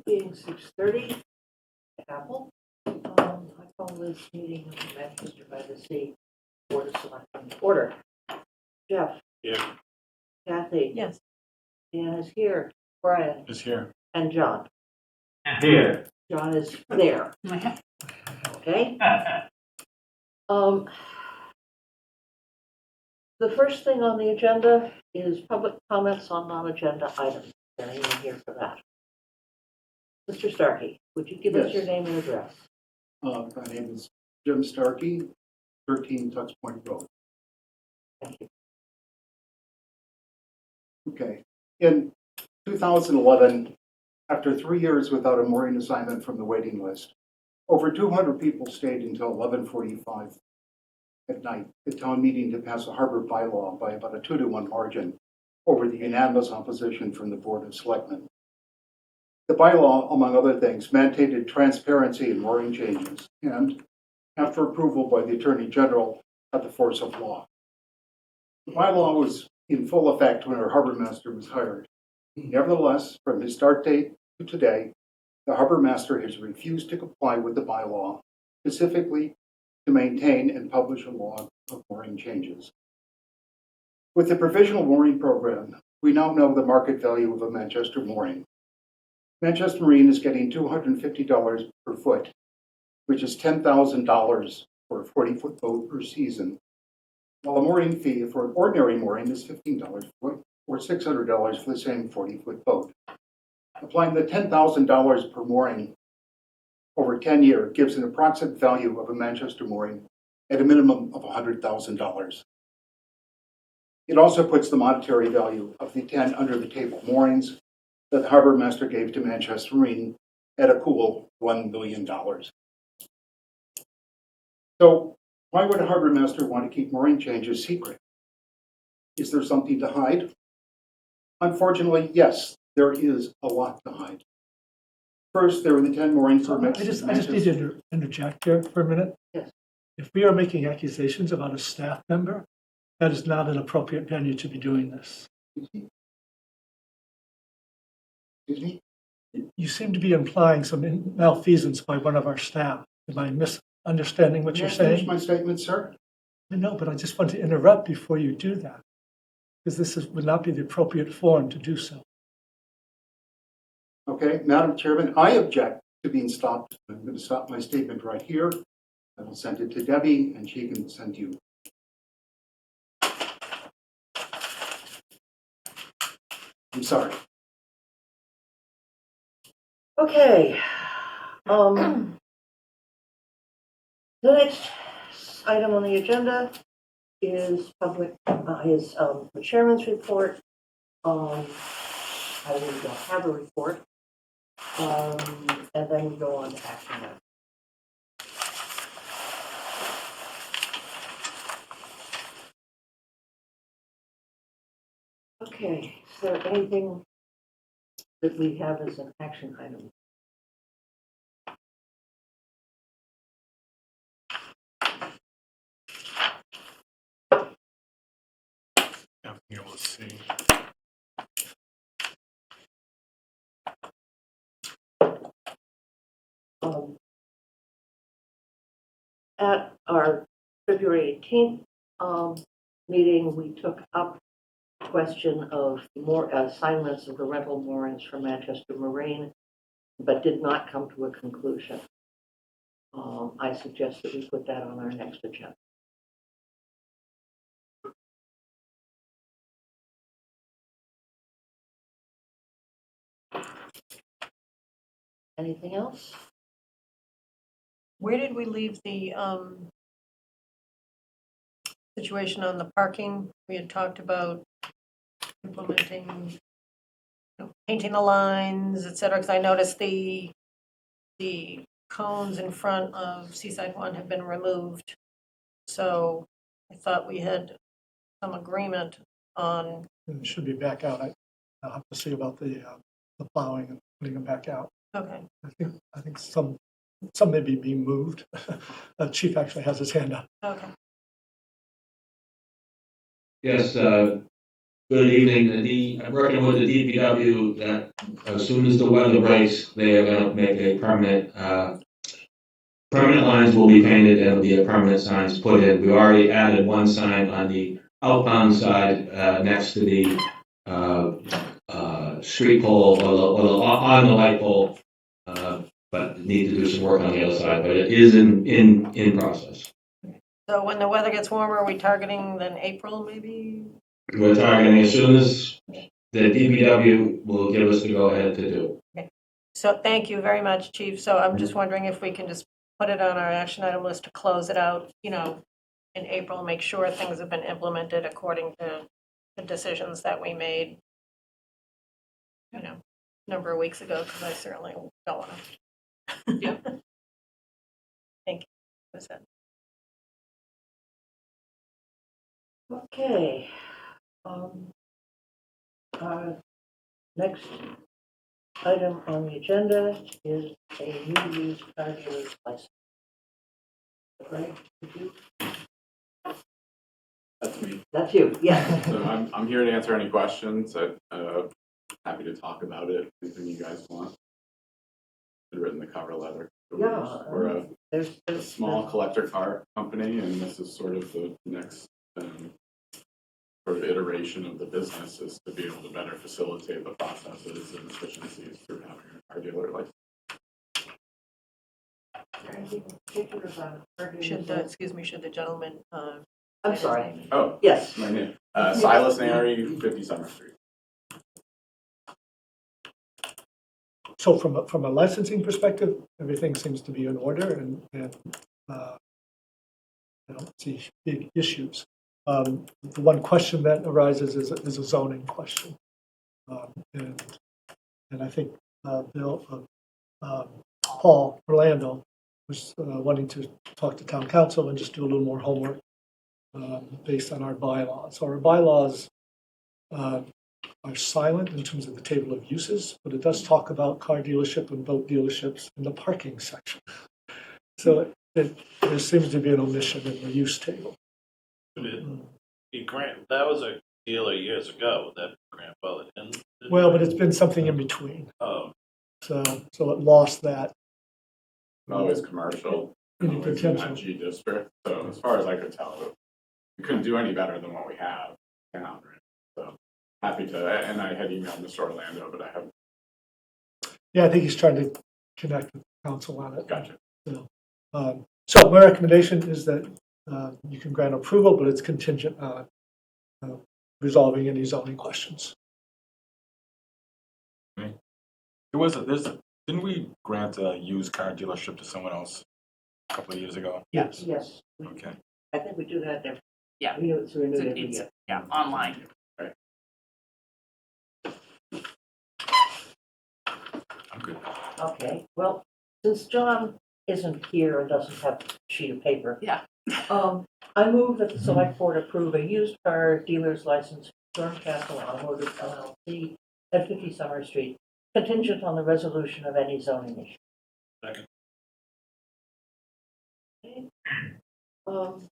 Being 6:30, Apple. I call this meeting of the Manchester by the Sea Board of Selectmen to order. Jeff, Yeah, Kathy, Yes. Dan is here, Brian, is here. and John. Here. John is there, okay? The first thing on the agenda is public comments on non-agenda items. Is there anyone here for that? Mr. Starkey, would you give us Yes. your name and address? My name is Jim Starkey, 13 Tux Point Road. Thank you. Okay. In 2011, after 3 years without a mooring assignment from the waiting list, over 200 people stayed until 11:45 at night at town meeting to pass a harbor bylaw by about a 2-to-1 margin over the unanimous opposition from the Board of Selectmen. The bylaw, among other things, mandated transparency in mooring changes and, after approval by the Attorney General, had the force of law. The bylaw was in full effect when our harbor master was hired. Nevertheless, from his start date to today, the harbor master has refused to comply with the bylaw, specifically to maintain and publish a log of mooring changes. With the provisional mooring program, we now know the market value of a Manchester mooring. Manchester Marine is getting $250 per foot, which is $10,000 for a 40-foot boat per season, while a mooring fee for an ordinary mooring is $15 per foot or $600 for the same 40-foot boat. Applying the $10,000 per mooring over 10 years gives an approximate value of a Manchester mooring at a minimum of $100,000. It also puts the monetary value of the 10 under-the-table moorings that the harbor master gave to Manchester Marine at a cool $1 million. So why would a harbor master want to keep mooring changes secret? Is there something to hide? Unfortunately, yes, there is a lot to hide. First, there are the 10 mooring permits. I just need to interject here for a minute. Yes. If we are making accusations about a staff member, that is not an appropriate venue to be doing this. Excuse me? You seem to be implying some malfeasance by one of our staff. Am I misunderstanding what May you're I finish saying? my statement, sir? No, but I just want to interrupt before you do that, because would not be the appropriate forum to do so. Okay, Madam Chairman, I object to being stopped. I'm going to stop my statement right here. I will send it to Debbie, and she can send you. I'm sorry. Okay. The next item on the agenda is the chairman's report. I will have a report, and then we go on to action items. Okay, is there anything that we have as an action item? I'll be able to see. At our February 18th meeting, we took up the question of more assignments of the rental moorings for Manchester Marine, but did not come to a conclusion. I suggest that we put that on our next agenda. Anything else? Where did we leave the situation on the parking? We had talked about implementing, painting the lines, et cetera, because I noticed the cones in front of Seaside One have been removed. So I thought we had some agreement on. It should be back out. I'll have to see about the plowing and putting them back out. Okay. I think some may be being moved. The chief actually has his hand up. Okay. Yes, Good evening. I'm working with the DPW that as soon as the weather breaks, they are gonna make a permanent lines will be painted and there'll be a permanent signs put in. We already added one sign on the outbound side, next to the, street pole on the light pole. But need to do some work on the other side, but it is in process. So when the weather gets warmer, are we targeting then April maybe? We're targeting as soon as the DPW will give us the go-ahead to do. So thank you very much, Chief. So I'm just wondering if we can just put it on our action item list to close it out, in April, make sure things have been implemented according to the decisions that we made, a number of weeks ago, because I certainly don't want to. Yeah. Thank you. That's it. Okay. Our next item on the agenda is a new use car dealer's license. Greg, did you? That's me. That's you, yes. So I'm here to answer any questions. Happy to talk about it, anything you guys want. I've written the cover letter. Yeah, We're There's a small collector car company, and this is sort of the next sort of iteration of the business, is to be able to better facilitate the processes and efficiencies through having a car dealer license. anything particular about car dealers' Should license? should the gentleman, I'm sorry. Oh, Yes. my name. Silas Nary, 50 Summer Street. So from a licensing perspective, everything seems to be in order and I don't see big issues. The one question that arises is a zoning question. And I think Paul Orlando was wanting to talk to town council and just do a little more homework based on our bylaws. So our bylaws are silent in terms of the table of uses, but it does talk about car dealership and boat dealerships in the parking section. So there seems to be an omission in the use table. That was a dealer years ago, that grandfather didn't. Well, but it's been something in between. Oh, So it lost that. Always commercial, Any always in that potential. G district. So as far as I could tell, we couldn't do any better than what we have now, right? So happy to, and I had emailed Mr. Orlando, but I haven't. Yeah, I think he's trying to connect with council on it. Gotcha. So my recommendation is that you can grant approval, but it's contingent on resolving any zoning questions. Didn't we grant a used car dealership to someone else a couple of years ago? Yes. Yes. Okay. I think we do that every. Yeah. It's renewed So every it's, year. yeah, online. I'm good. Okay, well, since John isn't here and doesn't have a sheet of paper. Yeah. I move that the select board approve a used car dealer's license for Castle Automotive LLC at 50 Summer Street, contingent on the resolution of any zoning issue. second. Okay.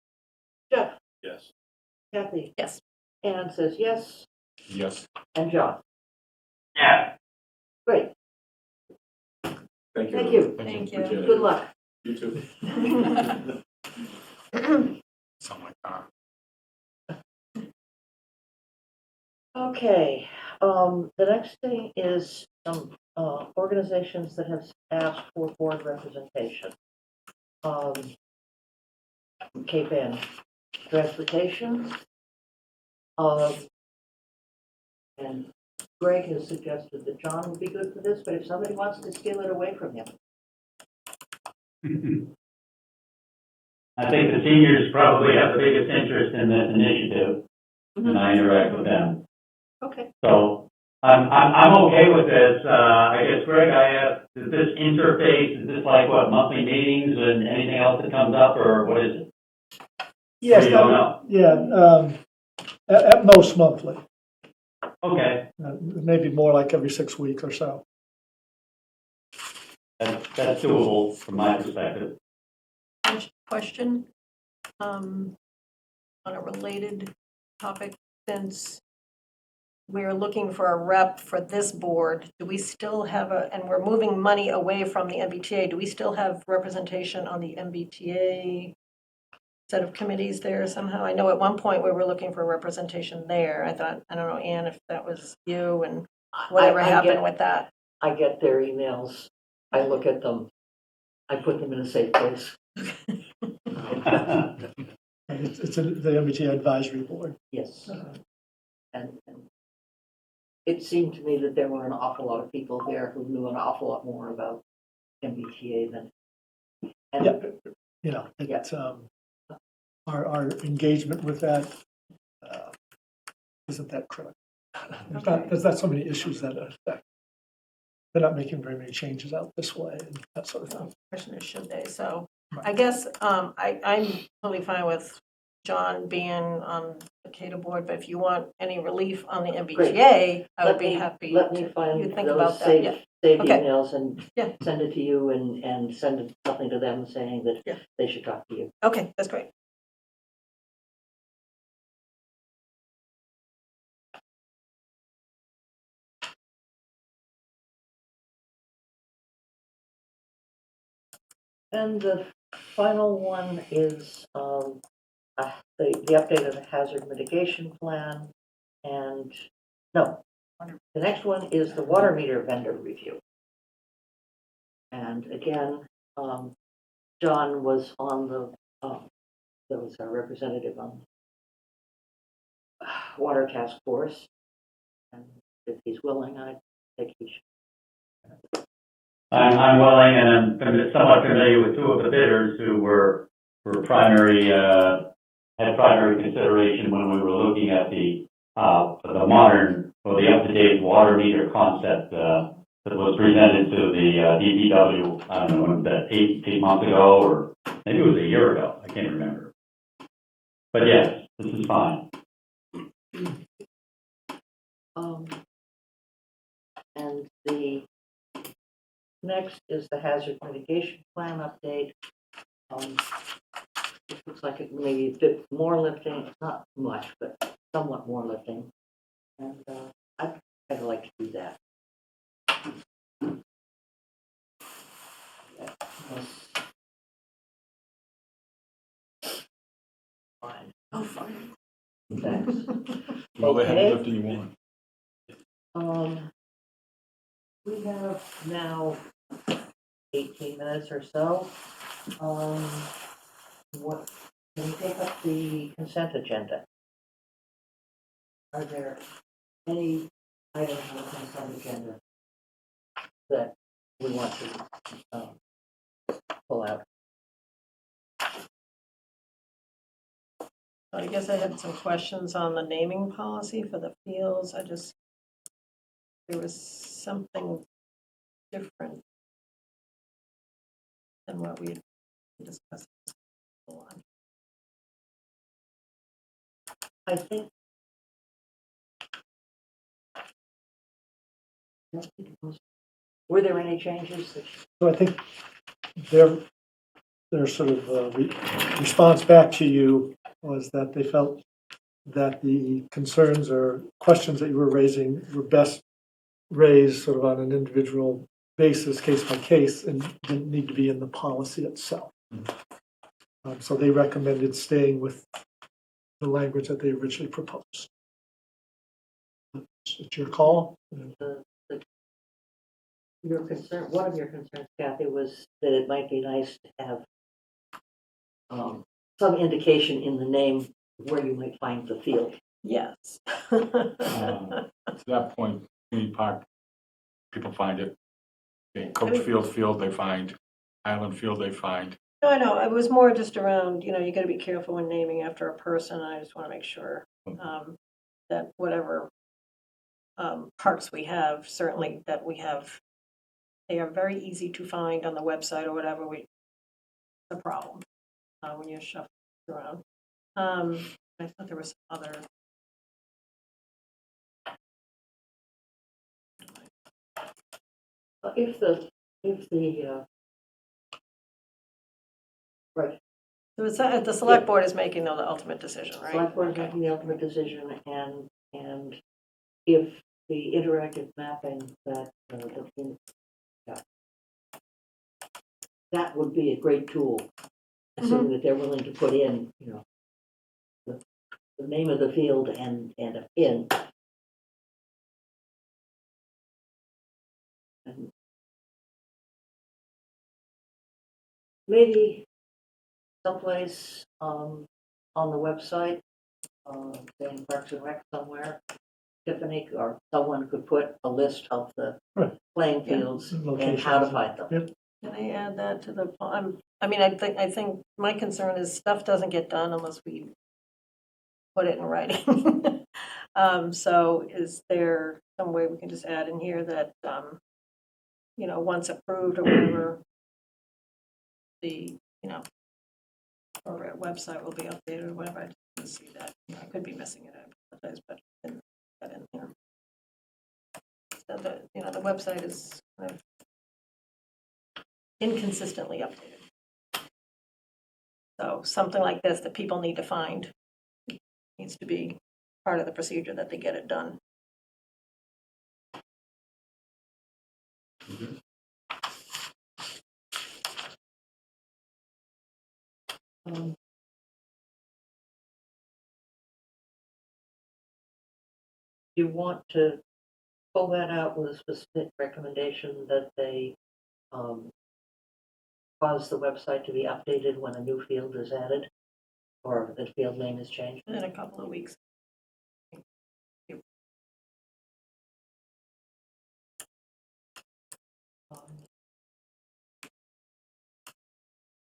Jeff, Yes. Kathy, yes. Ann says yes, Yes. and John. Yeah. Great, Thank you. thank you. Thank you. Appreciate it. Good luck. You too. Something like that. Okay, the next thing is some organizations that have asked for board representation. Cape Ann Transportation. And Greg has suggested that John would be good for this, but if somebody wants to steal it away from him. I think the seniors probably have the biggest interest in this initiative, and I interact with them. Okay. So I'm okay with this. I guess, Greg, I asked, is this interface, is this like what, monthly meetings and anything else that comes up, or what is it? Yes, You don't know? yeah, at most monthly, Okay, maybe more like every 6 weeks or so. that's doable from my perspective. Question, on a related topic, since we're looking for a rep for this board, do we still have and we're moving money away from the MBTA, do we still have representation on the MBTA set of committees there somehow? I know at one point we were looking for representation there. I thought, I don't know, Ann, if that was you and whatever I happened get- with that. I get their emails, I look at them, I put them in a safe place. And it's the MBTA Advisory Board. Yes. And it seemed to me that there were an awful lot of people there who knew an awful lot more about MBTA than. And Yeah, you know, it's, our engagement with that isn't that critical. There's not so many issues that affect. They're not making very many changes out this way and that sort of thing. Question is, should they? So Right. I guess I'm totally fine with John being on the CADA board, but if you want any relief on the MBTA, I would be happy. Let me to- find you think those about that, saved, yeah. saved Okay. emails and Yeah. send it to you and send something to them saying that Yeah. they should talk to you. Okay, that's great. And the final one is the update of the hazard mitigation plan. And, no, the next one is the water meter vendor review. And again, John was on there was our representative on water task force. And if he's willing, I think he should. I'm willing, and I'm somewhat familiar with two of the bidders who were primary, had primary consideration when we were looking at the modern, or the up-to-date water meter concept, that was presented to the DPW, I don't know, when was that, eight months ago, or maybe it was a year ago, I can't remember. But yes, this is fine. And the next is the hazard mitigation plan update. It looks like it may be a bit more lifting, not much, but somewhat more lifting. And I'd kind of like to do that. Fine. Oh, fine. Thanks. Well, they have Okay. 50 you want. We have now 18 minutes or so. What, can we take up the consent agenda? Are there any items on the consent agenda that we want to pull out? I guess I had some questions on the naming policy for the fields. There was something different than what we had discussed. I think were there any changes that So I think their sort of response back to you was that they felt that the concerns or questions that you were raising were best raised sort of on an individual basis, case by case, and didn't need to be in the policy itself. So they recommended staying with the language that they originally proposed. It's your call. your concern, one of your concerns, Kathy, was that it might be nice to have some indication in the name where you might find the field. Yes. To that point, Community Park, people find it. Coach Field, they find. Island Field, they find. No, I know, it was more just around, you gotta be careful when naming after a person. I just wanna make sure that whatever parks we have, certainly that we have, they are very easy to find on the website or whatever, it's a problem when you shuffle around. I thought there was some other. If the right, So it's, the select board is making the ultimate decision, right? select board is Okay. making the ultimate decision, and if the interactive mapping that, yeah, that would be a great tool, assuming that they're willing to put in, the name of the field and a pin. And maybe someplace, on the website, say in Parks and Rec somewhere, Tiffany or someone could put a list of the Right. playing Yeah. fields and Locations. how to find them. Yep. Can I add that to the, I think my concern is stuff doesn't get done unless we put it in writing. So is there some way we can just add in here that, once approved or whatever, the, or website will be updated or whatever, I didn't see that. I could be missing it, I apologize, but I didn't put that in here. So the website is kind of inconsistently updated. So something like this that people need to find needs to be part of the procedure that they get it done. Um, Do you want to pull that out with a specific recommendation that they cause the website to be updated when a new field is added or the field name is changed? In a couple of weeks.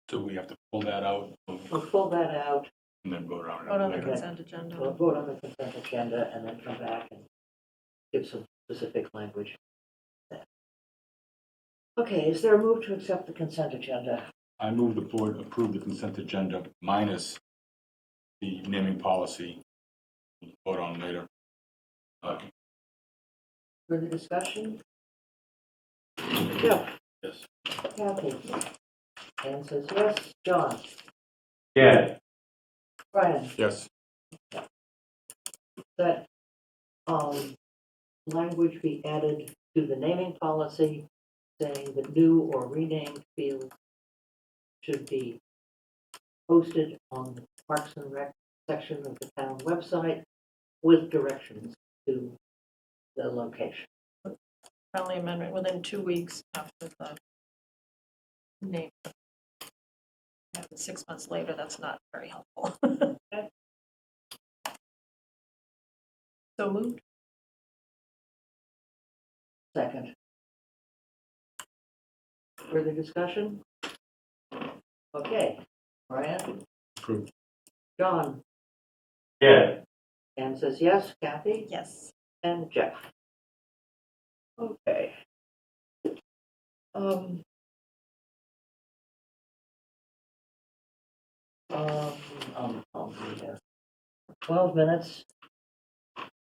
So we have to pull that out We'll pull that out, and then vote on Vote on it the later. consent agenda. we'll vote on the consent agenda and then come back and give some specific language. Okay, is there a move to accept the consent agenda? I move the board approve the consent agenda minus the naming policy. We'll vote on later. Further discussion? Jeff? Yes. Kathy? Anne says yes. John? Yeah, Brian? Yes. That language be added to the naming policy saying that new or renamed fields should be posted on the Parks and Rec section of the town website with directions to the location. Friendly amendment within 2 weeks after the name. 6 months later, that's not very helpful. So moved. Second. Further discussion? Okay. Brian? Approved. John? yeah. Anne says yes. Kathy? Yes. And Jeff. Okay. Yeah. 12 minutes.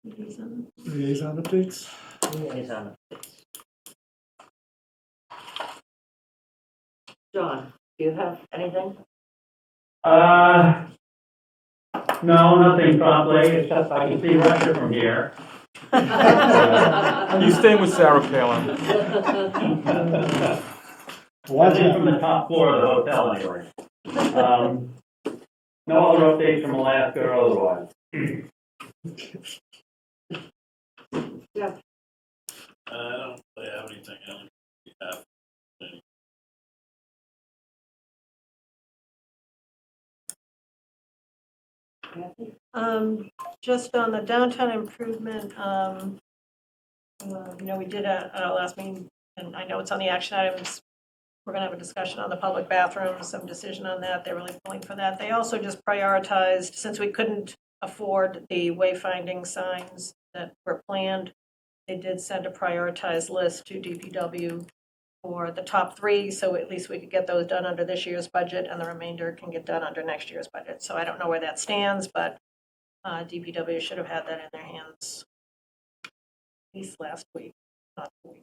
Liaison. Liaison updates? Liaison updates. John, do you have anything? No, nothing promptly, except I can see Russia from here. You staying with Sarah Palin? Watch it from the top floor of the hotel anyway. No other updates from Alaska or otherwise. Yeah. I don't really have anything else. Yeah. Kathy? Just on the downtown improvement, we did at our last meeting, and I know it's on the action items. We're gonna have a discussion on the public bathrooms, some decision on that. They're really pulling for that. They also just prioritized, since we couldn't afford the wayfinding signs that were planned, they did send a prioritized list to DPW for the top 3, so at least we could get those done under this year's budget, and the remainder can get done under next year's budget. So I don't know where that stands, but DPW should have had that in their hands at least last week, not the week.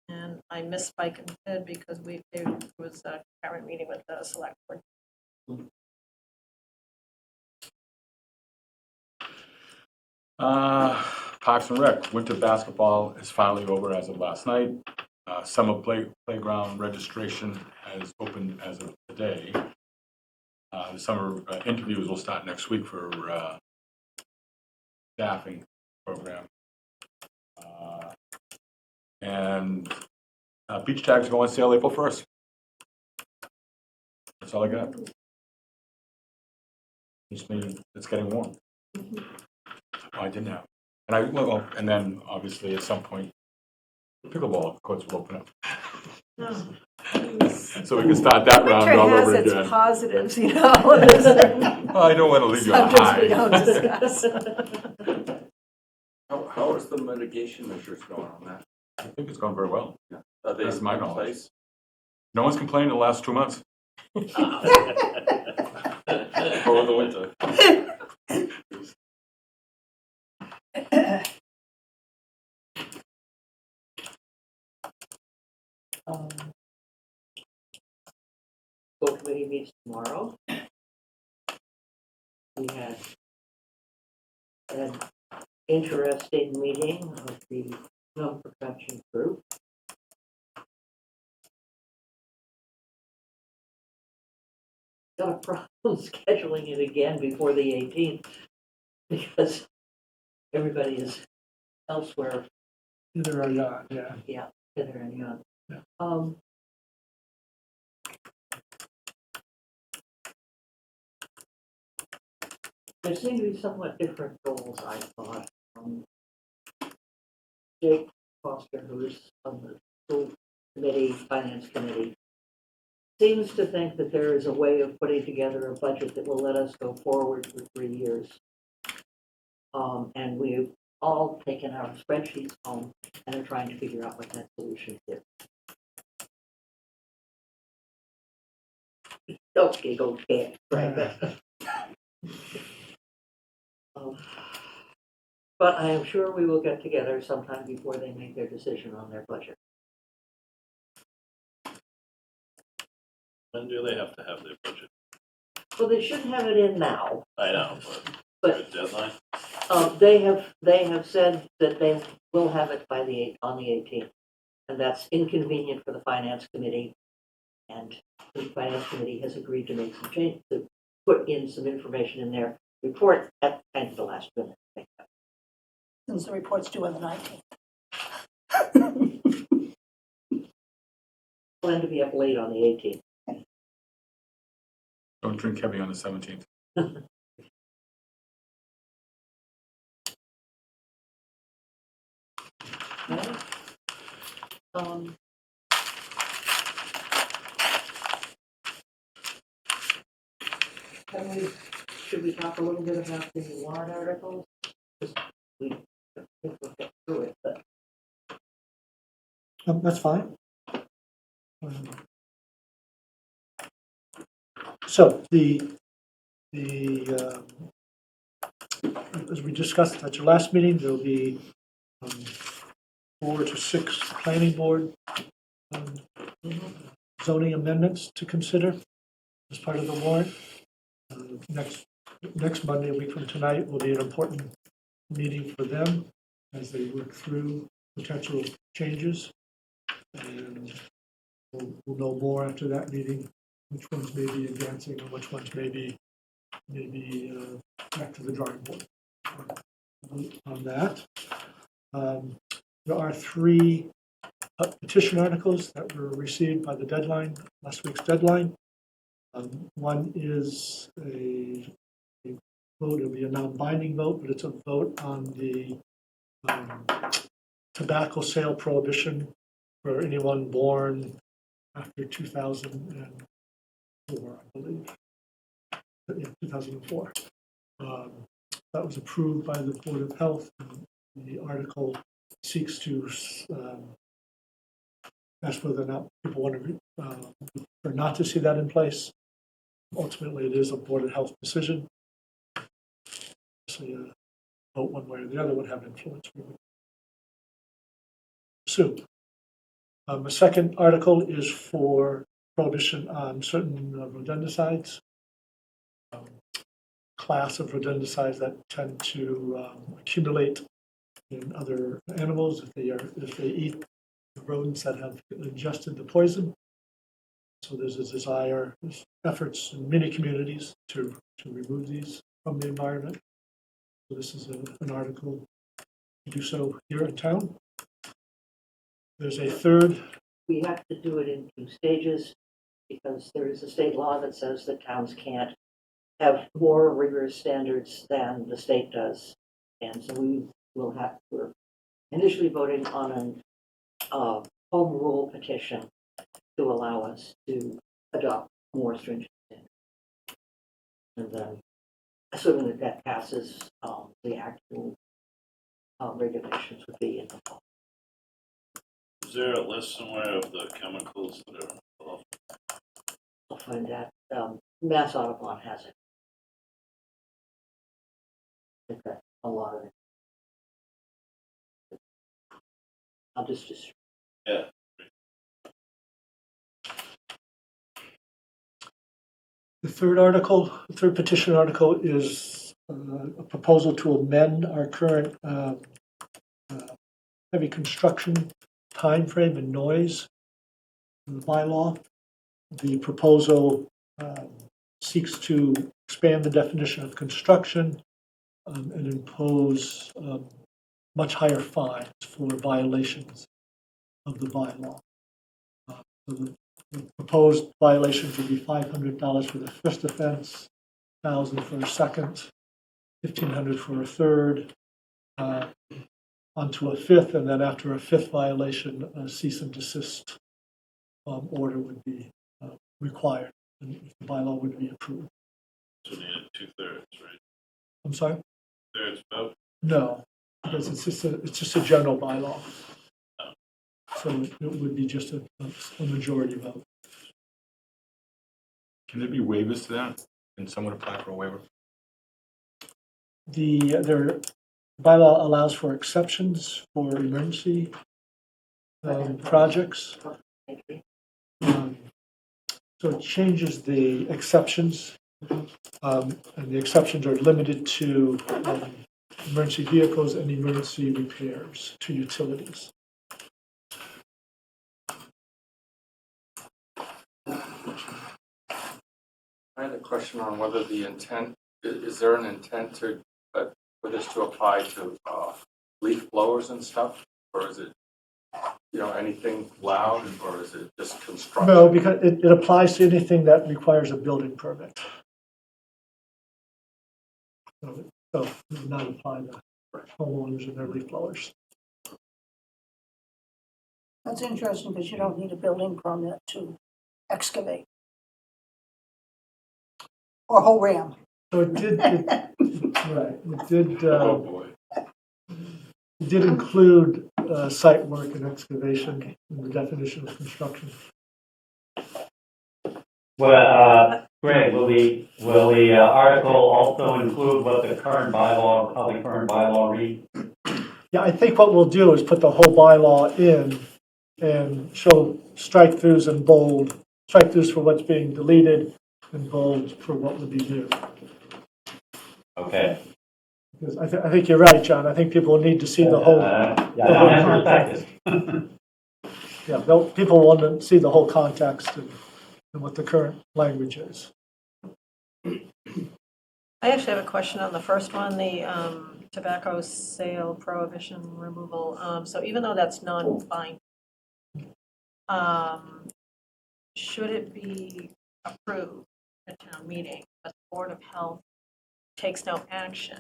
And I missed Spike and Ted because there was a current meeting with the select board. Parks and Rec, winter basketball is finally over as of last night. Summer playground registration has opened as of today. The summer interviews will start next week for staffing program. And beach tags go on sale April 1st. That's all I got. Just means it's getting warm. I didn't have. And then obviously at some point, pickleball courts will open up. So we can start that round all Winter over has its again. positives, you know. There's Well, I don't want to leave you on a subjects we high. don't discuss. How is the mitigation measures going on that? I think it's going very well. Are they That's my in knowledge. place? No one's complained in the last 2 months. Over the winter? School committee meets tomorrow. We had an interesting meeting of the film production group. Got a problem scheduling it again before the 18th because everybody is elsewhere. Either or not, yeah. Hither and yon. Yeah. There seem to be somewhat different goals, I thought. Jake Foster, who is on the school committee, finance committee, seems to think that there is a way of putting together a budget that will let us go forward for 3 years. And we've all taken our spreadsheets home and are trying to figure out what that solution is. Don't giggle, kid. But I am sure we will get together sometime before they make their decision on their budget. When do they have to have their budget? Well, they should have it in now, I know, but the deadline? they have said that they will have it by on the 18th, and that's inconvenient for the finance committee. And the finance committee has agreed to make some change, to put in some information in their report at kind of the last minute. Since the report's due on the 19th. Plan to be up late on the 18th. Don't drink heavy on the 17th. Okay. Should we talk a little bit about the warrant articles? Just, we think we'll get through it, but That's fine. So as we discussed at your last meeting, there'll be 4 to 6 planning board zoning amendments to consider as part of the warrant. Next Monday, a week from tonight, will be an important meeting for them as they work through potential changes. And we'll know more after that meeting, which ones may be advancing and which ones may be back to the drawing board on that. There are 3 petition articles that were received by the deadline, last week's deadline. One is a vote, it'll be a non-binding vote, but it's a vote on the tobacco sale prohibition for anyone born after 2004, I believe. Yeah, 2004. That was approved by the Board of Health. The article seeks to ask whether or not people want to or not to see that in place. Ultimately, it is a Board of Health decision. So a vote one way or the other would have influence, we would assume. The second article is for prohibition on certain rodenticides. class of rodenticides that tend to accumulate in other animals if they eat the rodents that have ingested the poison. So there's a desire, there's efforts in many communities to remove these from the environment. So this is an article to do so here in town. There's a third. We have to do it in 2 stages because there is a state law that says that towns can't have more rigorous standards than the state does. And so we're initially voting on an home rule petition to allow us to adopt more stringent standards. And then, assuming that that passes, the actual regulations would be in the fall. Is there a list somewhere of the chemicals that are involved? I'll find that. Mass Audubon has it. They've got a lot of it. I'll just Yeah. The third petition article is a proposal to amend our current heavy construction timeframe and noise bylaw. The proposal seeks to expand the definition of construction and impose much higher fines for violations of the bylaw. So the proposed violations would be $500 for the first offense, $1,000 for a second, $1,500 for a third, onto a fifth, and then after a fifth violation, a cease and desist order would be required, and the bylaw would be approved. So we need 2/3, right? I'm sorry? 2/3 vote? No, because it's just a general bylaw. So it would be just a majority vote. Can there be waivers to that? Can someone apply for a waiver? Their bylaw allows for exceptions for emergency projects. So it changes the exceptions, and the exceptions are limited to emergency vehicles and emergency repairs to utilities. I had a question on whether the intent, is there an intent to, for this to apply to leaf blowers and stuff? Or is it, anything loud, or is it just construction? No, because it applies to anything that requires a building permit. So it does not apply to homeowners and their leaf blowers. That's interesting because you don't need a building permit to excavate. Or whole ram. So it did, right, it did, Oh, boy. it did include site work and excavation in the definition of construction. Well, Greg, will the article also include what the current bylaw, how the current bylaw reads? Yeah, I think what we'll do is put the whole bylaw in and show strike-throughs and bold, strike-throughs for what's being deleted and bold for what would be new. Okay. Because I think you're right, John. I think people will need to see the whole. Yeah, no, that's perspective. Yeah, people want to see the whole context and what the current language is. I actually have a question on the first one, the tobacco sale prohibition removal. So even though that's non-binding, should it be approved at town meeting, but the Board of Health takes no action?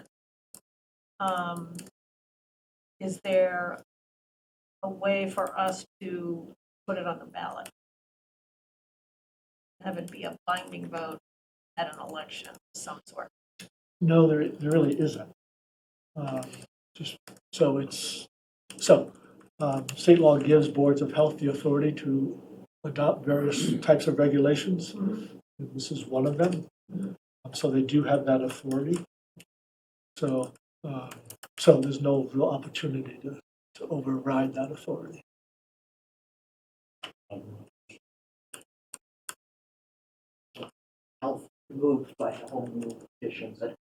Is there a way for us to put it on the ballot? Have it be a binding vote at an election of some sort? No, there really isn't. State law gives boards of health the authority to adopt various types of regulations. And this is one of them. So they do have that authority. So there's no real opportunity to override that authority. health moved by the home rule petitions that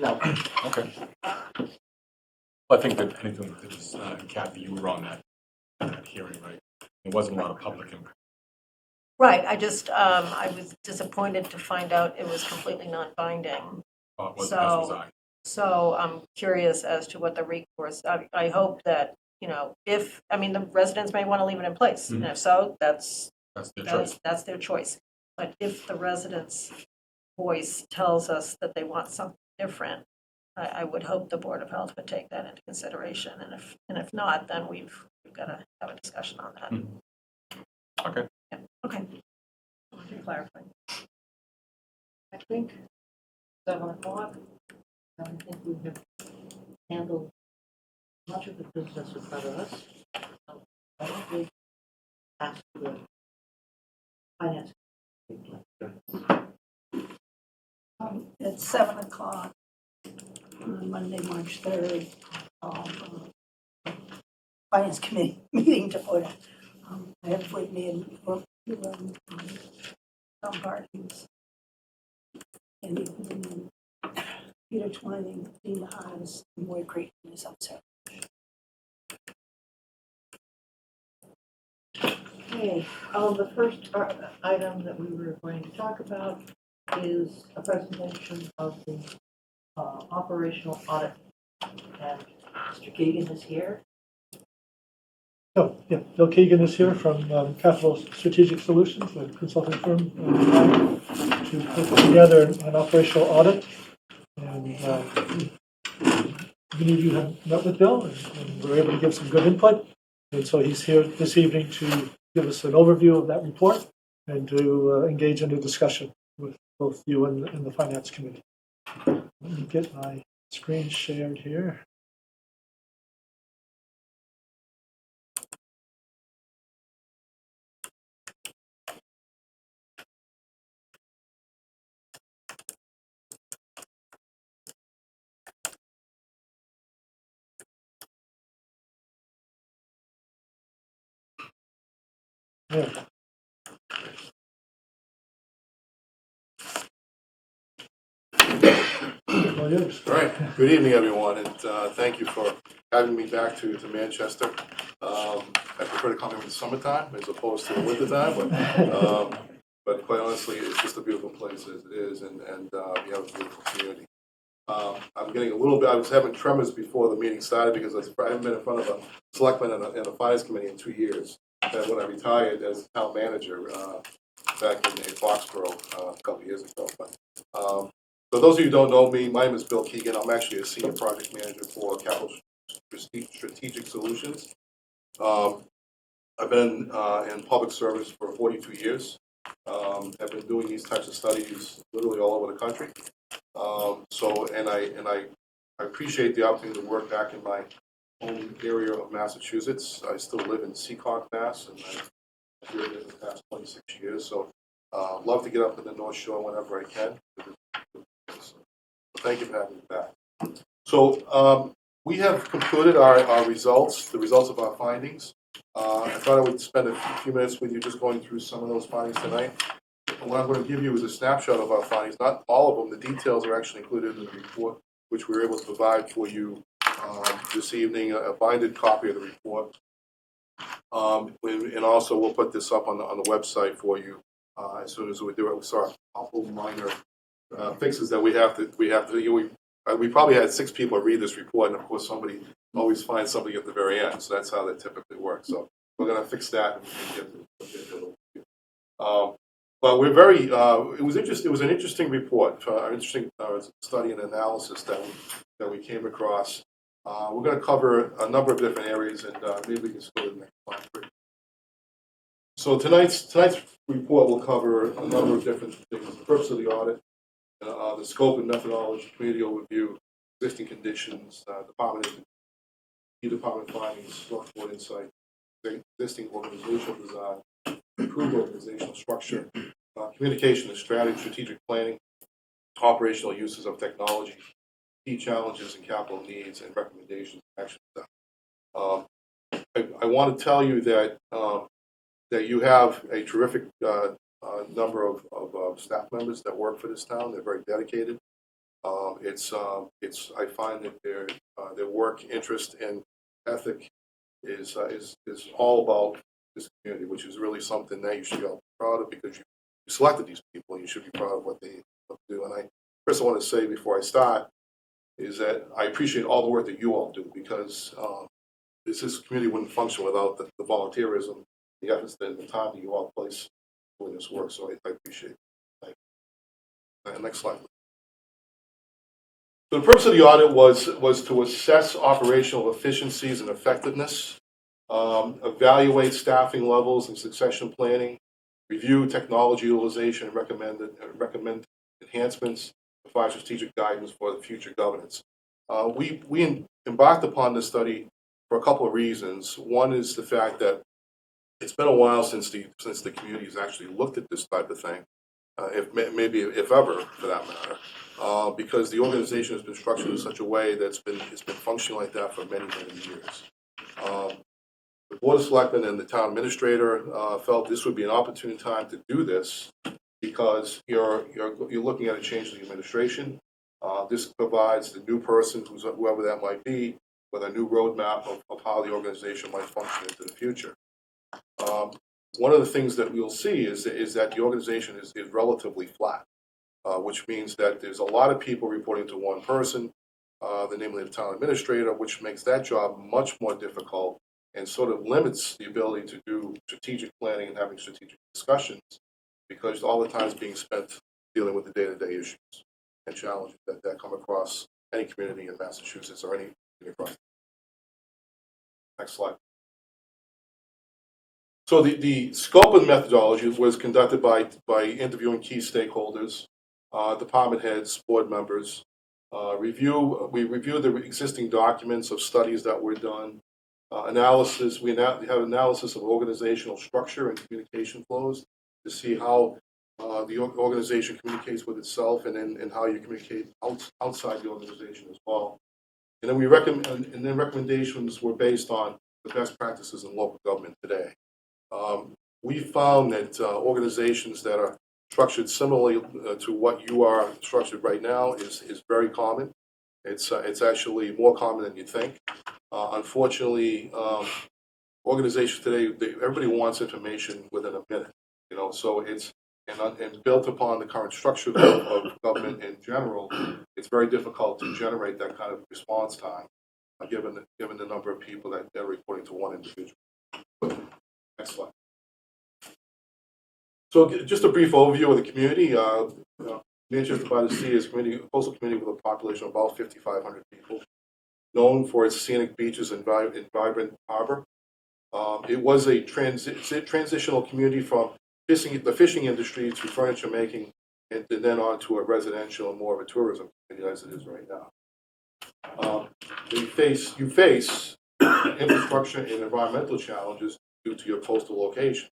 No. Okay. Well, I think that anything that was, Kathy, you were on that hearing, right? There wasn't a lot of public input. Right, I just, I was disappointed to find out it was completely non-binding. As was So- I. So I'm curious as to what the recourse, I hope that, you know, if, I mean, the residents may want to leave it in place. And if so, That's their choice. that's their choice. But if the residents' voice tells us that they want something different, I would hope the Board of Health would take that into consideration. And if not, then we've got to have a discussion on that. Okay. Yeah, okay. I want to clarify. I think 7 o'clock. I think we have handled much of the business in front of us. I don't think ask the finance. At 7 o'clock on Monday, March 3rd, Finance Committee meeting to order. I have with me Tom Barkins, Andy Quinn, Peter Twining, Dean Hines, and Roy Creighton is up there. Okay, the first item that we were going to talk about is a presentation of the operational audit. And Mr. Keegan is here. Oh, yeah, Bill Keegan is here from Capital Strategic Solutions, a consulting firm, to put together an operational audit. And many of you have met with Bill and were able to give some good input. And so he's here this evening to give us an overview of that report and to engage in a discussion with both you and the Finance Committee. Let me get my screen shared here. There. All yours. All right. Good evening, everyone, and thank you for having me back to Manchester. I prefer to come here in the summertime as opposed to the wintertime, but quite honestly, it's just a beautiful place as it is, and we have a beautiful community. I'm getting a little bit, I was having tremors before the meeting started because I haven't been in front of a selectman and a finance committee in 2 years. And when I retired as town manager back in Foxborough a couple of years ago. But, for those of you who don't know me, my name is Bill Keegan. I'm actually a senior project manager for Capital Strategic Solutions. I've been in public service for 42 years. I've been doing these types of studies literally all over the country. I appreciate the opportunity to work back in my home area of Massachusetts. I still live in Seekonk, Mass, and I've been here the past 26 years. So love to get up in the North Shore whenever I can. So thank you for having me back. So we have concluded our results, the results of our findings. I thought I would spend a few minutes with you just going through some of those findings tonight. And what I'm going to give you is a snapshot of our findings, not all of them. The details are actually included in the report, which we were able to provide for you this evening, a binded copy of the report. And also we'll put this up on the website for you as soon as we do it. We saw a couple minor fixes that we probably had 6 people read this report, and of course somebody always finds something at the very end. So that's how that typically works. So we're going to fix that and get to it. But we're very. It was interesting. It was an interesting report, an interesting study and analysis that we came across. We're going to cover a number of different areas, and maybe we can just go to the next slide. So tonight's report will cover a number of different things: the purpose of the audit, the scope and methodology, community overview, existing conditions, key department findings, board insight, existing organizational design, improved organizational structure, communication and strategy, strategic planning, operational uses of technology, key challenges and capital needs, and recommendations and action steps. I want to tell you that that you have a terrific number of staff members that work for this town. They're very dedicated. I find that their work, interest, and ethic is all about this community, which is really something that you should be all proud of because you selected these people. You should be proud of what they do. And first I want to say before I start is that I appreciate all the work that you all do because this community wouldn't function without the volunteerism, the efforts, and the time that you all place doing this work. So I appreciate it. Thank you. Next slide. So the purpose of the audit was to assess operational efficiencies and effectiveness, evaluate staffing levels and succession planning, review technology utilization, and recommend enhancements, provide strategic guidance for the future governance. We embarked upon this study for a couple of reasons. One is the fact that it's been a while since the community has actually looked at this type of thing, if ever, for that matter, because the organization has been structured in such a way that it's been functioning like that for many years. The Board of Selectmen and the town administrator felt this would be an opportune time to do this because you're looking at a change in the administration. This provides the new person, whoever that might be, with a new roadmap of how the organization might function into the future. One of the things that we'll see is that the organization is relatively flat, which means that there's a lot of people reporting to one person, namely the town administrator, which makes that job much more difficult and sort of limits the ability to do strategic planning and having strategic discussions because all the time is being spent dealing with the day-to-day issues and challenges that come across any community in Massachusetts or any community across. Next slide. So the scope of methodology was conducted by interviewing key stakeholders, department heads, board members. We reviewed the existing documents of studies that were done. Analysis. We have analysis of organizational structure and communication flows to see how the organization communicates with itself and how you communicate outside the organization as well. And then recommendations were based on the best practices in local government today. We found that organizations that are structured similarly to what you are structured right now is very common. It's actually more common than you think. Unfortunately, organizations today, everybody wants information within a minute. So it's and built upon the current structure of government in general, it's very difficult to generate that kind of response time, given the number of people that they're reporting to one individual. Next slide. So just a brief overview of the community. Manchester by the Sea is a coastal community with a population of about 5,500 people, known for its scenic beaches and vibrant harbor. It was a transitional community from the fishing industry to furniture making, and then on to a residential and more of a tourism community as it is right now. You face infrastructure and environmental challenges due to your coastal location.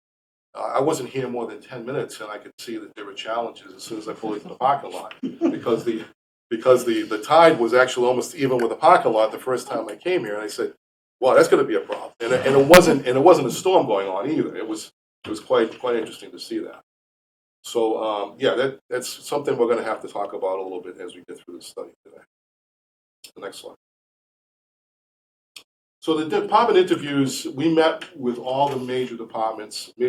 I wasn't here more than 10 minutes, and I could see that there were challenges as soon as I pulled into the parking lot because the tide was actually almost even with the parking lot the first time I came here, and I said, "Well, that's going to be a problem." And it wasn't a storm going on either. It was quite interesting to see that. So that's something we're going to have to talk about a little bit as we get through the study today. The next slide. So the department interviews, we met with all the major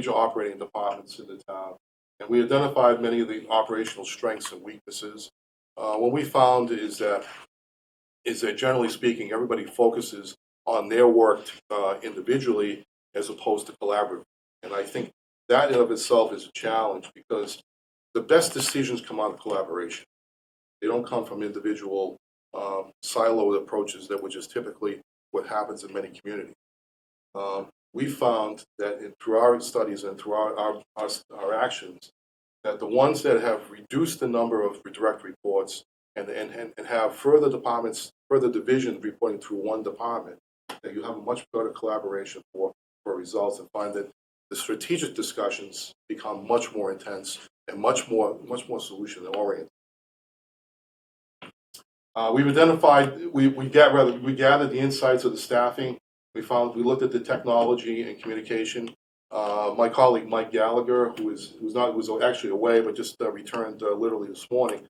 operating departments in the town, and we identified many of the operational strengths and weaknesses. What we found is that generally speaking, everybody focuses on their work individually as opposed to collaboratively. And I think that in of itself is a challenge because the best decisions come out of collaboration. They don't come from individual siloed approaches that which is typically what happens in many communities. We found that through our studies and through our actions, that the ones that have reduced the number of direct reports and have further divisions reporting through one department, that you have a much better collaboration for results and find that the strategic discussions become much more intense and much more solution oriented. We've identified, we gathered the insights of the staffing. We looked at the technology and communication. My colleague Mike Gallagher, who was actually away but just returned literally this morning,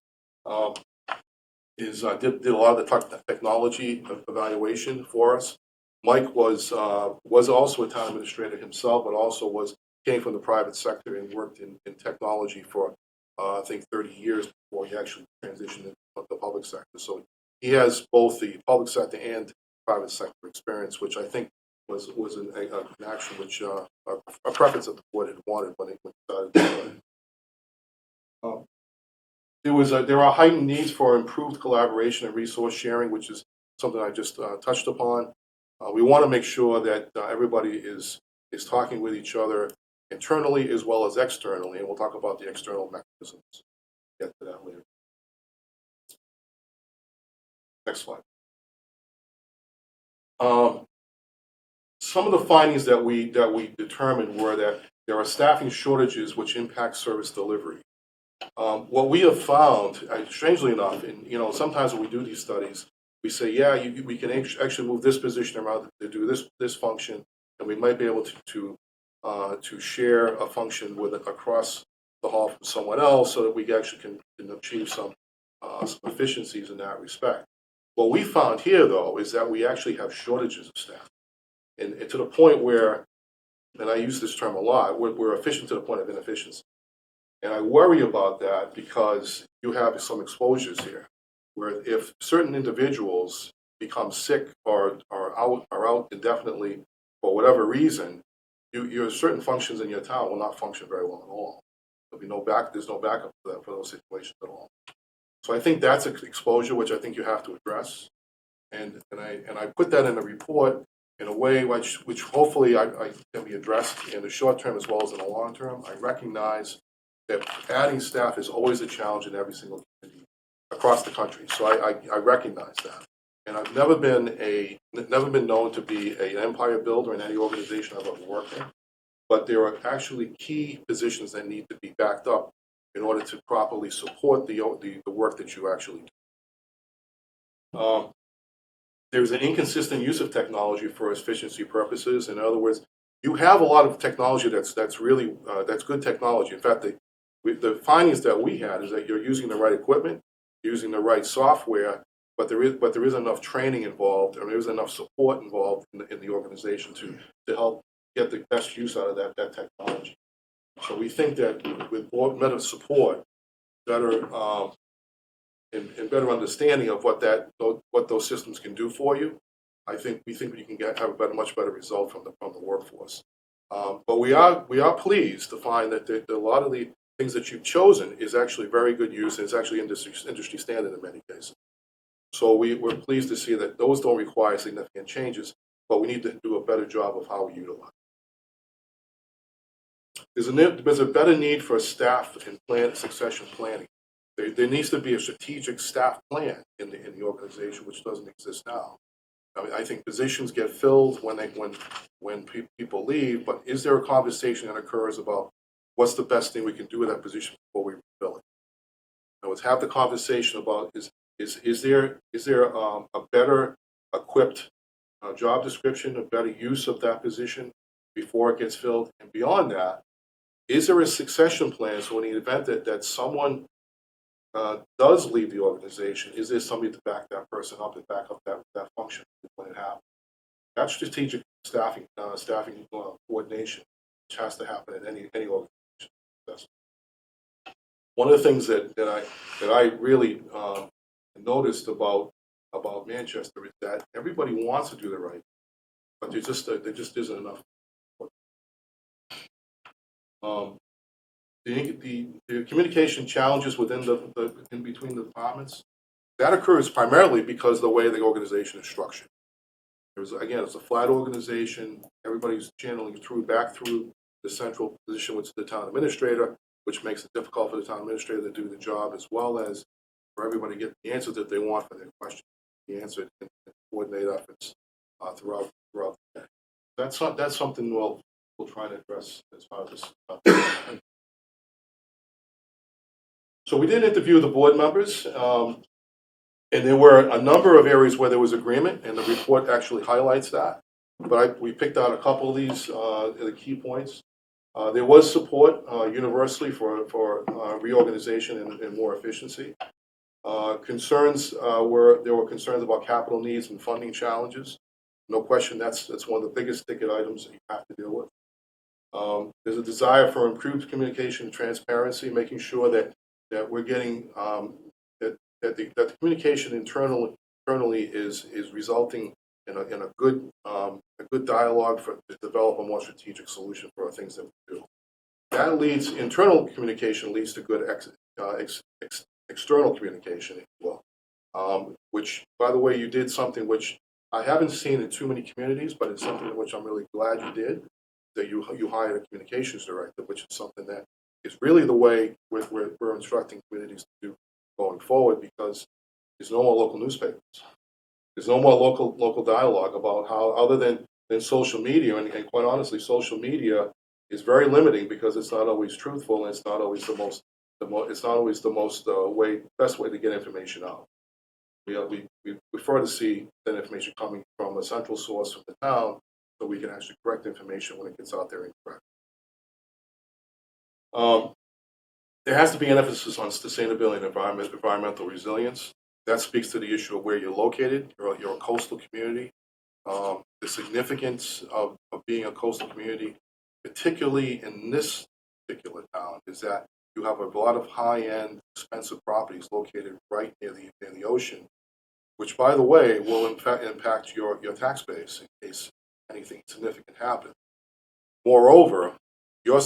did a lot of the technology evaluation for us. Mike was also a town administrator himself, but also came from the private sector and worked in technology for I think 30 years before he actually transitioned into the public sector. So he has both the public sector and private sector experience, which I think was an action which a preference that the board had wanted when they decided to do it. There are heightened needs for improved collaboration and resource sharing, which is something I just touched upon. We want to make sure that everybody is talking with each other internally as well as externally, and we'll talk about the external mechanisms. Get to that later. Next slide. Some of the findings that we determined were that there are staffing shortages which impact service delivery. What we have found, strangely enough, and sometimes when we do these studies, we say, yeah, we can actually move this position around to do this function, and we might be able to share a function across the hall from someone else, so that we actually can achieve some efficiencies in that respect. What we found here, though, is that we actually have shortages of staff, and to the point where, and I use this term a lot, we're efficient to the point of inefficiency. And I worry about that because you have some exposures here, where if certain individuals become sick or are out indefinitely for whatever reason, your certain functions in your town will not function very well at all. There's no backup for those situations at all. So I think that's an exposure which I think you have to address, and I put that in the report in a way which hopefully I can be addressed in the short term as well as in the long term. I recognize that adding staff is always a challenge in every single community across the country. So I recognize that, and I've never been known to be an empire builder in any organization I've ever worked in. But there are actually key positions that need to be backed up in order to properly support the work that you actually do. There's an inconsistent use of technology for efficiency purposes. In other words, you have a lot of technology that's really that's good technology. In fact, the findings that we had is that you're using the right equipment, using the right software, but there is enough training involved, or there is enough support involved in the organization to help get the best use out of that technology. So we think that with better support, better and better understanding of what those systems can do for you, we think we can have a much better result from the workforce. But we are pleased to find that a lot of the things that you've chosen is actually very good use, and it's actually industry standard in many cases. So we're pleased to see that those don't require significant changes, but we need to do a better job of how we utilize. There's a better need for staff and succession planning. There needs to be a strategic staff plan in the organization, which doesn't exist now. I mean, I think positions get filled when people leave, but is there a conversation that occurs about what's the best thing we can do with that position before we refill it? Let's have the conversation about is there a better equipped job description, a better use of that position before it gets filled, and beyond that, is there a succession plan so in the event that someone does leave the organization, is there somebody to back that person up and back up that function when it happens? That's strategic staffing coordination, which has to happen in any organization. One of the things that I really noticed about Manchester is that everybody wants to do the right, but there just isn't enough. The communication challenges within in between the departments, that occurs primarily because of the way the organization is structured. It's a flat organization. Everybody's channeling back through the central position, which is the town administrator, which makes it difficult for the town administrator to do the job, as well as for everybody to get the answers that they want for their questions, the answer and coordinate efforts throughout the day. That's something we'll try to address as part of this. So we did interview the board members, and there were a number of areas where there was agreement, and the report actually highlights that. But we picked out a couple of these the key points. There was support universally for reorganization and more efficiency. Concerns there were concerns about capital needs and funding challenges. No question, that's one of the biggest ticket items that you have to deal with. There's a desire for improved communication and transparency, making sure that we're getting that the communication internally is resulting in a good dialogue to develop a more strategic solution for the things that we do. That leads, internal communication leads to good external communication, if you will. Which, by the way, you did something which I haven't seen in too many communities, but it's something which I'm really glad you did, that you hired a communications director, which is something that is really the way we're instructing communities to do going forward, because there's no more local newspapers. There's no more local dialogue about how, other than social media, and quite honestly, social media is very limiting because it's not always truthful, and it's not always best way to get information out. We prefer to see that information coming from a central source from the town, so we can actually correct information when it gets out there incorrect. There has to be an emphasis on sustainability and environmental resilience. That speaks to the issue of where you're located. You're a coastal community. The significance of being a coastal community, particularly in this particular town, is that you have a lot of high-end, expensive properties located right near the ocean, which, by the way, will in fact impact your tax base in case anything significant happens. Moreover, your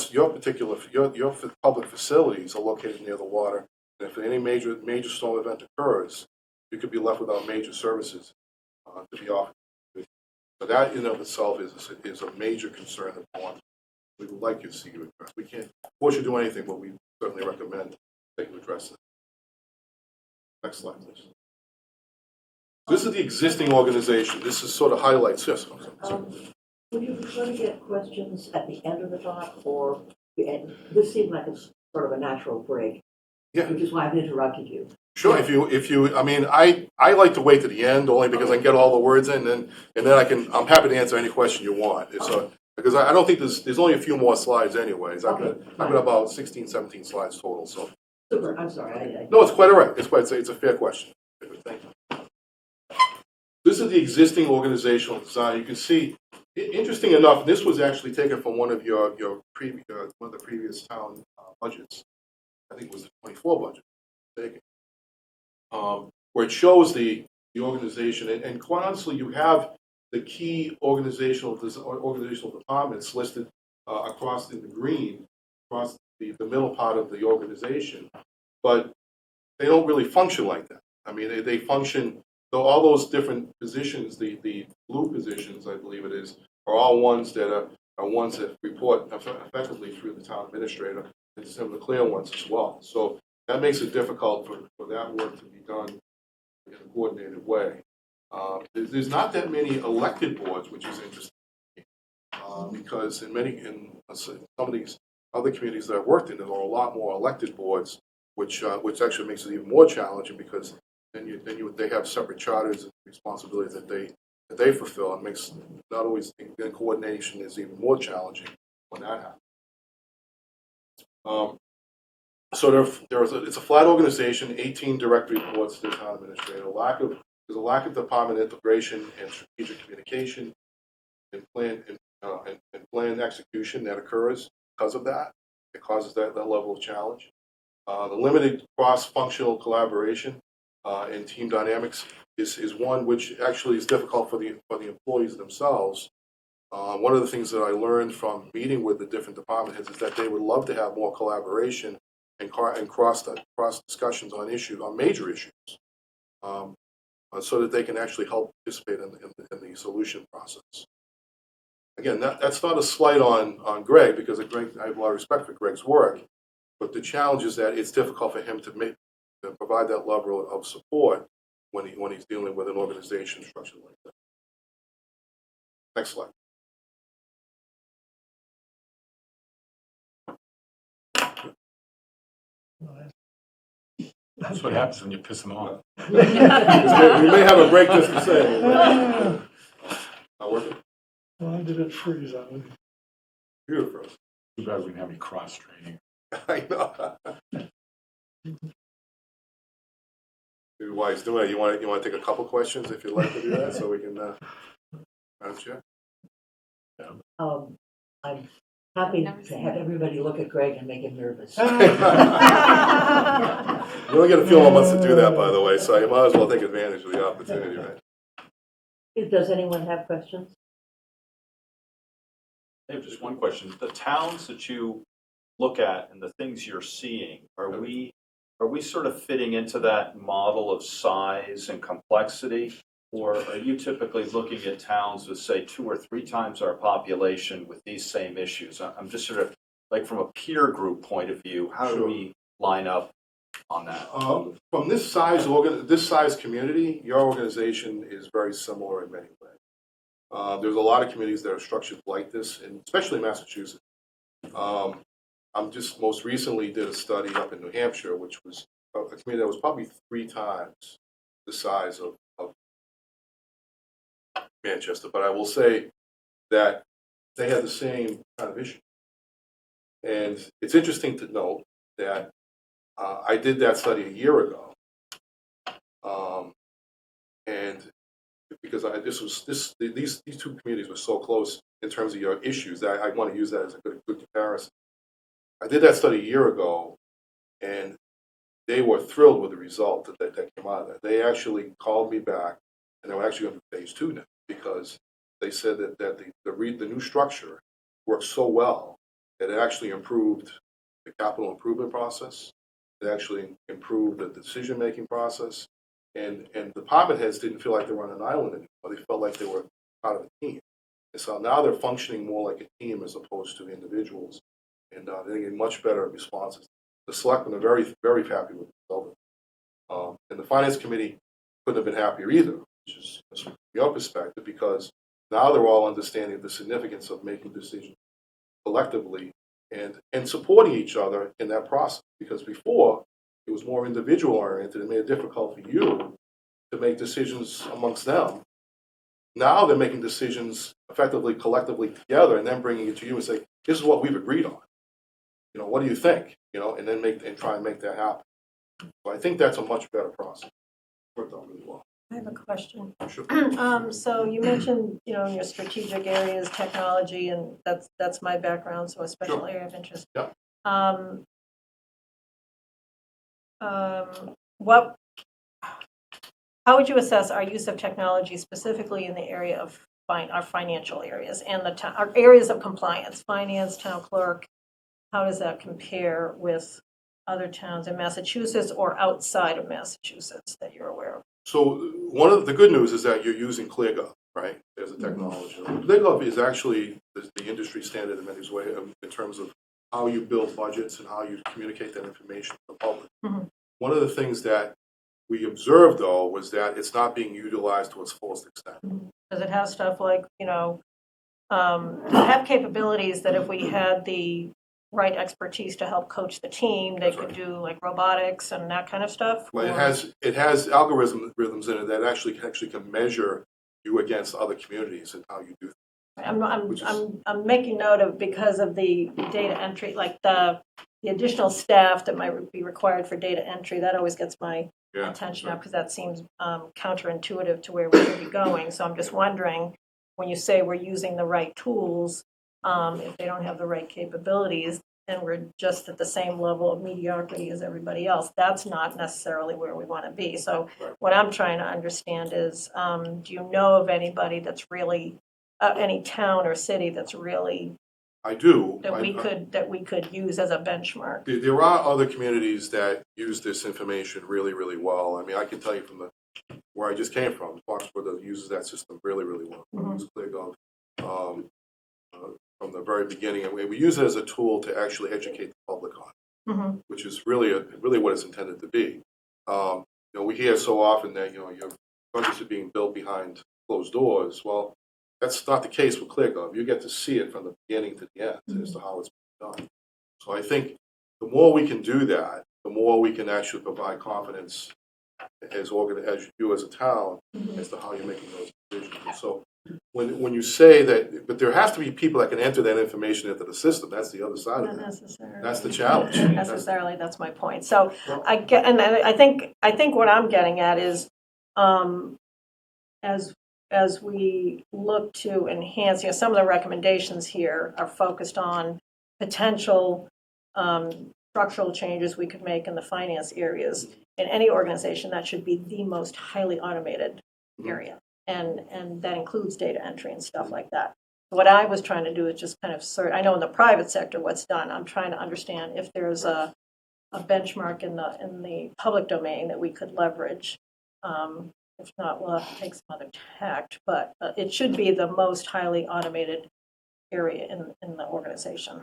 public facilities are located near the water, and if any major storm event occurs, you could be left without major services to be offered. So that in and of itself is a major concern that we would like you to see you address. We can't force you to do anything, but we certainly recommend that you address it. Next slide, please. This is the existing organization. This is sort of highlights this. Would you prefer to get questions at the end of the talk, or this seemed like it's sort of a natural break? Yeah. Which is why I've interrupted you. Sure. If you, I mean, I like to wait to the end only because I can get all the words in, and then I'm happy to answer any question you want. Because I don't think there's only a few more slides anyways. I've got about 16, 17 slides total. So. Super. I'm sorry. No, it's quite all right. It's a fair question. Thank you. This is the existing organizational design. You can see, interesting enough, this was actually taken from one of one of the previous town budgets. I think it was the 24 budget. Taken. Where it shows the organization, and quite honestly, you have the key organizational departments listed across in the green, across the middle part of the organization, but they don't really function like that. I mean, they function, so all those different positions, the blue positions, I believe it is, are all ones that are ones that report effectively through the town administrator, and some of the clear ones as well. So that makes it difficult for that work to be done in a coordinated way. There's not that many elected boards, which is interesting, because in some of these other communities that I've worked in, there are a lot more elected boards, which actually makes it even more challenging, because they have separate charters and responsibilities that they fulfill, and makes not always coordination is even more challenging when that happens. So it's a flat organization, 18 direct reports to the town administrator. There's a lack of department integration and strategic communication and plan execution that occurs because of that. It causes that level of challenge. The limited cross-functional collaboration and team dynamics is one which actually is difficult for the employees themselves. One of the things that I learned from meeting with the different department heads is that they would love to have more collaboration and cross discussions on major issues, so that they can actually help participate in the solution process. Again, that's not a slight on Greg, because I have a lot of respect for Greg's work, but the challenge is that it's difficult for him to provide that level of support when he's dealing with an organization structured like that. Next slide. That's what happens when you piss them off. We may have a break just to say. Not working? Why did it freeze on me? Beautiful. Too bad we didn't have any cross training. I know. While he's doing it, you want to take a couple questions if you'd like to do that, so we can, Madam Chair? I'm happy to have everybody look at Greg and make him nervous. You only get a few more months to do that, by the way, so you might as well take advantage of the opportunity, right? Does anyone have questions? I have just one question. The towns that you look at and the things you're seeing, are we sort of fitting into that model of size and complexity? Or are you typically looking at towns with, say, 2 or 3 times our population with these same issues? I'm just sort of, like, from a peer group point of view, how do we line up on that? From this size community, your organization is very similar in many ways. There's a lot of communities that are structured like this, and especially Massachusetts. I'm just most recently did a study up in New Hampshire, which was a community that was probably 3 times the size of Manchester. But I will say that they had the same kind of issue. And it's interesting to note that I did that study a year ago. And because these 2 communities were so close in terms of your issues, that I want to use that as a good comparison. I did that study a year ago, and they were thrilled with the result that came out of that. They actually called me back, and they were actually going to phase 2 now, because they said that the new structure worked so well that it actually improved the capital improvement process. It actually improved the decision-making process. And department heads didn't feel like they were on an island anymore. They felt like they were part of a team. And so now they're functioning more like a team as opposed to individuals. And they're getting much better responses. The selectmen are very, very happy with the result. And the finance committee couldn't have been happier either, which is from your perspective, because now they're all understanding the significance of making decisions collectively and supporting each other in that process. Because before, it was more individual oriented and made it difficult for you to make decisions amongst them. Now they're making decisions effectively, collectively together, and then bringing it to you and say, this is what we've agreed on. You know, what do you think? You know, and then try and make that happen. So I think that's a much better process. Worked out really well. I have a question. Sure. So you mentioned, in your strategic areas, technology, and that's my background, so a special area of interest. Yeah. How would you assess our use of technology specifically in the area of our financial areas and our areas of compliance, finance, town clerk? How does that compare with other towns in Massachusetts or outside of Massachusetts that you're aware of? So one of the good news is that you're using ClearGov, right, as a technology. ClearGov is actually the industry standard in many ways in terms of how you build budgets and how you communicate that information to the public. Mm-hmm. One of the things that we observed, though, was that it's not being utilized to its fullest extent. Does it have stuff like, have capabilities that if we had the right expertise to help coach the team, they could do like robotics and that kind of stuff? Well, it has algorithms in it that actually can measure you against other communities and how you do things. I'm making note of, because of the data entry, like the additional staff that might be required for data entry. That always gets my attention up, because that seems counterintuitive to where we should be going. So I'm just wondering, when you say we're using the right tools, if they don't have the right capabilities, then we're just at the same level of mediocrity as everybody else. That's not necessarily where we want to be. So what I'm trying to understand is, do you know of anybody that's really, any town or city that's really, I do. that we could use as a benchmark? There are other communities that use this information really, really well. I mean, I can tell you from where I just came from, Foxborough uses that system really, really well. We use ClearGov from the very beginning, and we use it as a tool to actually educate the public on, which is really what it's intended to be. We hear so often that your budgets are being built behind closed doors. Well, that's not the case with ClearGov. You get to see it from the beginning to the end as to how it's being done. So I think the more we can do that, the more we can actually provide confidence as you as a town as to how you're making those decisions. And so when you say that, but there has to be people that can enter that information into the system. That's the other side of Not it. necessarily. That's the challenge. Necessarily, that's my point. So I get, and I think what I'm getting at is, as we look to enhance, some of the recommendations here are focused on potential structural changes we could make in the finance areas. In any organization, that should be the most highly automated area. And that includes data entry and stuff like that. What I was trying to do is just kind of I know in the private sector what's done. I'm trying to understand if there's a benchmark in the public domain that we could leverage. If not, we'll have to take some other tact, but it should be the most highly automated area in the organization.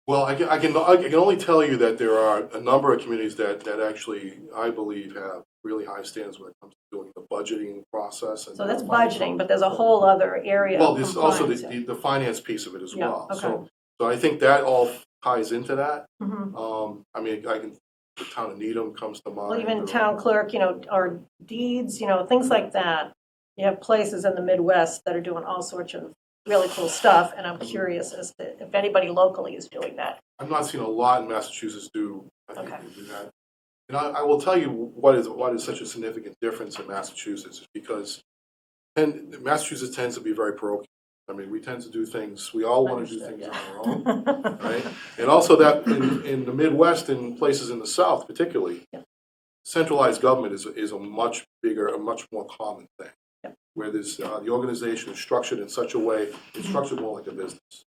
Well, I can only tell you that there are a number of communities that actually, I believe, have really high standards when it comes to doing the budgeting process. And So that's budgeting, but there's a whole other area. Well, of there's also compliance. the finance piece of it as Yeah, well. okay. So I think that all ties into that. Mhm. I mean, the town of Needham comes to mind. Well, even town clerk, or deeds, things like that. You have places in the Midwest that are doing all sorts of really cool stuff, and I'm curious as to if anybody locally is doing that. I've not seen a lot in Massachusetts do, I think, Okay. do that. And I will tell you what is such a significant difference in Massachusetts is because Massachusetts tends to be very parochial. I mean, we tend to do things, we all want to do things on our own, right? And also that in the Midwest and places in the South particularly, centralized government is a much bigger, a much more common thing. Where there's, the organization is structured in such a way, it's structured more like a business,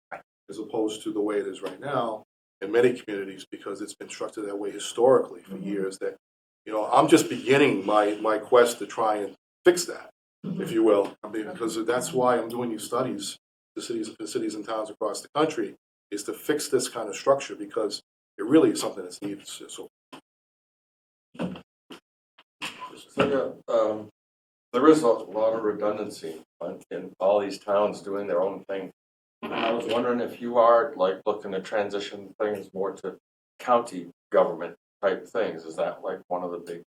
as opposed to the way it is right now in many communities, because it's been structured that way historically for years. That, I'm just beginning my quest to try and fix that, if you will. I mean, because that's why I'm doing these studies, the cities and towns across the country, is to fix this kind of structure because it really is something that's needed. So, There is a lot of redundancy in all these towns doing their own thing. And I was wondering if you are looking to transition things more to county government type things. Is that one of the big?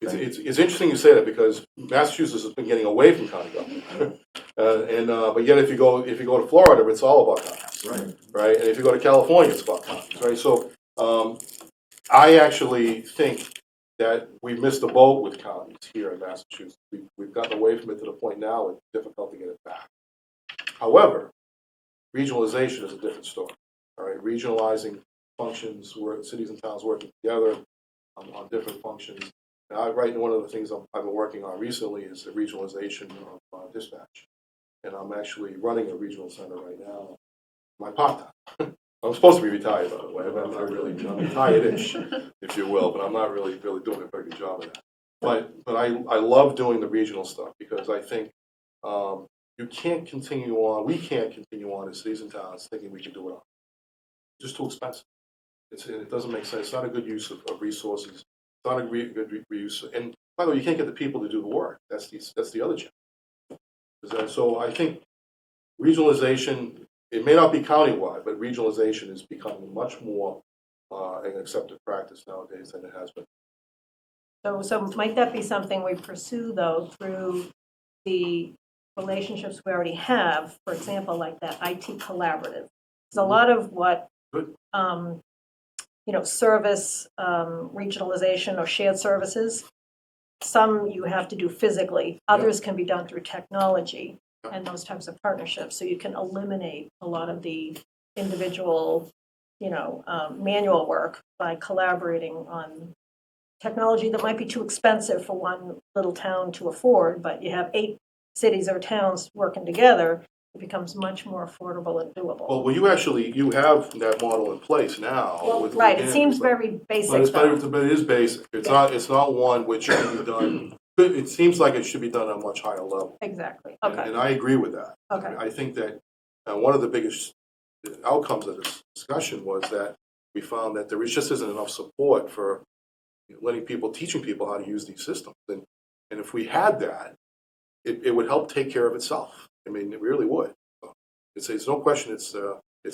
It's interesting you say that because Massachusetts has been getting away from county government, but yet if you go to Florida, it's all about counties, right? And if you go to California, it's about counties, right? So I actually think that we missed the boat with counties here in Massachusetts. We've gotten away from it to the point now it's difficult to get it back. However, regionalization is a different story. All right, regionalizing functions where cities and towns working together on different functions. Now, one of the things I've been working on recently is the regionalization of dispatch, and I'm actually running a regional center right now. My part-time. I'm supposed to be retired, by the way. I'm not really. I'm retired-ish, if you will, but I'm not really doing a very good job of that. But I love doing the regional stuff because I think we can't continue on as cities and towns thinking we can do it all. It's just too expensive. It doesn't make sense. It's not a good use of resources. It's not a good reuse. And by the way, you can't get the people to do the work. That's the other challenge. So I think regionalization, it may not be countywide, but regionalization is becoming much more an accepted practice nowadays than it has been. So might that be something we pursue, though, through the relationships we already have, for example, like that IT collaborative? Because a lot of what, service regionalization or shared services, some you have to do physically, others can be done through technology and those types of partnerships. So you can eliminate a lot of the individual, manual work by collaborating on technology that might be too expensive for one little town to afford, but you have 8 cities or towns working together, it becomes much more affordable and doable. Well, you have that model in place now. Well, right, it seems very basic, but it is basic. It's not one which should be done. It seems like it should be done on a much higher level. Exactly. Okay. And I agree with that. Okay. I think that one of the biggest outcomes of this discussion was that we found that there just isn't enough support for teaching people how to use these systems. And if we had that, it would help take care of itself. I mean, it really would. It's no question. It's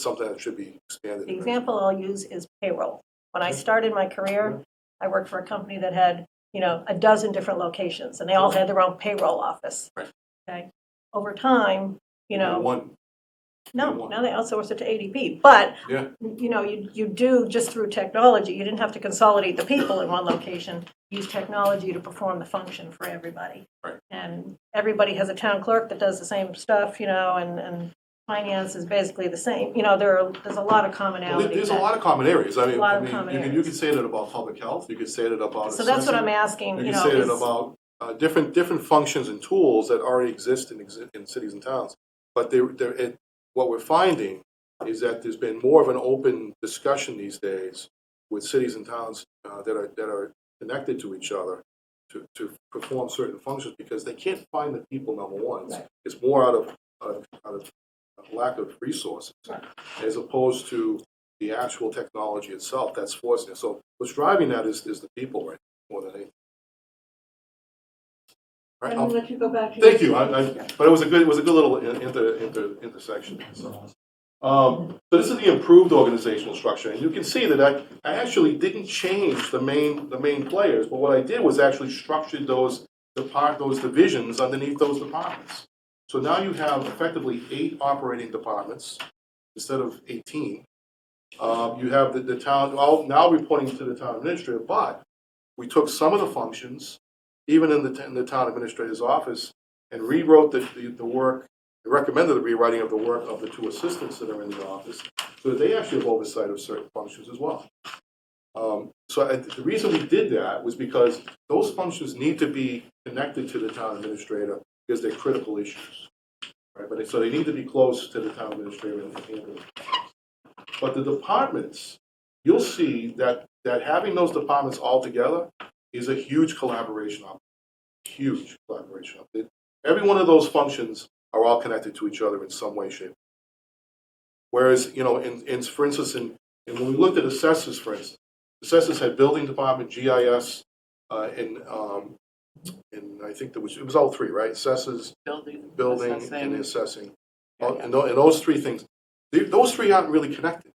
something that should be expanded. The example I'll use is payroll. When I started my career, I worked for a company that had, a dozen different locations, and they all had their own payroll office. Right. Okay. over time, you know, One, no, now they outsource it to ADP. But, yeah, you know, you do just through technology. You didn't have to consolidate the people in one location. Use technology to perform the function for everybody. Right. And everybody has a town clerk that does the same stuff, you know, and finance is basically the same. You know, there's a lot of commonality. there's a lot of common areas. I mean, A lot of common you areas. could say that about public health, you could say that about So that's what I'm assessing. asking, You you can know. say that is- about different functions and tools that already exist in cities and towns. But what we're finding is that there's been more of an open discussion these days with cities and towns that are connected to each other to perform certain functions because they can't find the people, number one. Right. It's more out of lack of resources as opposed to the actual technology itself that's forcing it. So what's driving that is the people, right, more than anything. Right. I'm gonna let you go back to. Thank your- you. But it was a good little intersection. So this is the improved organizational structure, and you can see that I actually didn't change the main players, but what I did was actually structured those divisions underneath those departments. So now you have effectively 8 operating departments instead of 18. You have the town all now reporting to the town administrator, but we took some of the functions, even in the town administrator's office, and rewrote the work, recommended the rewriting of the work of the 2 assistants that are in the office, so that they actually have oversight of certain functions as well. The reason we did that was because those functions need to be connected to the town administrator because they're critical issues, right? So they need to be close to the town administrator and handle it. But the departments, you'll see that having those departments all together is a huge collaboration. Huge collaboration. Every one of those functions are all connected to each other in some way, shape. Whereas, you know, for instance, when we looked at assessors, for instance, assessors had building department, GIS, and I think it was all 3, right? Assessors, building, and assessing. And those 3 things, those 3 aren't really connected.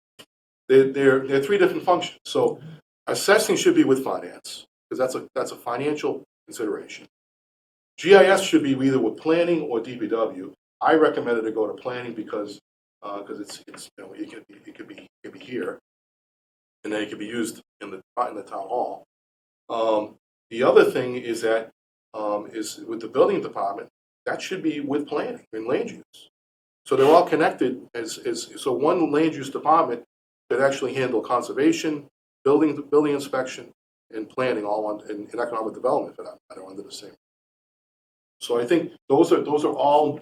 They're 3 different functions. So assessing should be with finance because that's a financial consideration. GIS should be either with planning or DPW. I recommended to go to planning because it's you know it could be here, and then it could be used in the town hall. The other thing is that is with the building department that should be with planning and land use. So they're all connected so one land use department could actually handle conservation, building inspection, and planning all in economic development for that matter under the same. So I think those are all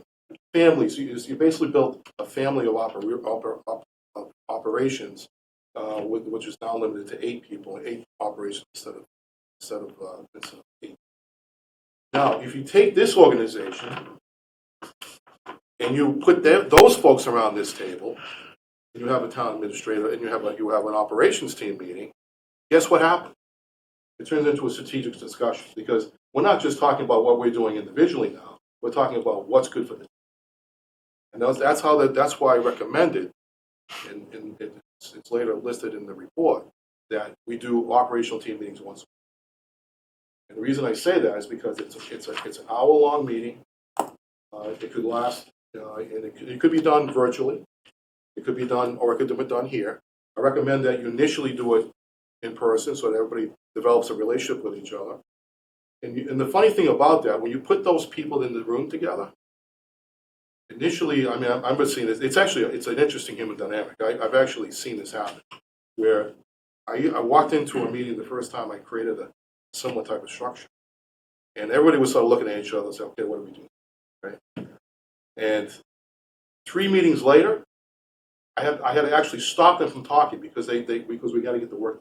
families. You basically built a family of operations, which is now limited to 8 people, 8 operations instead of 8. Now, if you take this organization and you put those folks around this table, and you have a town administrator, and you have an operations team meeting, guess what happens? It turns into a strategic discussion because we're not just talking about what we're doing individually now. We're talking about what's good for the team. And that's why I recommended, and it's later listed in the report, that we do operational team meetings once a week. And the reason I say that is because it's an hour-long meeting. It could last, and it could be done virtually. It could be done, or it could be done here. I recommend that you initially do it in person so that everybody develops a relationship with each other. And the funny thing about that, when you put those people in the room together, initially, I mean, I'm just seeing this. It's an interesting human dynamic. I've actually seen this happen, where I walked into a meeting the first time I created a similar type of structure, and everybody was sort of looking at each other and saying, "Okay, what do we do?" Right? And 3 meetings later, I had to actually stop them from talking because because we got to get to work.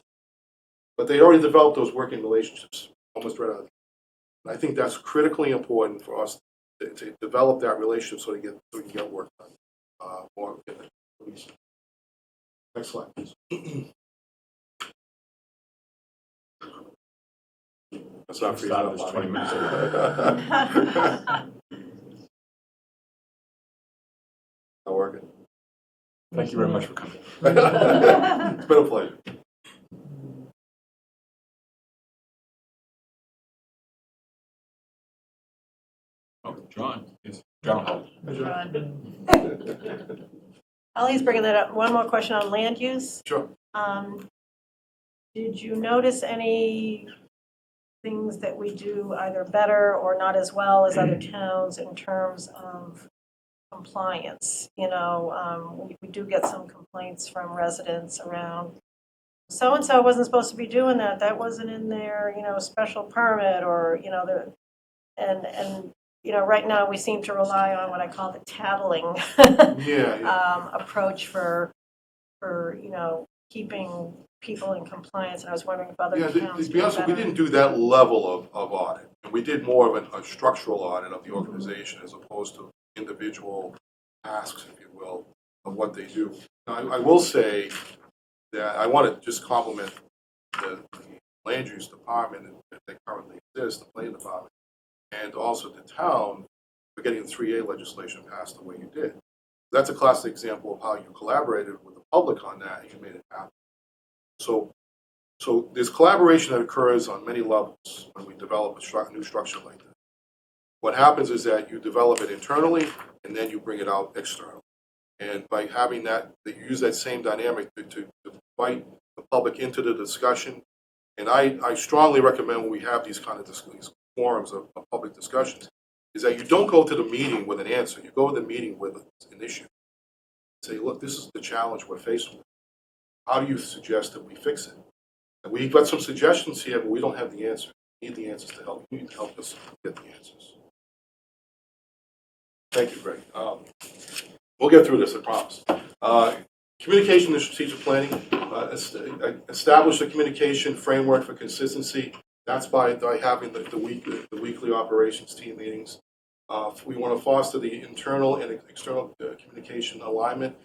But they already developed those working relationships almost right out. And I think that's critically important for us to develop that relationship so we can get work done. More please. Next slide, please. That's not for Started this 20 minutes ago. Not working. Thank you very much for coming. It's been a pleasure. Oh, John, yes. General. Ollie's bringing that up. One more question on land use. Sure. Did you notice any things that we do either better or not as well as other towns in terms of compliance? You know, we do get some complaints from residents around, so-and-so wasn't supposed to be doing that, that wasn't in their, you know, special permit, or, you know, and you know, right now we seem to rely on what I call the tattling approach for, you know, keeping people in compliance, and I was wondering if other towns to be honest, we didn't do that level of audit. We did more of a structural audit of the organization as opposed to individual tasks, if you will, of what they do. Now, I will say that I want to just compliment the land use department that currently exists, the planning department, and also the town for getting the 3A legislation passed the way you did. That's a classic example of how you collaborated with the public on that and you made it happen. So there's collaboration that occurs on many levels when we develop a new structure like that. What happens is that you develop it internally and then you bring it out externally. And by having that, you use that same dynamic to invite the public into the discussion. And I strongly recommend when we have these kind of these forums of public discussions, is that you don't go to the meeting with an answer. You go to the meeting with an issue. Say, look, this is the challenge we're faced with. How do you suggest that we fix it? And we've got some suggestions here, but we don't have the answer. We need the answers to help. You need to help us get the answers. Thank you, Greg. We'll get through this, I promise. Communication and strategic planning. Establish a communication framework for consistency. That's by having the weekly operations team meetings. We want to foster the internal and external communication alignment.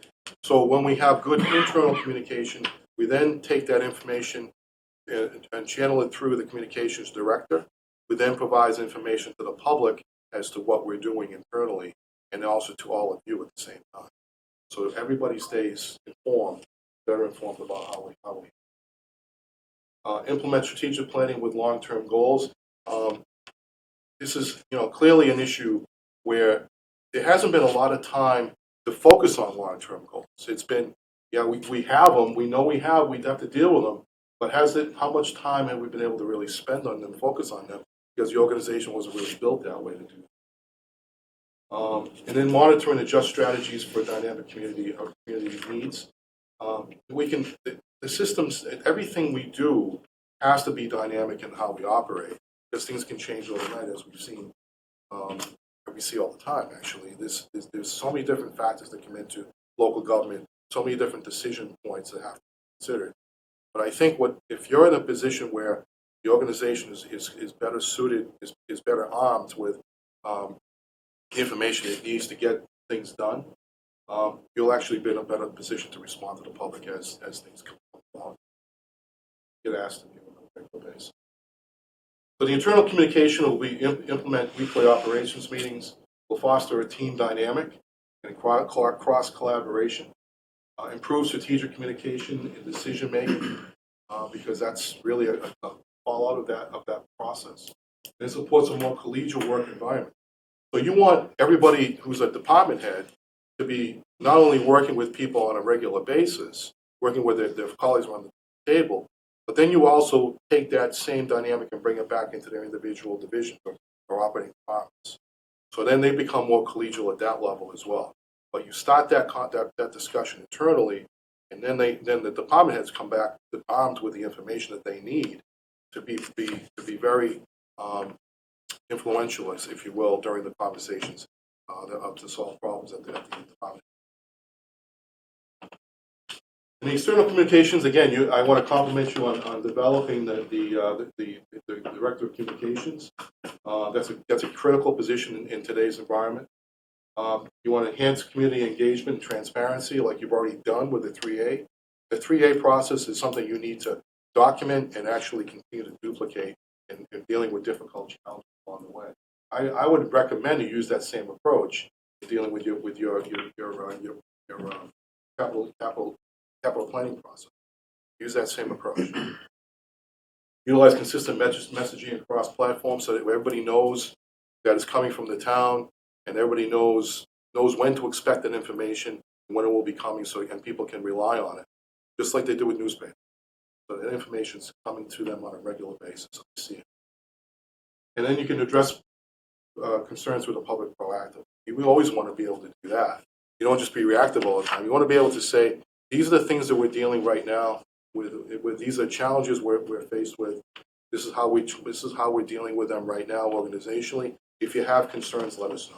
So when we have good internal communication, we then take that information and channel it through the communications director, who then provides information to the public as to what we're doing internally, and also to all of you at the same time. So if everybody stays informed, better informed about how we implement strategic planning with long-term goals. This is, clearly an issue where there hasn't been a lot of time to focus on long-term goals. It's been, we have them, we know we'd have to deal with them, but how much time have we been able to really spend on them, focus on them, because the organization wasn't really built that way to do that. And then monitor and adjust strategies for dynamic community needs. The systems, everything we do has to be dynamic in how we operate, because things can change overnight, as we've seen, we see all the time, actually. There's so many different factors that come into local government, so many different decision points that have to be considered. But I think if you're in a position where the organization is better suited, is better armed with the information it needs to get things done, you'll actually be in a better position to respond to the public as things come along. Get asked to be on a regular basis. So the internal communication will be implement weekly operations meetings, will foster a team dynamic and cross collaboration, improve strategic communication and decision making, because that's really a fallout of that process. And it supports a more collegial work environment. So you want everybody who's a department head to be not only working with people on a regular basis, working with their colleagues around the table, but then you also take that same dynamic and bring it back into their individual divisions or operating departments. So then they become more collegial at that level as well. But you start that discussion internally, and then the department heads come back armed with the information that they need to be very influential, if you will, during the conversations to solve problems at the department. In the external communications, again, I want to compliment you on developing the director of communications. That's a critical position in today's environment. You want to enhance community engagement and transparency, like you've already done with the 3A. The 3A process is something you need to document and actually continue to duplicate in dealing with difficult challenges along the way. I would recommend you use that same approach in dealing with your capital planning process. Use that same approach. Utilize consistent messaging across platforms so that everybody knows that it's coming from the town, and everybody knows when to expect that information, when it will be coming, so and people can rely on it, just like they do with newspapers. So that information's coming to them on a regular basis. So they see it. And then you can address concerns with the public proactively. We always want to be able to do that. You don't just be reactive all the time. You want to be able to say, these are the things that we're dealing right now with these are challenges we're faced with. This is how we're dealing with them right now organizationally. If you have concerns, let us know.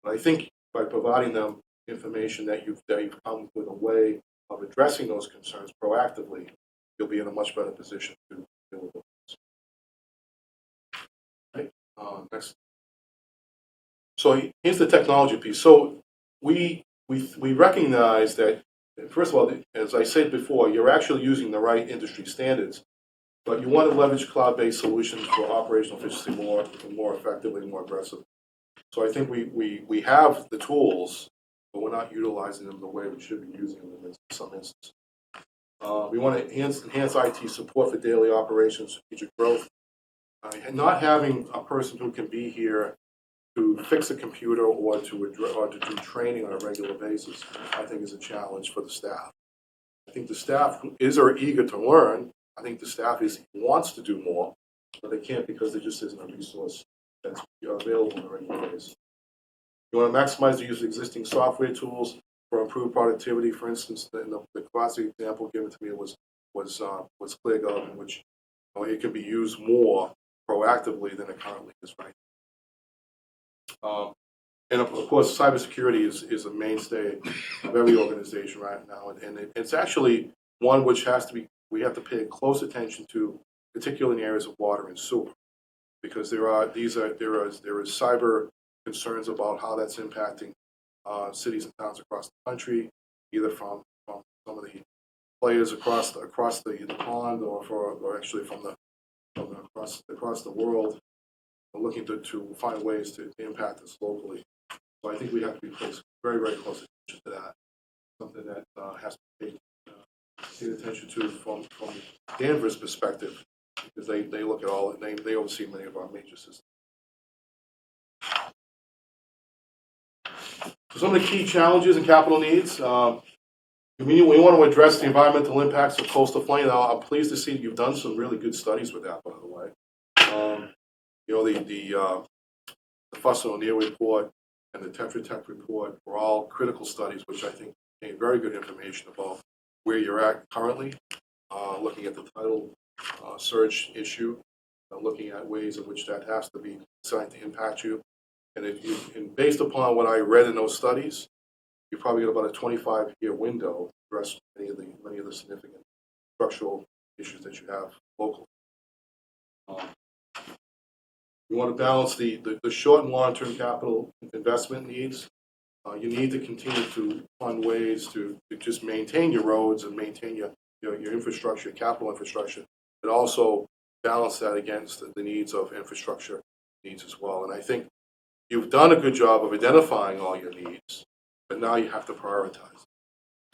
But I think by providing them information that you've come with a way of addressing those concerns proactively, you'll be in a much better position to deal with those. Right. Next. So here's the technology piece. So we recognize that, first of all, as I said before, you're actually using the right industry standards, but you want to leverage cloud-based solutions for operational efficiency more effectively, more aggressively. So I think we have the tools, but we're not utilizing them the way we should be using them in some instances. We want to enhance IT support for daily operations, strategic growth, and not having a person who can be here to fix a computer or to do training on a regular basis, I think is a challenge for the staff. I think the staff are eager to learn. I think the staff wants to do more, but they can't because there just isn't a resource that's available on a regular basis. You want to maximize the use of existing software tools for improved productivity. For instance, the classic example given to me was ClearGov, in which it can be used more proactively than it currently is right. And of course, cybersecurity is a mainstay of every organization right now, and it's actually one which we have to pay close attention to, particularly in areas of water and sewer, because there is cyber concerns about how that's impacting cities and towns across the country, either from some of the players across the pond, or actually from across the world, looking to find ways to impact us locally. So I think we have to be very, very close attention to that. Something that has to be paid attention to from Danvers' perspective, because they look at all, they oversee many of our major systems. So some of the key challenges and capital needs. We want to address the environmental impacts of coastal flooding. I'm pleased to see you've done some really good studies with that, by the way. The Fuss and O'Neill report and the Tetra Tech report were all critical studies, which I think gave very good information about where you're at currently, looking at the tidal surge issue, looking at ways in which that has to be designed to impact you. And based upon what I read in those studies, you probably got about a 25-year window to address many of the significant structural issues that you have locally. You want to balance the short and long-term capital investment needs. You need to continue to fund ways to just maintain your roads and maintain your infrastructure, capital infrastructure, but also balance that against the needs of infrastructure needs as well. And I think you've done a good job of identifying all your needs, but now you have to prioritize.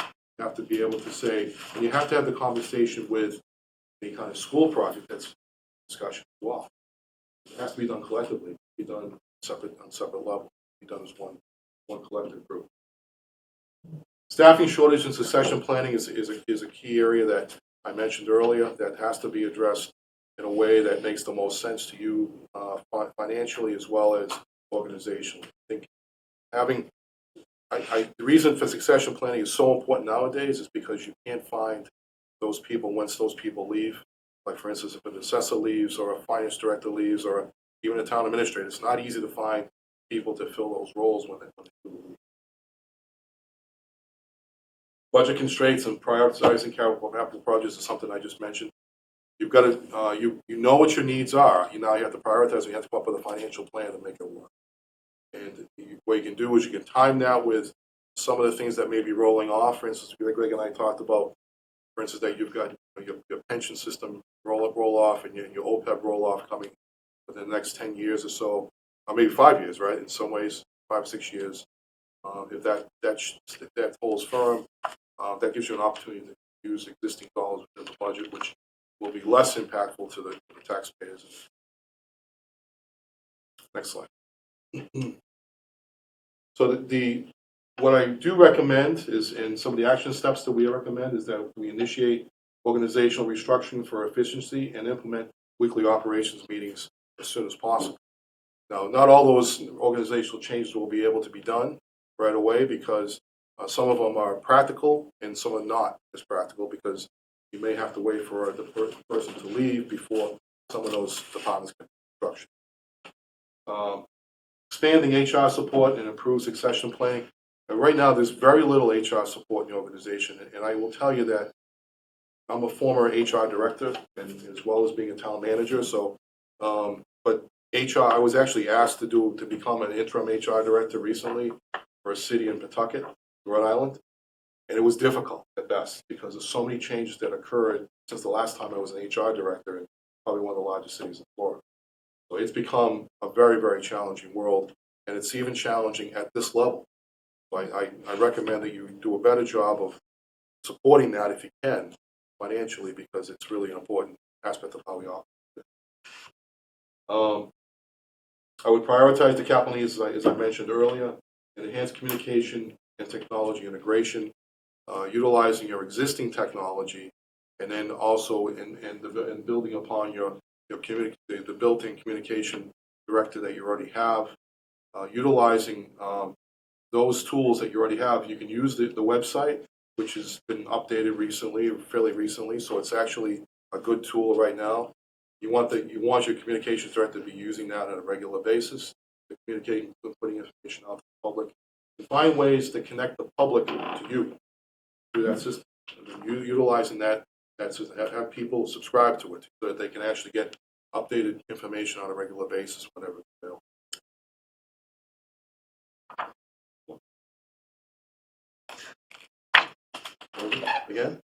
You have to be able to say, and you have to have the conversation with the kind of school project that's discussion as well. It has to be done collectively, be done on separate levels, be done as one collective group. Staffing shortage and succession planning is a key area that I mentioned earlier that has to be addressed in a way that makes the most sense to you financially as well as organizationally. I think the reason for succession planning is so important nowadays is because you can't find those people once those people leave. Like, for instance, if an assessor leaves or a finance director leaves or even a town administrator, it's not easy to find people to fill those roles when they do leave. Budget constraints and prioritizing capital projects is something I just mentioned. You've got to, you know what your needs are. Now you have to prioritize, and you have to come up with a financial plan to make it work. And what you can do is you can time that with some of the things that may be rolling off. For instance, Greg and I talked about, for instance, that you've got your pension system roll off and your OPEB roll off coming within the next 10 years or so, or maybe 5 years, right? In some ways, 5 or 6 years. If that holds firm, that gives you an opportunity to use existing dollars within the budget, which will be less impactful to the taxpayers. Next slide. So what I do recommend is, in some of the action steps that we recommend, is that we initiate organizational restructuring for efficiency and implement weekly operations meetings as soon as possible. Now, not all those organizational changes will be able to be done right away, because some of them are practical and some are not as practical, because you may have to wait for the person to leave before some of those departments can structure. Expanding HR support and improve succession planning. And right now, there's very little HR support in the organization, and I will tell you that I'm a former HR director, and as well as being a town manager. So, but HR, I was actually asked to become an interim HR director recently for a city in Pawtucket, Rhode Island, and it was difficult at best because there's so many changes that occurred since the last time I was an HR director in probably one of the largest cities in Florida. So it's become a very, very challenging world, and it's even challenging at this level. So I recommend that you do a better job of supporting that if you can financially, because it's really an important aspect of how we operate. I would prioritize the capital needs, as I mentioned earlier, and enhance communication and technology integration, utilizing your existing technology, and then also in building upon the built-in communication director that you already have, utilizing those tools that you already have. You can use the website, which has been updated recently, fairly recently, so it's actually a good tool right now. You want your communications director to be using that on a regular basis, to communicate, putting information out to the public, and find ways to connect the public to you through that system. Utilizing that have people subscribe to it so that they can actually get updated information on a regular basis whenever it's available. Again?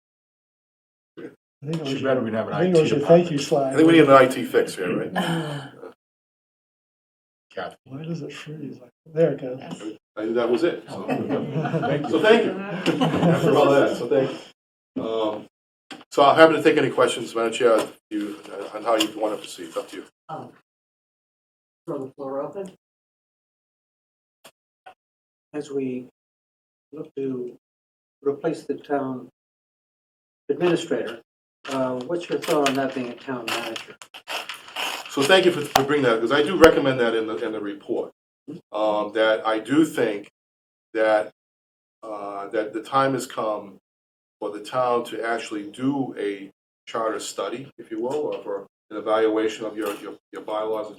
I think it was Should your, better we'd have an I think IT it was your thank you department. slide. I think we need an IT fix here, right? Kathy. Why does it freeze? There it goes. I think that was it. So, Thank you. so thank you. After all that, so thank you. So I'm happy to take any questions, Madam Chair, on how you want to proceed. It's up to you. Throw the floor open. As we look to replace the town administrator, what's your thought on that being a town manager? So thank you for bringing that, because I do recommend that in the report. That I do think that that the time has come for the town to actually do a charter study, if you will, or for an evaluation of your bylaws and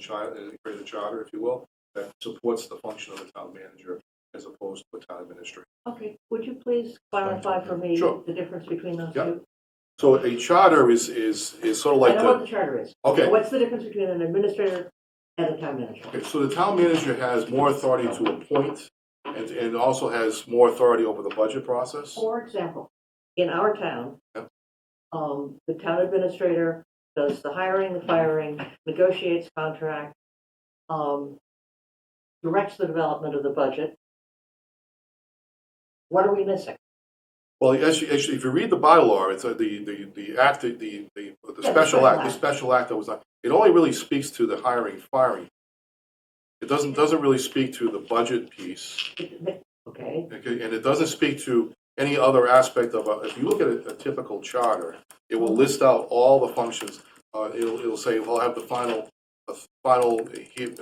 create a charter, if you will, that supports the function of the town manager as opposed to a town administrator. Okay, would you please clarify for me Sure. the difference between those Yeah. two? So a charter is sort of like I know what the charter is. Okay. But what's the difference between an administrator and a town manager? Okay, so the town manager has more authority to appoint and also has more authority over the budget process. For example, in our town, Yeah. The town administrator does the hiring, the firing, negotiates contract, directs the development of the budget. What are we missing? Well, actually, if you read the bylaw, it's the act, the special act, the special act that was not. It only really speaks to the hiring, firing. It doesn't really speak to the budget piece. Okay. Okay, and it doesn't speak to any other aspect of if you look at a typical charter, it will list out all the functions. It'll say, "Well, I have the final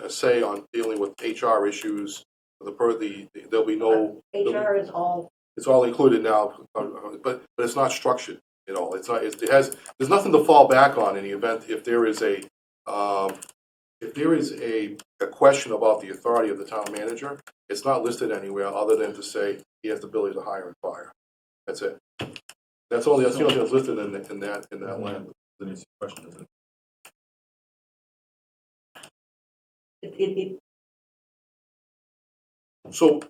say on dealing with HR issues." There'll be no HR is all. It's all included now, but it's not structured at all. It's not. There's nothing to fall back on in the event if there is a question about the authority of the town manager. It's not listed anywhere other than to say he has the ability to hire and fire. That's it. That's the only thing that's listed in that land. Denise, question is So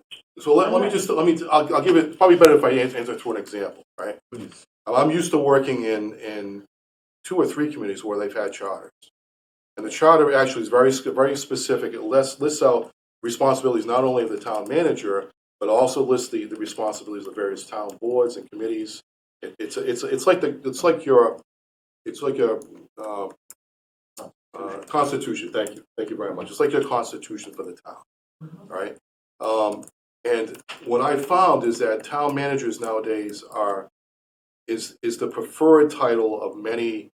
I'll give it, probably better if I answer through an example, right? Please. I'm used to working in 2 or 3 communities where they've had charters. And the charter actually is very specific. It lists out responsibilities not only of the town manager, but also lists the responsibilities of various town boards and committees. It's like your constitution. Thank you very much. It's like your constitution for the town. right? And what I found is that town managers nowadays is the preferred title of many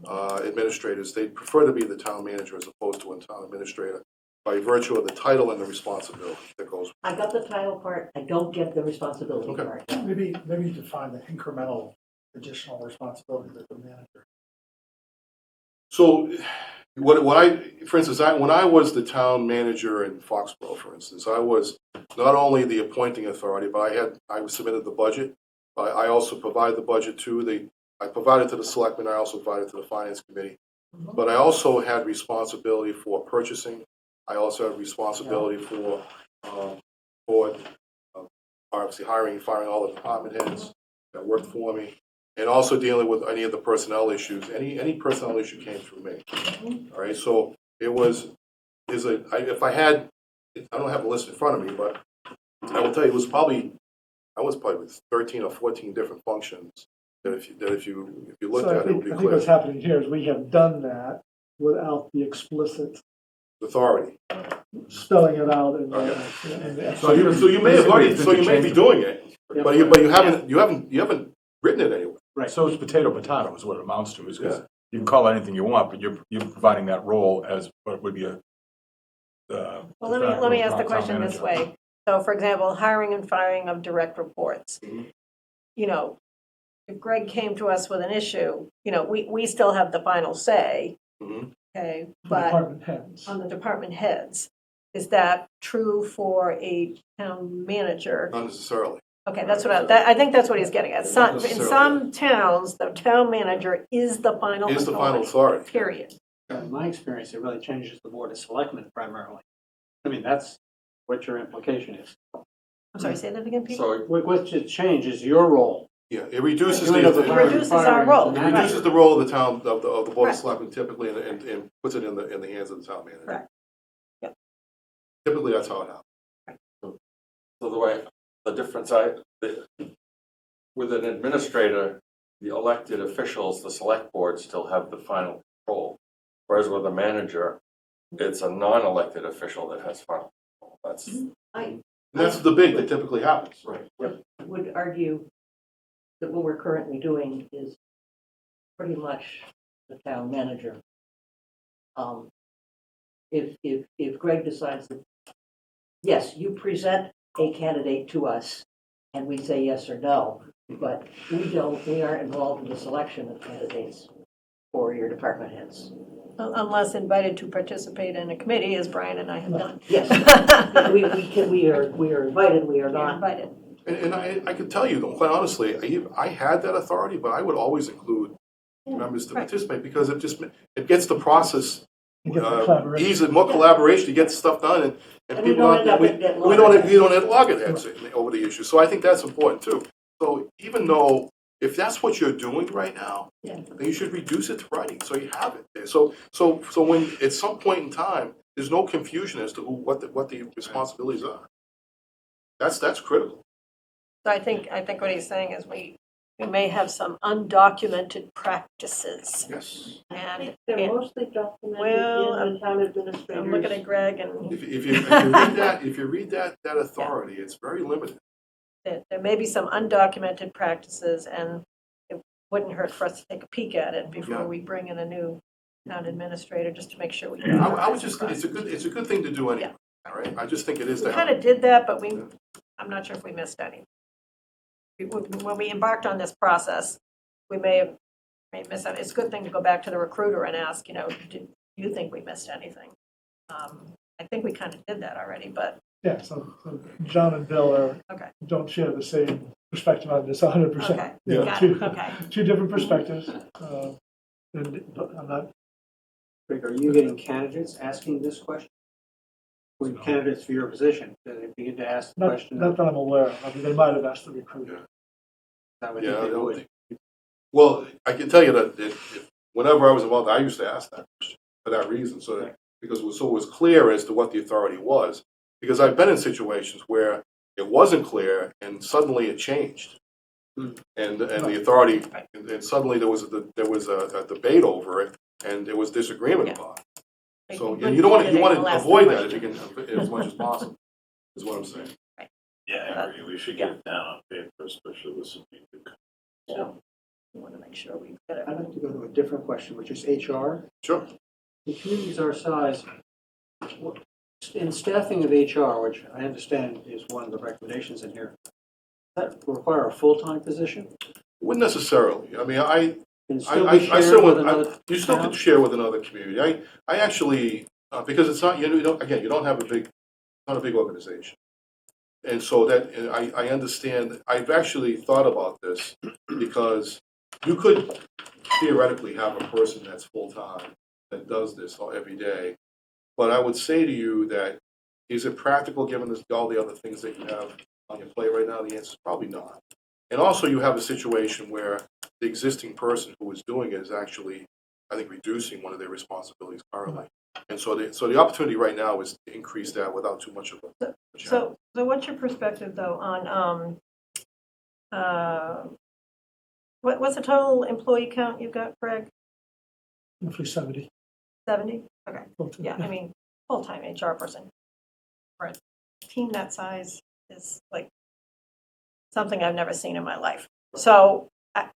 administrators. They prefer to be the town manager as opposed to a town administrator by virtue of the title and the responsibility that goes. I got the title part, I don't get the responsibility Okay. part. Maybe define the incremental additional responsibility of the manager. So, for instance, when I was the town manager in Foxborough, for instance, I was not only the appointing authority, but I submitted the budget. I also provided the budget I provided to the selectmen. I also provided to the finance committee. But I also had responsibility for purchasing. I also had responsibility for obviously hiring and firing all the department heads that worked for me, and also dealing with any of the personnel issues. Any personnel issue came through me. All right, so it was if I don't have a list in front of me, but I will tell you I was probably with 13 or 14 different functions that if you looked at it, it would be I think clear. what's happening here is we have done that without the explicit Authority. spelling it out. So you may be doing it, but you haven't written it anyway. Right. So it's potato is what it amounts to. Is because you can call it anything you want, but you're providing that role as what would be a. Well, let me ask the question this way. So, for example, hiring and firing of direct reports. You know, if Greg came to us with an issue, you know, we still have the final say. Okay, but Department heads. on the department heads, is that true for a town manager? Not necessarily. Okay, that's what I think that's what he's getting at. In some towns, the town manager is the final Is the final authority. Period. In my experience, it really changes the board of selectmen primarily. I mean, that's what your implication is. I'm sorry, say that again, Pete? So What should change is your role. Yeah, it reduces Doing the hiring, reduces our firing, role. and It management. reduces the role of the town, of the board Right. of selectmen typically, and puts it in the hands of the town manager. Correct. Yep. Typically, that's how it happens. So the difference with an administrator, the elected officials, the select board still have the final control. Whereas with a manager, it's a non-elected official that has final control. And that's the debate that typically happens. Right. Would argue that what we're currently doing is pretty much the town manager. If Greg decides that, yes, you present a candidate to us and we say yes or no, but we aren't involved in the selection of candidates for your department heads. Unless invited to participate in a committee, as Brian and I have done. Yes, we are invited, we are not. Invited. And I can tell you, quite honestly, I had that authority, but I would always include members to participate because it gets the process easier, more collaboration, you get stuff done, and people we don't have loggerheads over the issue. So I think that's important too. So even though if that's what you're doing right now, then you should reduce it to writing so you have it there. So when at some point in time, there's no confusion as to what the responsibilities are. That's critical. So I think what he's saying is we may have some undocumented practices. Yes. And They're mostly documented in the town administrators. I'm looking at Greg, and If you read that authority, it's very limited. there may be some undocumented practices, and it wouldn't hurt for us to take a peek at it before we bring in a new town administrator, just to make sure we. I would just it's a good thing to do anyway. All right, I just think it is. We kind of did that, but I'm not sure if we missed any. When we embarked on this process, we may have missed out. It's a good thing to go back to the recruiter and ask, do you think we missed anything? I think we kind of did that already, but. Yeah, so John and Bill don't share the same perspective on this 100%. Okay. You know, Got two, it. Okay. two different perspectives. And I'm not. Rick, are you getting candidates asking this question? Or candidates for your position? Do they begin to ask the question? Not that I'm aware of. I mean, they might have asked the recruiter. Well, I can tell you that whenever I was involved, I used to ask that question for that reason, because it was clear as to what the authority was. Because I've been in situations where it wasn't clear, and suddenly it changed, and the authority, and suddenly there was a debate over it, and there was disagreement about it. So, Good and you don't want to, you candidate want will to ask the avoid that if you question. can, as much as possible, is what I'm saying. Yeah, I agree. We should get it down on paper, especially with some people. So we want to make sure we get I'd it. like to go to a different question, which is HR. Sure. In communities our size, in staffing of HR, which I understand is one of the recommendations in here, does that require a full-time position? Wouldn't necessarily. I mean, I Can still be still shared with would, another you still town? could share with another community. I actually, because it's not, you don't, again, you don't have not a big organization. And so that, and I understand, I've actually thought about this because you could theoretically have a person that's full-time that does this every day. But I would say to you that, is it practical given all the other things that you have on your plate right now? The answer is probably not. And also you have a situation where the existing person who is doing it is actually, I think, reducing one of their responsibilities currently. And so the opportunity right now is to increase that without too much of a challenge. So what's your perspective though on, what's the total employee count you've got, Greg? roughly 70. 70? Okay. full-time. Yeah, I mean, full-time HR person. For a team that size is like something I've never seen in my life. So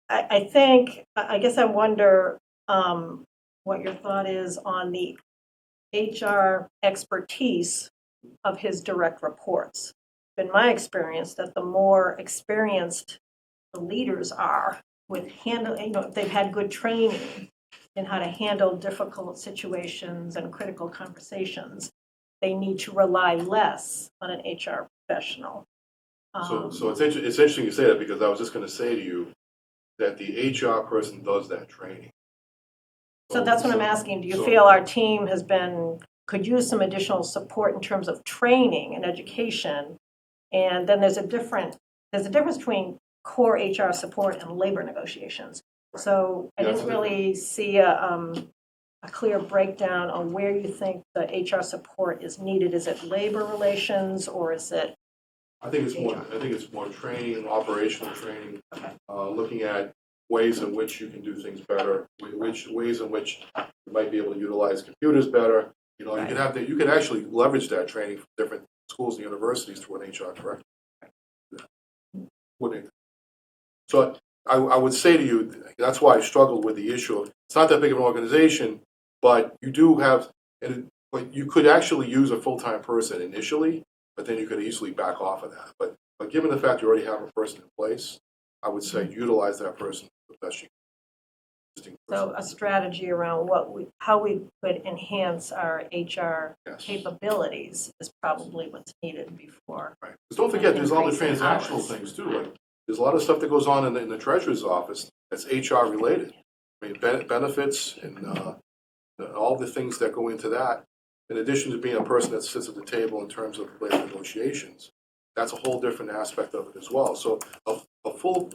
I think, I guess I wonder what your thought is on the HR expertise of his direct reports. It's been my experience that the more experienced the leaders are with handling, if they've had good training in how to handle difficult situations and critical conversations, they need to rely less on an HR professional. So it's interesting you say that because I was just going to say to you that the HR person does that training. So that's what I'm asking. Do you so- feel our team could use some additional support in terms of training and education? And then there's a difference between core HR support and labor negotiations. So I didn't really see a clear breakdown on where you think the HR support is needed. Is it labor relations or is it? I think it's more training, operational training, looking at ways in which you can do things better, ways in which you might be able to utilize computers better. You know, you could actually leverage that training from different schools and universities through an HR director. Wouldn't it? So I would say to you, that's why I struggled with the issue of, it's not that big of an organization, but you do have, but you could actually use a full-time person initially, but then you could easily back off of that. But given the fact you already have a person in place, I would say utilize that person the best you can. So a strategy around how we could enhance our HR capabilities is probably what's needed before. Right. Because don't forget, there's all the Increasing transactional hours. things too. Like there's a lot of stuff that goes on in the treasurer's office that's HR related. I mean, benefits and all the things that go into that. In addition to being a person that sits at the table in terms of labor negotiations, that's a whole different aspect of it as well. So a fully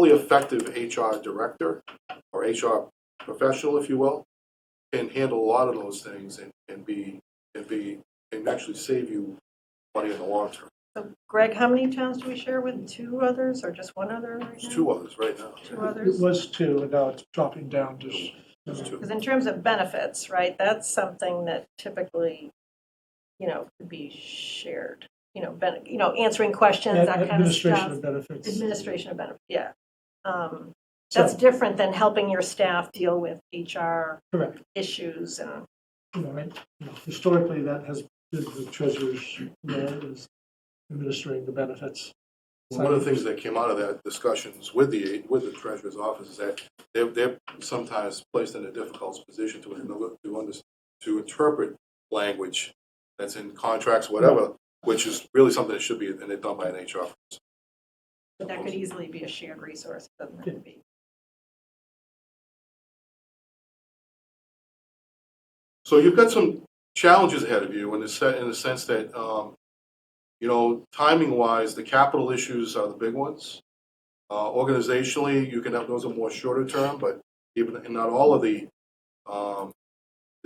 effective HR director or HR professional, if you will, can handle a lot of those things and actually save you money in the long term. So Greg, how many towns do we share with? 2 others or just 1 other right There's now? 2 others right now. 2 others? It was 2, and now it's dropping down to There's 2. Because in terms of benefits, right, that's something that typically, could be shared. Answering questions, that kind of administration stuff. of benefits. Administration of benefits, yeah. That's different than helping your staff deal with HR Correct. issues and. Historically, that has been the treasurer's role, is administering the benefits. One of the things that came out of that discussions with the treasurer's office is that they're sometimes placed in a difficult position to interpret language that's in contracts, whatever, which is really something that should be done by an HR person. But that could easily be a shared resource, it doesn't have to be. So you've got some challenges ahead of you in the sense that, timing-wise, the capital issues are the big ones. Organizationally, you can have those are more shorter term, but even not all of the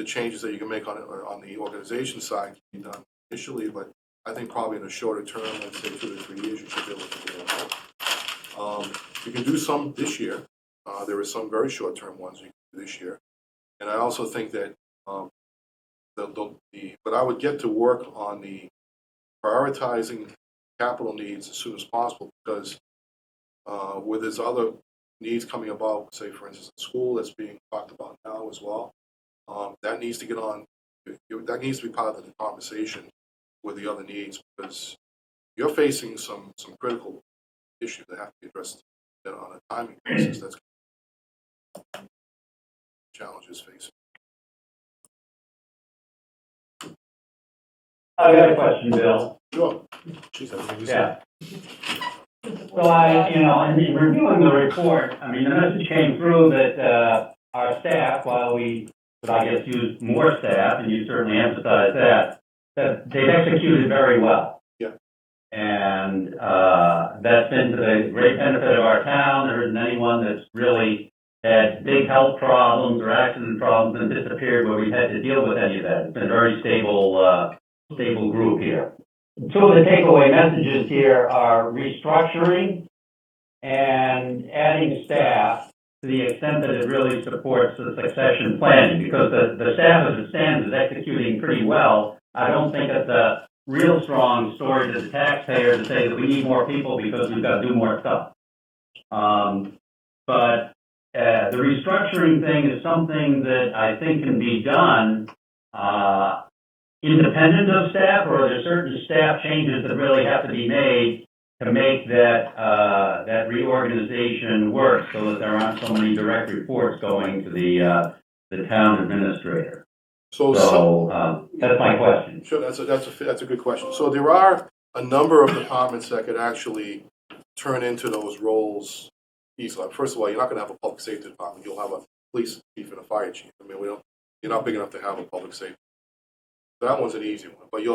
changes that you can make on the organization side can be done initially, but I think probably in a shorter term, let's say 2 to 3 years, you should be able to do that. You can do some this year. There are some very short-term ones you can do this year. And I also think that but I would get to work on the prioritizing capital needs as soon as possible, because where there's other needs coming about, say for instance, the school that's being talked about now as well, that needs to get on. That needs to be part of the conversation with the other needs, because you're facing some critical issues that have to be addressed on a timing basis. That's challenges facing. I've got a question, Bill. Sure. Yeah. So in reviewing the report, I mean, the message came through that our staff, while we could, I guess, use more staff, and you certainly emphasized that they've executed very well. Yeah. And that's been to the great benefit of our town. There isn't anyone that's really had big health problems or accident problems and disappeared where we've had to deal with any of that. It's been a very stable group here. Two of the takeaway messages here are restructuring and adding staff to the extent that it really supports the succession planning, because the staff as it stands is executing pretty well. I don't think it's a real strong story to the taxpayer to say that we need more people because we've got to do more stuff. But the restructuring thing is something that I think can be done independent of staff, or are there certain staff changes that really have to be made to make that reorganization work so that there aren't so many direct reports going to the town administrator? So that's my question. Sure, that's a good question. So there are a number of departments that could actually turn into those roles easily. First of all, you're not going to have a public safety department. You'll have a police chief and a fire chief. I mean, you're not big enough to have a public safety. That one's an easy one. But you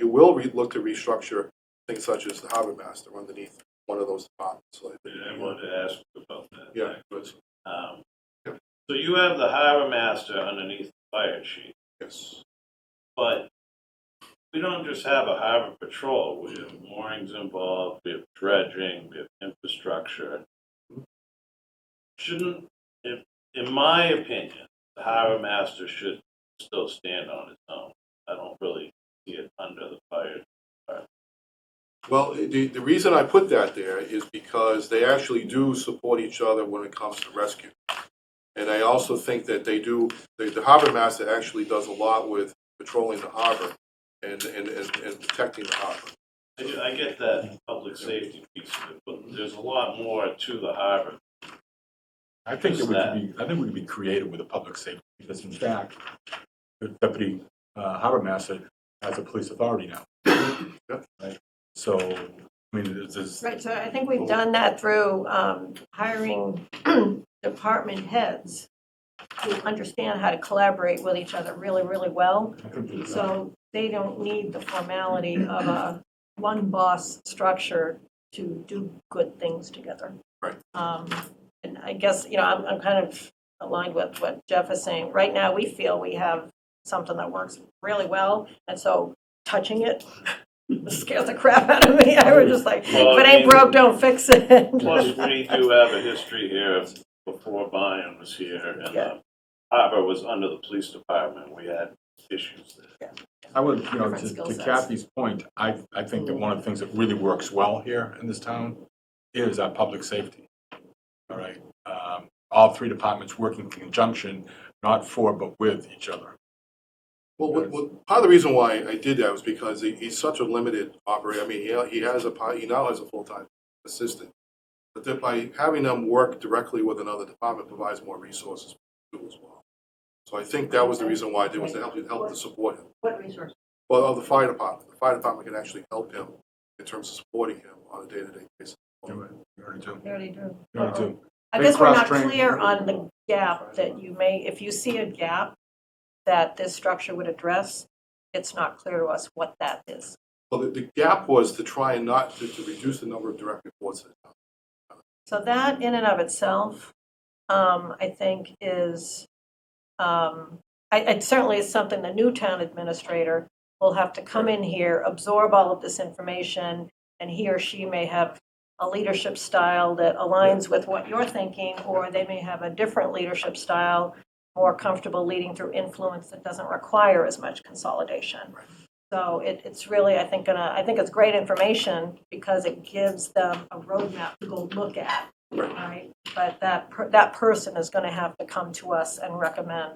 will look to restructure things such as the harbor master underneath one of those departments. So I wanted to ask about that. Yeah, good. So you have the harbor master underneath the fire chief. Yes. But we don't just have a harbor patrol. We have moorings involved, we have dredging, we have infrastructure. Shouldn't, in my opinion, the harbor master should still stand on its own. I don't really see it under the fire department. Well, the reason I put that there is because they actually do support each other when it comes to rescue. And I also think that they do, the harbor master actually does a lot with patrolling the harbor and protecting the harbor. I get that public safety piece of it, but there's a lot more to the harbor. I think we could be creative with a public safety, because in fact, the deputy harbor master has a police authority now. Right? So, I mean, there's Right, so I think we've done that through hiring department heads who understand how to collaborate with each other really, really well. So they don't need the formality of a one boss structure to do good things together. Right. And I guess, I'm kind of aligned with what Jeff is saying. Right now, we feel we have something that works really well, and so touching it scares the crap out of me. I was just like, Well, if it ain't broke, don't fix it. Plus, we do have a history here of before Bayern was here, and the harbor was under the police department. We had issues there. I would, Different skill to sets. Kathy's point, I think that one of the things that really works well here in this town is our public safety. All right. All three departments working in conjunction, not for, but with each other. Well, part of the reason why I did that was because he's such a limited operator. I mean, he now has a full-time assistant. But by having them work directly with another department provides more resources too as well. So I think that was the reason why I did, was to help to support him. What resource? Well, the fire department. The fire department can actually help him in terms of supporting him on a day-to-day basis. You already do. They already do. You already do. I They guess we're not cross-train. clear on the gap that you may, if you see a gap that this structure would address, it's not clear to us what that is. Well, the gap was to try and not to reduce the number of direct reports. So that in and of itself, I think is, it certainly is something the new town administrator will have to come in here, absorb all of this information, and he or she may have a leadership style that aligns with what you're thinking, or they may have a different leadership style more comfortable leading through influence that doesn't require as much consolidation. So it's really, I think it's great information because it gives them a roadmap to go look at, right? But that person is going to have to come to us and recommend,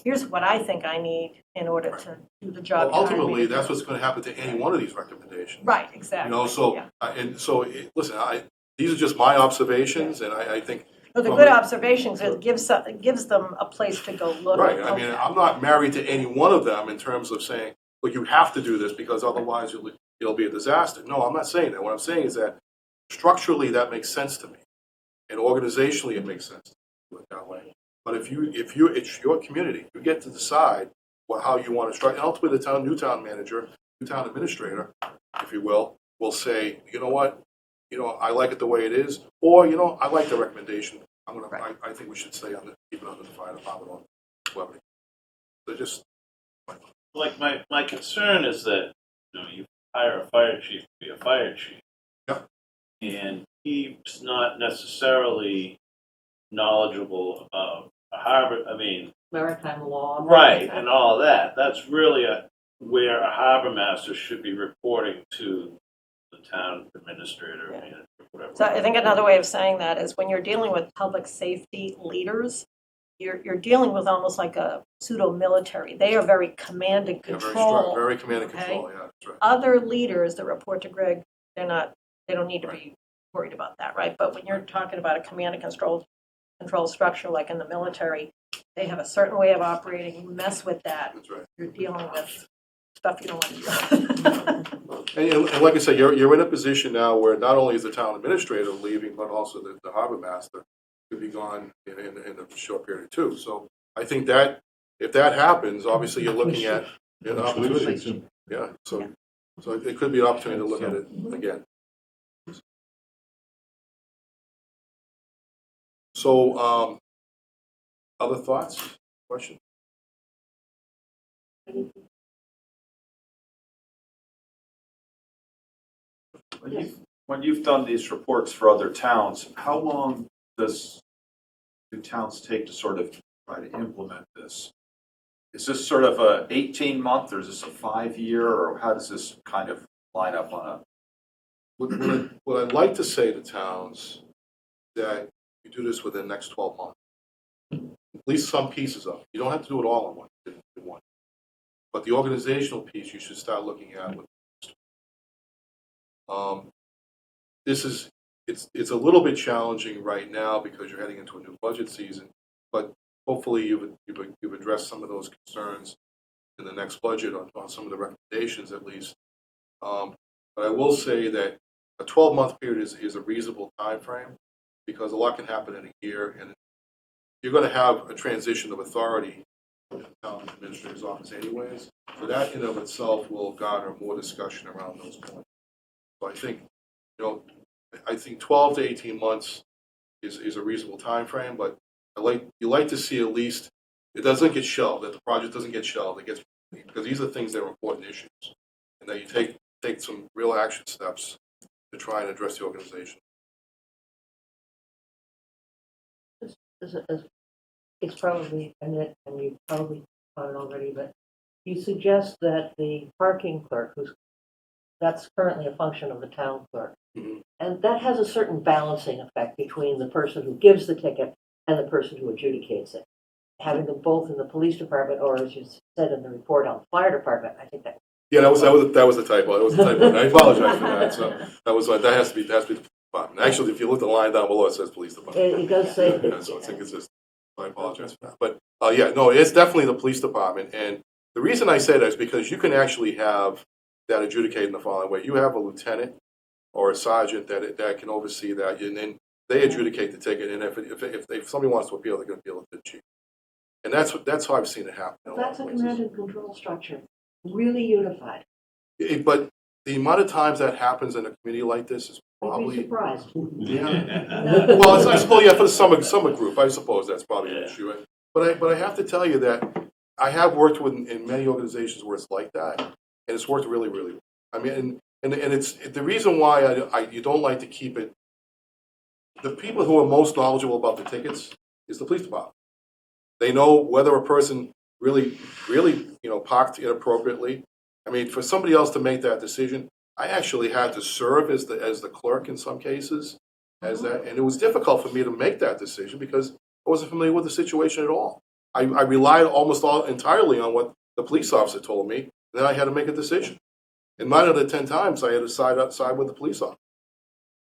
here's what I think I need in order to do the job. Well, ultimately, that's what's going to happen to any one of these recommendations. Right, exactly. You know, so, Yeah. listen, these are just my observations, and I think. But the good observations, it gives them a place to go look. Right, I mean, I'm not married to any one of them in terms of saying, look, you have to do this because otherwise it'll be a disaster. No, I'm not saying that. What I'm saying is that structurally that makes sense to me, and organizationally it makes sense to do it that way. But if it's your community, you get to decide how you want to structure. And ultimately, the new town manager, new town administrator, if you will say, you know what, I like it the way it is, or I like the recommendation. I think we should keep it under the fire department or whoever. So just. Like my concern is that you hire a fire chief to be a fire chief, and he's not necessarily knowledgeable about a harbor. I mean, Maritime law. right, and all that. That's really where a harbor master should be reporting to the town administrator, manager, whatever. So I think another way of saying that is when you're dealing with public safety leaders, you're dealing with almost like a pseudo-military. They are very command and control. Very command and control, yeah, that's right. Other leaders that report to Greg, they don't need to be worried about that, right? But when you're talking about a command and control structure like in the military, they have a certain way of operating. You mess with that, that's right. You're dealing with stuff you don't want to do. And like I said, you're in a position now where not only is the town administrator leaving, but also the harbor master could be gone in a short period too. So I think that if that happens, obviously you're looking at an opportunity. Yeah, so it could be an opportunity to look at it again. So, other thoughts, questions? When you've done these reports for other towns, how long do towns take to sort of try to implement this? Is this sort of a 18-month, or is this a 5-year, or how does this kind of line up on a? What I'd like to say to towns that you do this within the next 12 months. At least some pieces of it. You don't have to do it all in one. But the organizational piece you should start looking at with. It's a little bit challenging right now because you're heading into a new budget season, but hopefully you've addressed some of those concerns in the next budget on some of the recommendations at least. But I will say that a 12-month period is a reasonable time frame because a lot can happen in a year, and you're going to have a transition of authority in the town administrator's office anyways. So that in and of itself will garner more discussion around those points. So I think, 12 to 18 months is a reasonable time frame, but you like to see at least it doesn't get shelved, that the project doesn't get shelved. Because these are things that are important issues, and that you take some real action steps to try and address the organization. It's probably, and you probably thought it already, but you suggest that the parking clerk, that's currently a function of the town clerk, and that has a certain balancing effect between the person who gives the ticket and the person who adjudicates it. Having them both in the police department, or as you said in the report on the fire department, I think that. Yeah, that was a typo. That was a typo. And I apologize for that. So that has to be the department. Actually, if you look at the line down below, it says police department. It does say. Yeah, so it's inconsistent. I apologize for that. But it's definitely the police department. And the reason I say that is because you can actually have that adjudicated in the following way. You have a lieutenant or a sergeant that can oversee that, and then they adjudicate the ticket. And if somebody wants to appeal, they're going to appeal it to the chief. And that's how I've seen it happen. That's a command and control structure, really unified. But the amount of times that happens in a committee like this is probably. You'd be surprised. Yeah. Well, I suppose for the summer group, I suppose that's probably an issue. But I have to tell you that I have worked in many organizations where it's like that, and it's worked really, really well. I mean, and it's the reason why you don't like to keep it. The people who are most knowledgeable about the tickets is the police department. They know whether a person really, parked inappropriately. I mean, for somebody else to make that decision, I actually had to serve as the clerk in some cases, and it was difficult for me to make that decision because I wasn't familiar with the situation at all. I relied almost entirely on what the police officer told me, and then I had to make a decision. And 9 out of 10 times, I had to side with the police officer.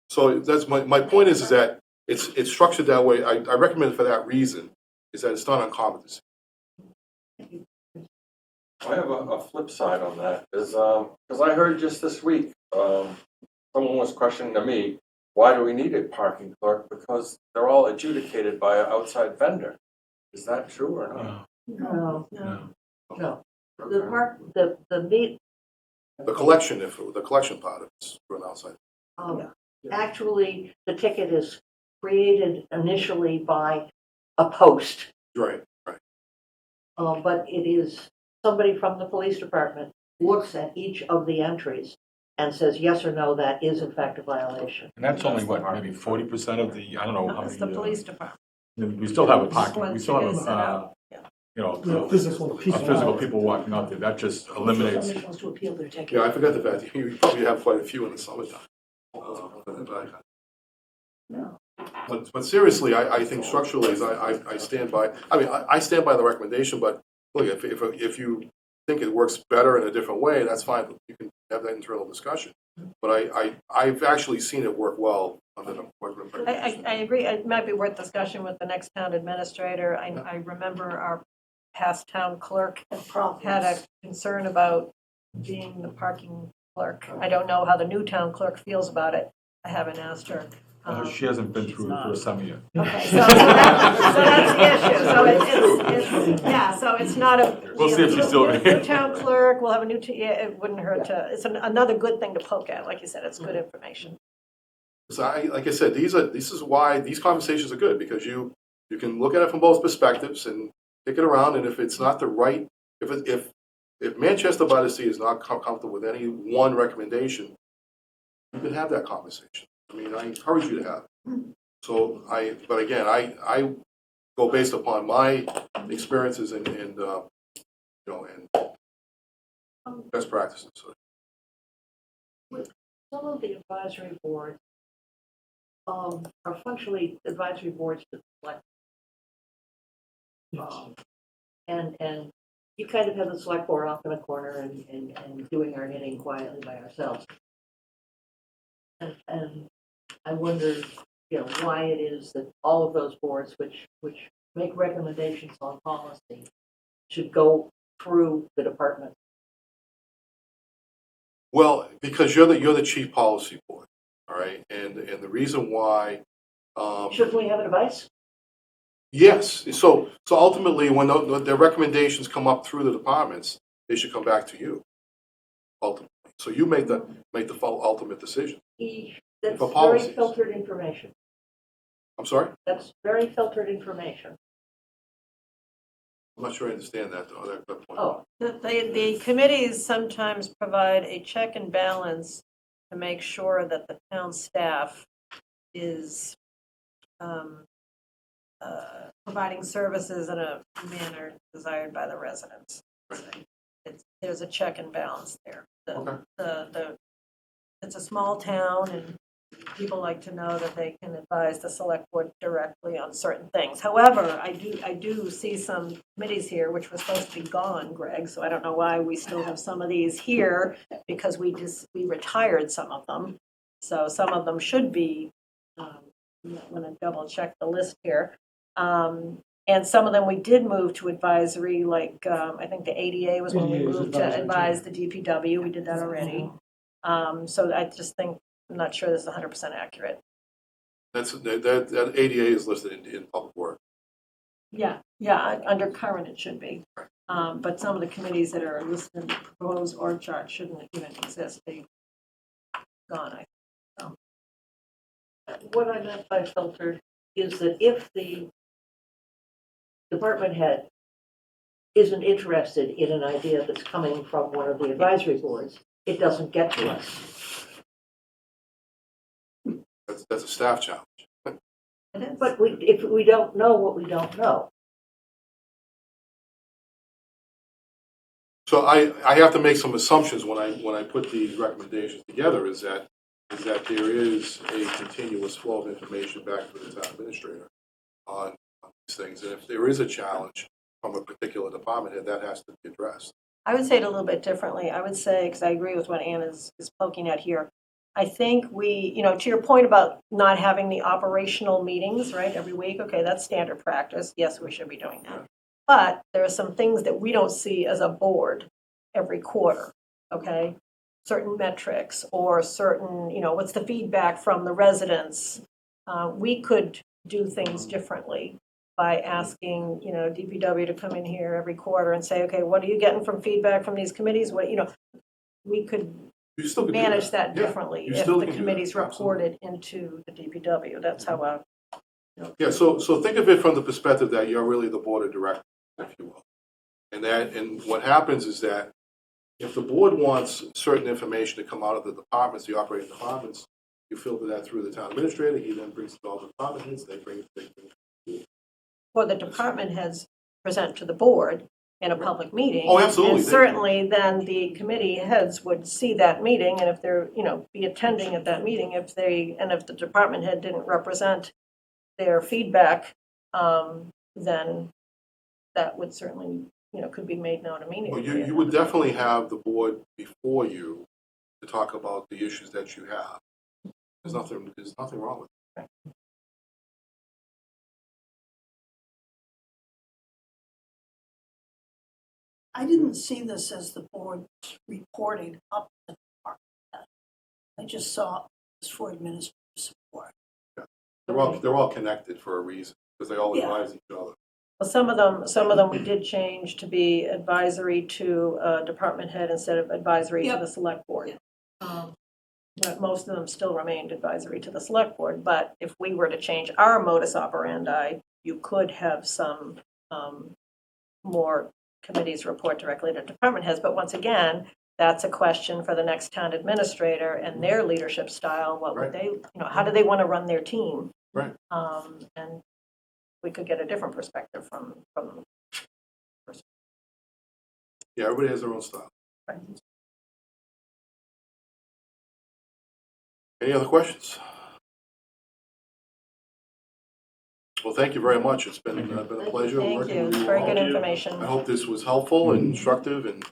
So that's my point is that it's structured that way. I recommend it for that reason, is that it's not uncommon to see. I have a flip side on that, is because I heard just this week, someone was questioning to me, why do we need a parking clerk? Because they're all adjudicated by an outside vendor. Is that true or not? No, No. no. The The collection part of it's for an outside. Actually, the ticket is created initially by a post, Right. but it is somebody from the police department looks at each of the entries and says yes or no, that is in fact a violation. And that's only what, maybe 40% of the, I don't know how That's many. the police department. We still have a parking, we Once still you have, get set up, Physical people walking out there. That just eliminates. Somebody wants to appeal their ticket. Yeah, I forgot the fact that you probably have quite a few in the summertime. But seriously, I think structurally, I stand by. I mean, I stand by the recommendation. But look, if you think it works better in a different way, that's fine. You can have that internal discussion. But I've actually seen it work well under the recommendation. I agree. It might be worth discussion with the next town administrator. I remember our past town clerk had a concern about being the parking clerk. I don't know how the new town clerk feels about it. I haven't asked her. She hasn't been through the first summer yet. Okay, so that's the issue. So it's not a. We'll see if she's still. New town clerk, we'll have a new, it wouldn't hurt to, it's another good thing to poke at. Like you said, it's good information. So like I said, this is why these conversations are good, because you can look at it from both perspectives and kick it around. And if it's not the right, if Manchester by the Sea is not comfortable with any one recommendation, you can have that conversation. I mean, I encourage you to have it. So but again, I go based upon my experiences and best practices. So. Some of the advisory boards are functionally advisory boards that select. And you kind of have the select board off in a corner and doing our knitting quietly by ourselves. And I wonder, why it is that all of those boards which make recommendations on policy should go through the department. Well, because you're the chief policy board, all right, and the reason why. Shouldn't we have advice? Yes. So ultimately, when the recommendations come up through the departments, they should come back to you. Ultimately, so you make the ultimate decision. That's for very policies. filtered information. I'm sorry. That's very filtered information. I'm not sure I understand that though. That point. Oh, The committees sometimes provide a check and balance to make sure that the town staff is providing services in a manner desired by the residents. There's a check and balance there. It's a small town, and people like to know that they can advise the select board directly on certain things. However, I do see some committees here which were supposed to be gone, Greg, so I don't know why we still have some of these here, because we retired some of them. So some of them should be, I'm going to double check the list here. And some of them we did move to advisory, like I think the ADA was when we ADA is moved to advisory, advise the DPW. We did that already. So I just think, I'm not sure this is 100% accurate. That ADA is listed in public work. Yeah, under current it should be. But some of the committees that are listed in the proposed org chart shouldn't even exist. They've gone, I think. So. what I meant by filtered is that if the department head isn't interested in an idea that's coming from one of the advisory boards, it doesn't get to us. That's a staff challenge. But if we don't know what we don't know, So I have to make some assumptions when I put these recommendations together, is that there is a continuous flow of information back to the town administrator on these things. And if there is a challenge from a particular department head, that has to be addressed. I would say it a little bit differently. I would say, because I agree with what Ann is poking at here, I think we, to your point about not having the operational meetings, right, every week, okay, that's standard practice. Yes, we should be doing that. But there are some things that we don't see as a board every quarter, okay? Certain metrics or certain, what's the feedback from the residents? We could do things differently by asking, DPW to come in here every quarter and say, okay, what are you getting from feedback from these committees? What, we could You still can do manage that Yeah, differently you if still the can do that, committees absolutely. reported into the DPW. That's how Yeah, so think of it from the perspective that you're really the board of directors, if you will. And what happens is that if the board wants certain information to come out of the departments, the operating departments, you filter that through the town administrator, he then brings it to all the department heads, they bring it. or the department heads present to the board in a public meeting. Oh, absolutely. And certainly then the committee heads would see that meeting, and if they're, be attending at that meeting, if the department head didn't represent their feedback, then that would certainly, could be made known Well, immediately. you would definitely have the board before you to talk about the issues that you have. There's nothing wrong with it. I didn't see this as the board reporting up to the department. I just saw this for administrative support. They're all connected for a reason, because they all Yeah. advise each other. Well, some of them we did change to be advisory to a department head instead of advisory to Yep. the select board. But most of them still remained advisory to the select board. But if we were to change our modus operandi, you could have some more committees report directly to department heads. But once again, that's a question for the next town administrator and their leadership style. What would they, how do they want to run their team? Right. And we could get a different perspective from Yeah, everybody has their own style. Right. Any other questions? Well, thank you very much. It's been a pleasure Thank working you. with It's you very all. good information. I hope this was helpful and instructive, and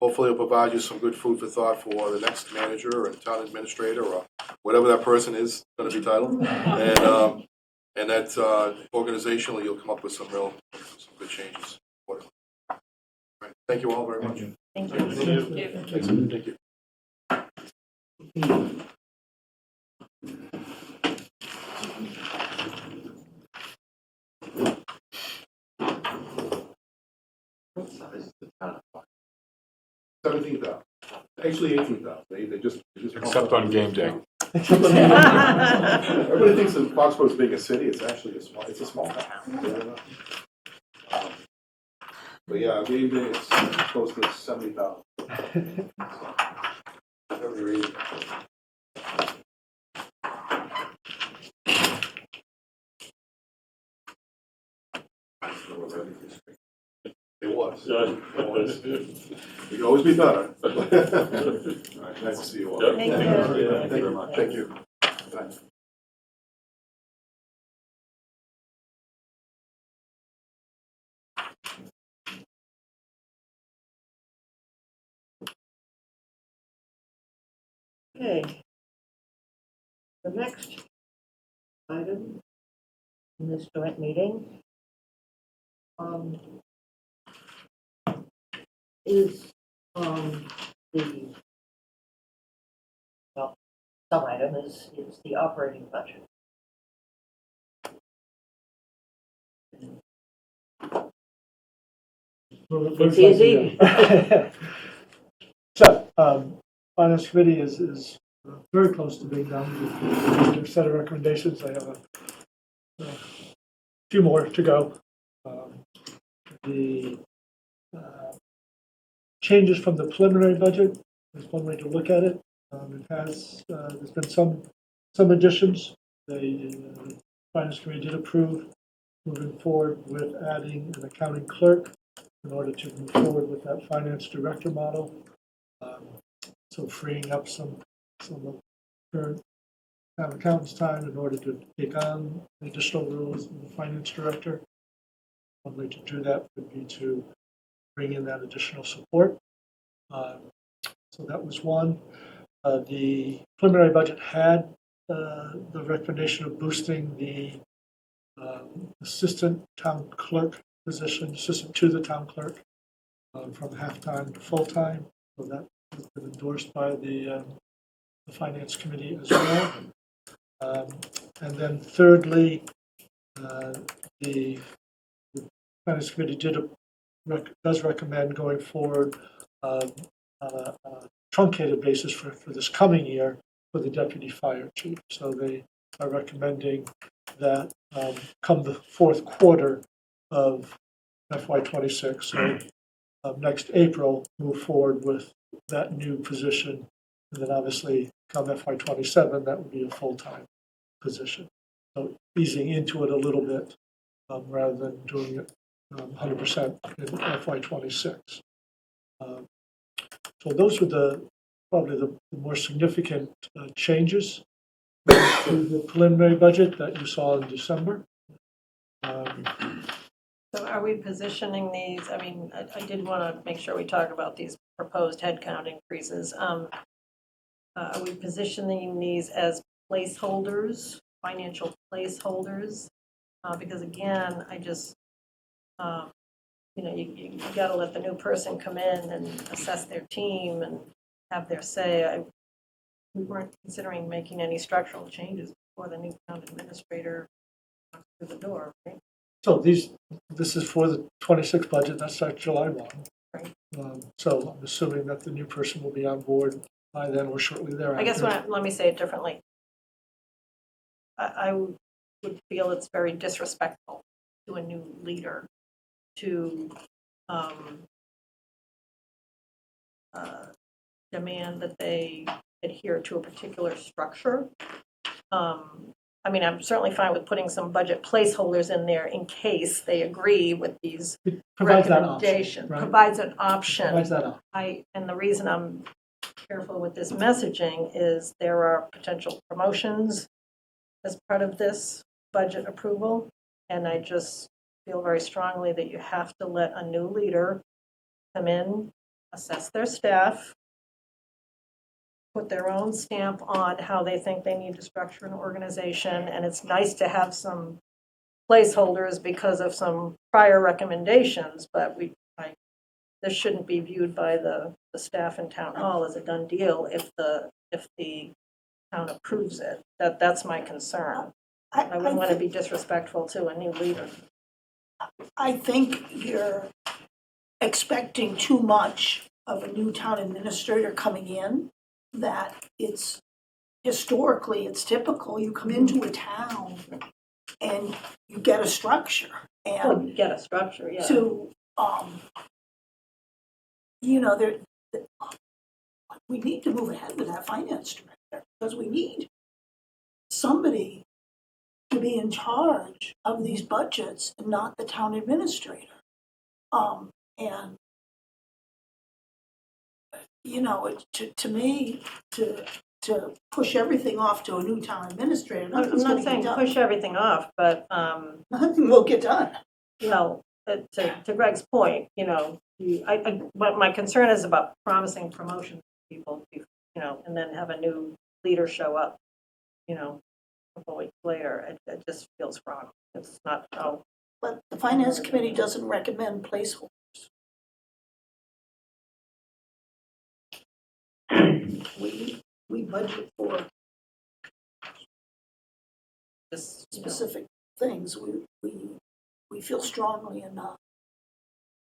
hopefully it'll provide you some good food for thought for the next manager and town administrator or whatever that person is going to be titled. And that organizationally you'll come up with some good changes. All right. Thank you all very much. Thank you. Thanks. Thank you. $17,000. Actually, $18,000. They just Except on game day. Everybody thinks that Foxborough is being a city. It's actually a small town. But yeah, game day is close to 70,000. It was. You can always be better. All right, nice to see you all. Thank you. Thank you very much. Thank you. Good night. Okay. The next item in this joint meeting is the, well, some item is the operating budget. It's easy. So, Finance Committee is very close to being done with their set of recommendations. I have a few more to go. The changes from the preliminary budget is one way to look at it. There's been some additions. The Finance Committee did approve moving forward with adding an accounting clerk in order to move forward with that finance director model. So freeing up some of current town accountant's time in order to take on the additional roles of the finance director. One way to do that would be to bring in that additional support. So that was one. The preliminary budget had the recommendation of boosting the assistant town clerk position, assistant to the town clerk, from half-time to full-time. So that has been endorsed by the Finance Committee as well. And then thirdly, the Finance Committee does recommend going forward on a truncated basis for this coming year for the deputy fire chief. So they are recommending that come the fourth quarter of FY26, so next April, move forward with that new position. And then obviously come FY27, that would be a full-time position. So easing into it a little bit rather than doing it 100% in FY26. So those were probably the more significant changes to the preliminary budget that you saw in December. So are we positioning these, I mean, I did want to make sure we talk about these proposed headcount increases. Are we positioning these as placeholders, financial placeholders? Because again, I just, you got to let the new person come in and assess their team and have their say. We weren't considering making any structural changes before the new town administrator walks through the door, right? So this is for the 26 budget, that's like July 1. Right. So I'm assuming that the new person will be on board by then or shortly thereafter. I guess let me say it differently. I would feel it's very disrespectful to a new leader to demand that they adhere to a particular structure. I mean, I'm certainly fine with putting some budget placeholders in there in case they agree with these recommendations. Provides an option. Provides that option. And the reason I'm careful with this messaging is there are potential promotions as part of this budget approval, and I just feel very strongly that you have to let a new leader come in, assess their staff, put their own stamp on how they think they need to structure an organization, and it's nice to have some placeholders because of some prior recommendations, but this shouldn't be viewed by the staff in town hall as a done deal if the town approves it. That's my concern. I wouldn't want to be disrespectful to a new leader. I think you're expecting too much of a new town administrator coming in, that it's historically, it's typical. You come into a town and you get a structure. And you get a structure, yeah. To, we need to move ahead with that finance director because we need somebody to be in charge of these budgets and not the town administrator. And to me, to push everything off to a new town administrator, I'm not saying push everything off, but nothing will get done. Well, to Greg's point, what my concern is about promising promotion to people, and then have a new leader show up, a couple weeks later. It just feels wrong. It's not. But the finance committee doesn't recommend placeholders. We budget for specific things. We feel strongly enough.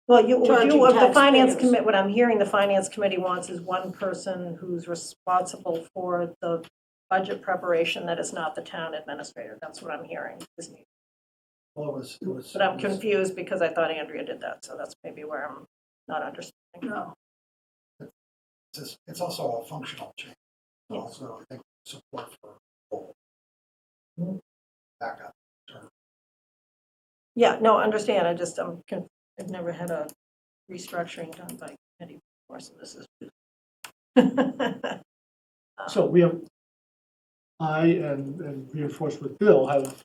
Well, the finance committee. What I'm hearing, the finance committee wants is one person who's responsible for the budget preparation that is not the town administrator. That's what I'm hearing. But I'm confused because I thought Andrea did that, so that's maybe where I'm not understanding. No. It's also a functional change. Yes. Also, I think support for role. Backup. Yeah, no, understand. I've never had a restructuring done by committee before, so this is. So we have, I and reinforced with Bill, have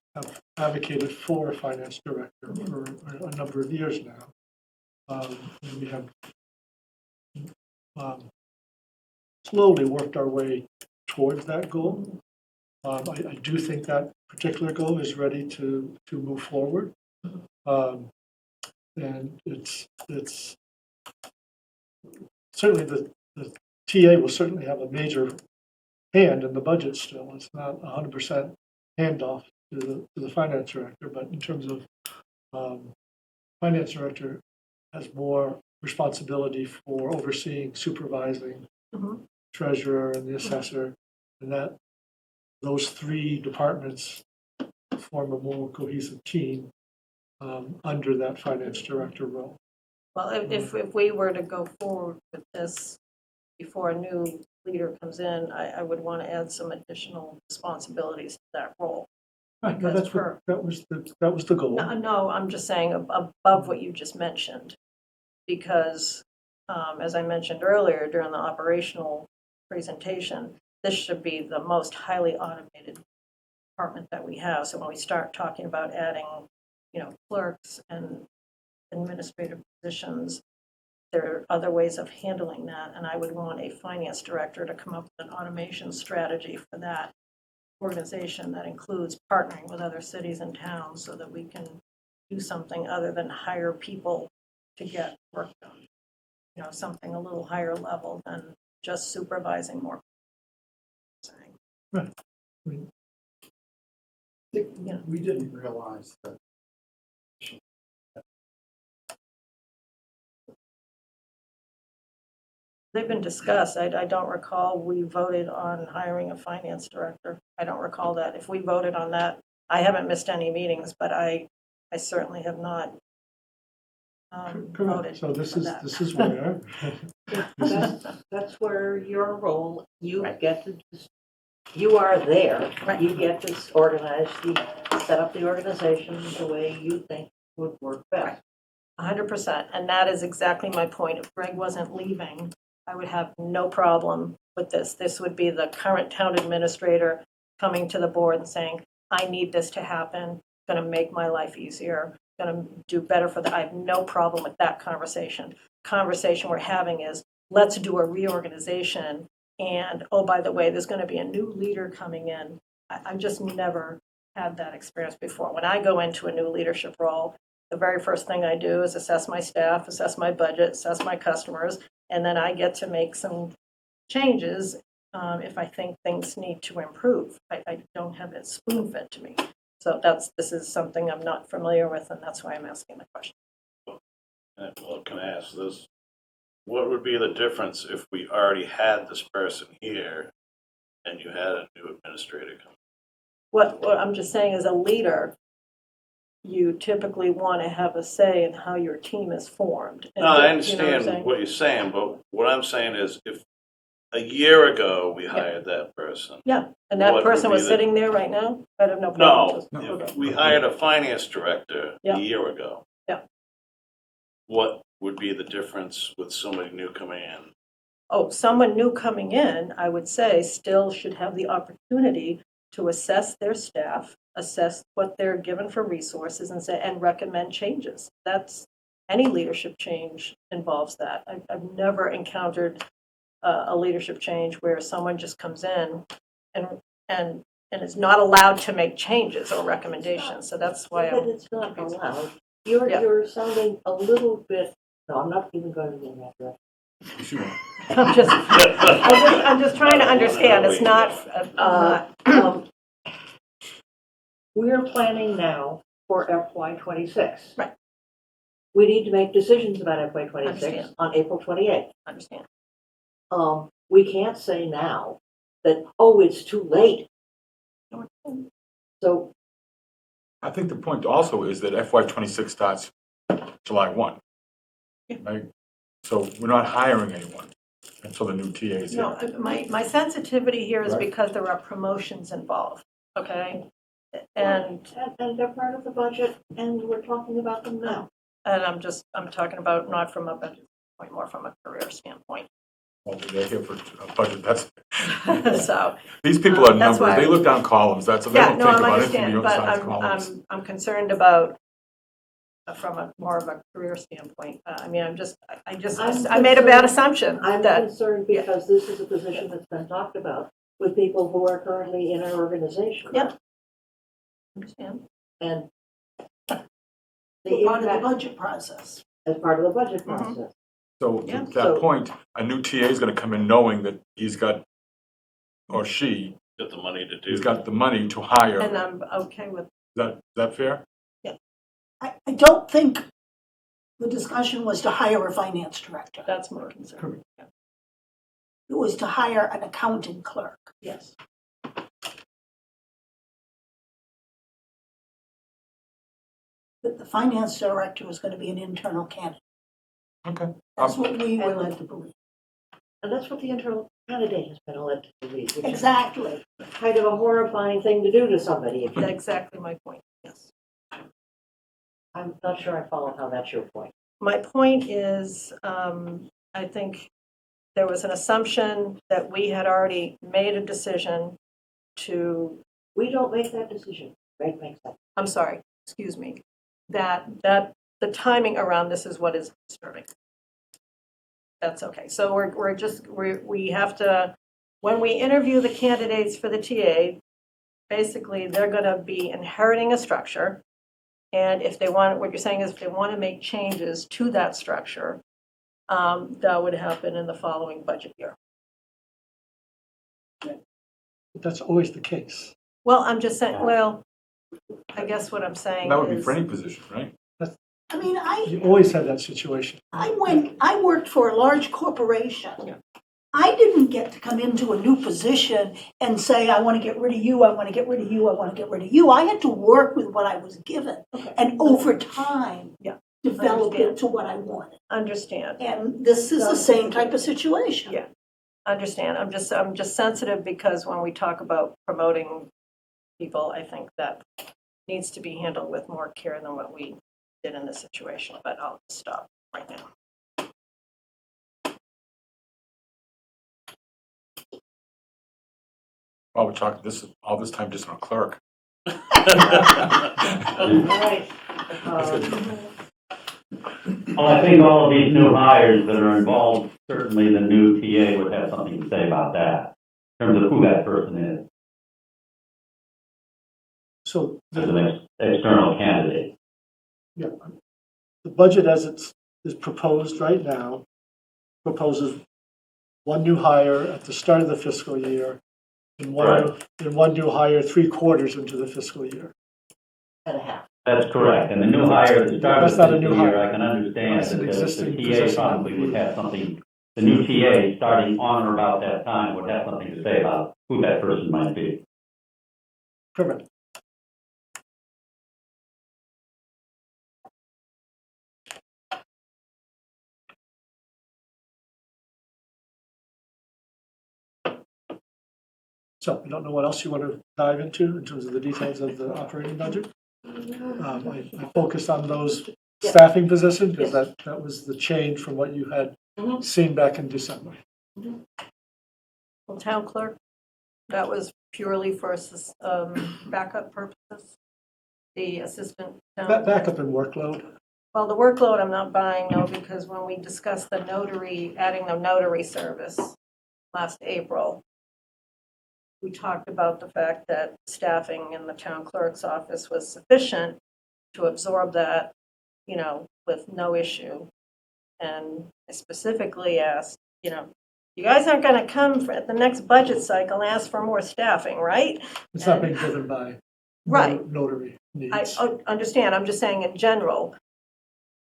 advocated for a finance director for a number of years now. And we have slowly worked our way towards that goal. I do think that particular goal is ready to move forward. And it's certainly the TA will certainly have a major hand in the budget still. It's not 100% handoff to the finance director, but in terms of finance director has more responsibility for overseeing, supervising treasurer and the assessor, and that those three departments form a more cohesive team under that finance director role. Well, if we were to go forward with this before a new leader comes in, I would want to add some additional responsibilities to that role. Right, no, that was the goal. No, I'm just saying above what you just mentioned, because as I mentioned earlier during the operational presentation, this should be the most highly automated department that we have. So when we start talking about adding, clerks and administrative positions, there are other ways of handling that, and I would want a finance director to come up with an automation strategy for that organization that includes partnering with other cities and towns so that we can do something other than hire people to get work done. Something a little higher level than just supervising more. Right. We didn't realize that. They've been discussed. I don't recall we voted on hiring a finance director. I don't recall that. If we voted on that, I haven't missed any meetings, but I certainly have not voted. So this for is that. this is where That's where your role, you get to, you are there. You get to organize, set up the organization the way you think would work best. 100%. And that is exactly my point. If Greg wasn't leaving, I would have no problem with this. This would be the current town administrator coming to the board and saying, I need this to happen, going to make my life easier, going to do better for the, I have no problem with that conversation. Conversation we're having is, let's do a reorganization. And, oh, by the way, there's going to be a new leader coming in. I've just never had that experience before. When I go into a new leadership role, the very first thing I do is assess my staff, assess my budget, assess my customers, and then I get to make some changes if I think things need to improve. I don't have it spoon-fed to me. So this is something I'm not familiar with, and that's why I'm asking the question. Well, can I ask this? What would be the difference if we already had this person here and you had a new administrator come? What I'm just saying, as a leader, you typically want to have a say in how your team is formed. No, I understand what you're saying, but what I'm saying is if a year ago we hired that person. Yeah, and that person was sitting there right now? I have no problem. No, if we hired a finance director a year ago. Yeah. What would be the difference with somebody new coming in? Oh, someone new coming in, I would say, still should have the opportunity to assess their staff, assess what they're given for resources, and recommend changes. That's any leadership change involves that. I've never encountered a leadership change where someone just comes in and is not allowed to make changes or recommendations. So that's why But it's not allowed. You're sounding a little bit. No, I'm not even going to go in that direction. I'm just trying to understand. It's not. We're planning now for FY26. Right. We need to make decisions about FY26 Understand. on April 28th. Understand. We can't say now that, oh, it's too late. So I think the point also is that FY26 starts July 1. Right? So we're not hiring anyone until the new TA is here. No, my sensitivity here is Right. because there are promotions involved, okay? and they're part of the budget, and we're talking about them now. And I'm talking about not from a budget standpoint, more from a career standpoint. Well, they're here for a budget, that's, So, these people are that's numbers, why- they look down columns, they don't yeah, think no, I about anything understand, but besides columns. I'm concerned about, from a more of a career standpoint. I mean, I made a bad assumption I'm that, concerned because this is a position that's been talked about with people who are currently in our organization. yeah. Understand? And Part of the impact budget process. as part of the budget Mhm. process. So Yeah. to that So- point, a new TA is gonna come in knowing that he's got, or she, Get the money to do. has got the money to hire. And Is I'm okay with, that fair? I don't think the discussion was to hire a finance director. that's more concerned. It was to hire an accounting clerk. Yes. That the finance director was going to be an internal candidate. Okay. That's what we were led to believe. And that's what the internal candidate has been led to believe. which is Exactly. kind of a horrifying thing to do to somebody. If you, That's exactly my point, yes. I'm not sure I follow how that's your point. My point is, I think there was an assumption that we had already made a decision to, We don't make that decision. Greg makes that. I'm sorry, excuse me, that the timing around this is what is disturbing. That's okay. So we have to, when we interview the candidates for the TA, basically they're going to be inheriting a structure. And if they want, what you're saying is if they want to make changes to that structure, that would happen in the following budget year. That's always the case. Well, I'm just saying, well, I guess what I'm saying That would be is, for any position, right? I mean, You always have that situation. I worked for a large corporation. I didn't get to come into a new position and say, I want to get rid of you, I want to get rid of you, I want to get rid of you. I had to work with what I was given. Okay. And over time, Yeah. develop Understand. it to what I wanted. understand. And this is the same type of situation. Yeah. Understand. I'm just sensitive because when we talk about promoting people, I think that needs to be handled with more care than what we did in this situation, but I'll stop right now. While we're talking all this time just on a clerk. All right. Well, I think all of these new hires that are involved, certainly the new TA would have something to say about that, in terms of who that person is, So as an external candidate. yeah, the budget as it is proposed right now proposes one new hire at the start of the fiscal year and one new hire 3 quarters into the fiscal year. And a half. That's correct, and the new hire at the start of That's the not a fiscal new year, hire. I can understand That's that an the existing TA position. probably would have something, the new TA, starting on or about that time, would have something to say about who that person might be. Correct. So I don't know what else you want to dive into in terms of the details of the operating budget. I focused on those staffing positions because that was the change from what you had seen back in December. Well, town clerk, that was purely for backup purposes. The assistant town. Backup and workload. Well, the workload I'm not buying, no, because when we discussed the notary, adding the notary service last April, we talked about the fact that staffing in the town clerk's office was sufficient to absorb that, with no issue. And I specifically asked, you guys aren't going to come at the next budget cycle and ask for more staffing, right? It's not being driven by Right. notary needs. I understand. I'm just saying in general,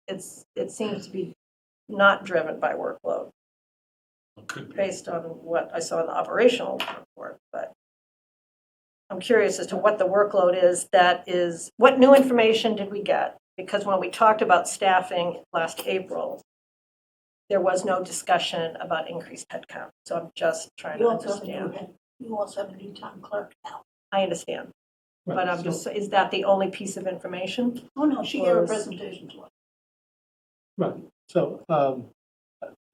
it seems to be not driven by workload based on what I saw in the operational report. But I'm curious as to what the workload is. What new information did we get? Because when we talked about staffing last April, there was no discussion about increased headcount. So I'm just trying to understand. You also have a new town clerk now. I understand. Right, But I'm so- just, is that the only piece of information? Oh, no, she gave a Or is- presentation to us. Right, so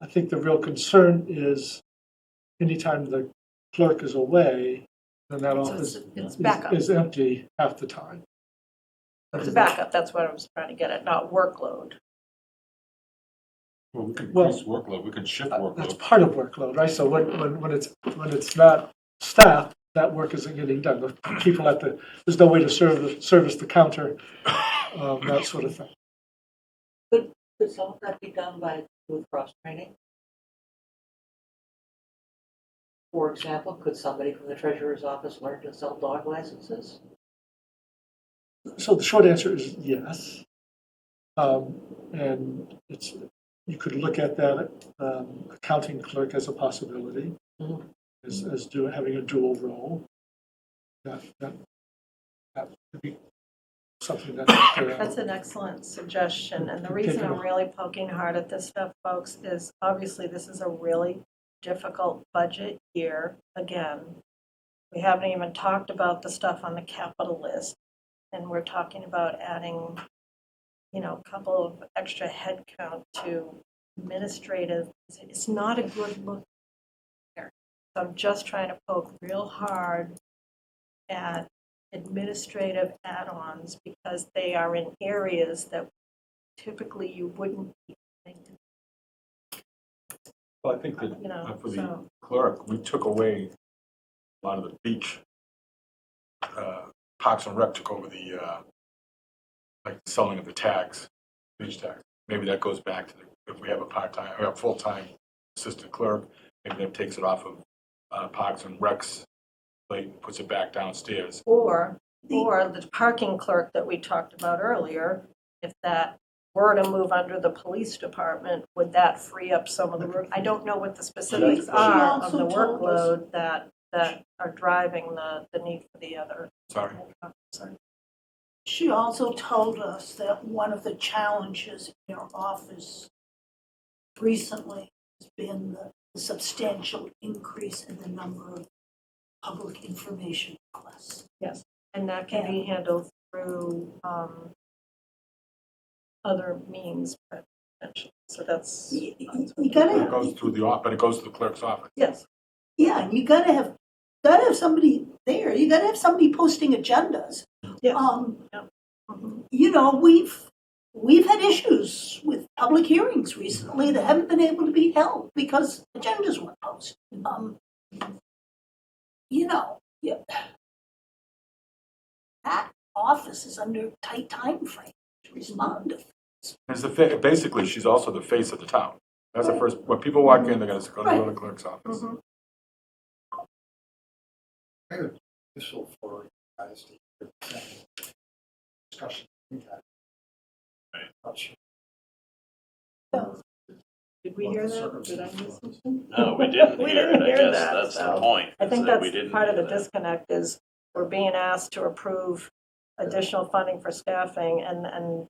I think the real concern is anytime the clerk is away, then that So office it's backup. is empty half the time. It's a backup, that's what I was trying to get at, not workload. Well, we can Well, increase workload, we can shift That's workload. part of workload, right? So when it's not staffed, that work isn't getting done. The people there's no way to service the counter, that sort of thing. Could some of that be done with cross-training? For example, could somebody from the treasurer's office learn to sell dog licenses? So the short answer is yes. And you could look at that accounting clerk as a possibility, Mhm. as having a dual role. That could be something that. That's an excellent suggestion, and the Take reason it I'm off. really poking hard at this stuff, folks, is obviously this is a really difficult budget year. Again, we haven't even talked about the stuff on the capital list, and we're talking about adding, a couple of extra headcount to administrative. It's not a good look here. So I'm just trying to poke real hard at administrative add-ons because they are in areas that typically you wouldn't be thinking, Well, I think that for the so. clerk, we took away a lot of the beach. Parks and Rec took over the, like, selling of the tags, beach tags. Maybe that goes back to if we have a part-time, or a full-time assistant clerk, maybe that takes it off of Parks and Rec's plate and puts it back downstairs. Or the parking clerk that we talked about earlier, if that were to move under the police department, would that free up some of the work? I don't know what the specifics She are of also the told us- workload that are driving the need for the other. Sorry. Sorry. She also told us that one of the challenges in her office recently has been the substantial increase in the number of public information requests. Yes, and that can be handled through other means, potentially. So that's. You It gotta, goes through but it goes to the clerk's office. Yes. yeah, and you gotta have somebody there. You gotta have somebody posting agendas. Yeah. We've had issues with public hearings recently that haven't been able to be held because agendas weren't posted. Yeah. That office is under a tight time frame to respond to. Basically, she's also the face of the town. That's the first, when people walk in, they're going to go to the clerk's office. Mhm. I think it's useful for you guys to hear the same discussion we had. Did we hear that? Did I miss something? No, we didn't We hear didn't it. I hear guess that, that's the so point. I think is that we that's didn't part of hear the that. disconnect is we're being asked to approve additional funding for staffing and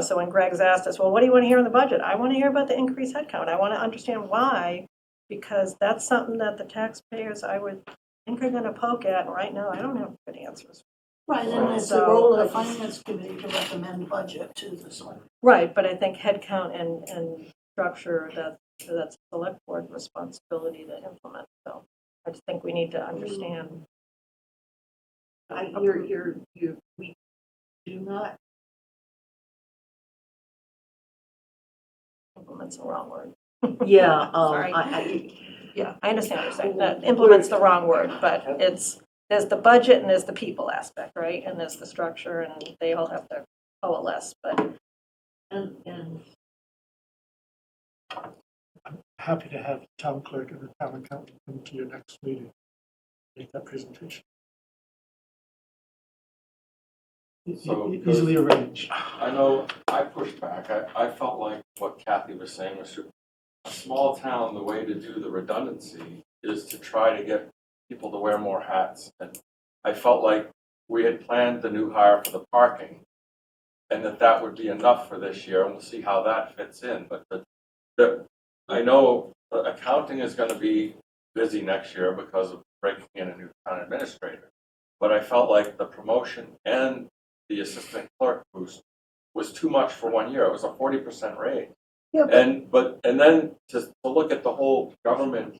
so when Greg's asked us, well, what do you want to hear in the budget? I want to hear about the increased headcount. I want to understand why, because that's something that the taxpayers, I would think, are going to poke at. And right now, I don't have good answers. Right, and it's the So, role of the I just- finance committee to recommend budget to the select. Right, but I think headcount and structure, that's select board responsibility to implement. So I just think we need to understand. We do not. Implement's the wrong word. Yeah, Sorry. Yeah, I understand what you're saying. That We're- implement's the wrong word, but there's the budget and there's the people aspect, right? And there's the structure and they all have to coalesce, but. And I'm happy to have the town clerk and the town accountant come to your next meeting, make that presentation. So, Easily arranged. I know I pushed back. I felt like what Kathy was saying was true. A small town, the way to do the redundancy is to try to get people to wear more hats. And I felt like we had planned the new hire for the parking and that would be enough for this year, and we'll see how that fits in. But I know accounting is going to be busy next year because of breaking in a new town administrator. But I felt like the promotion and the assistant clerk boost was too much for 1 year. It was a 40% raise. Yeah, but And then to look at the whole government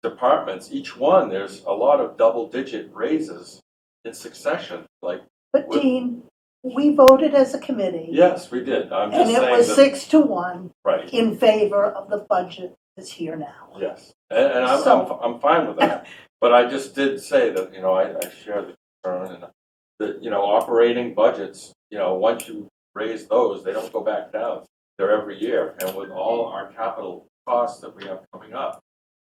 departments, each one, there's a lot of double-digit raises in succession. Like, but Dean, we voted as a committee. yes, we did. I'm And just it saying was that, 6-1 right? in favor of the budget that's here now. Yes, and I'm fine with that. But I just did say that, I share the concern, and that, operating budgets, once you raise those, they don't go back down. They're every year, and with all our capital costs that we have coming up,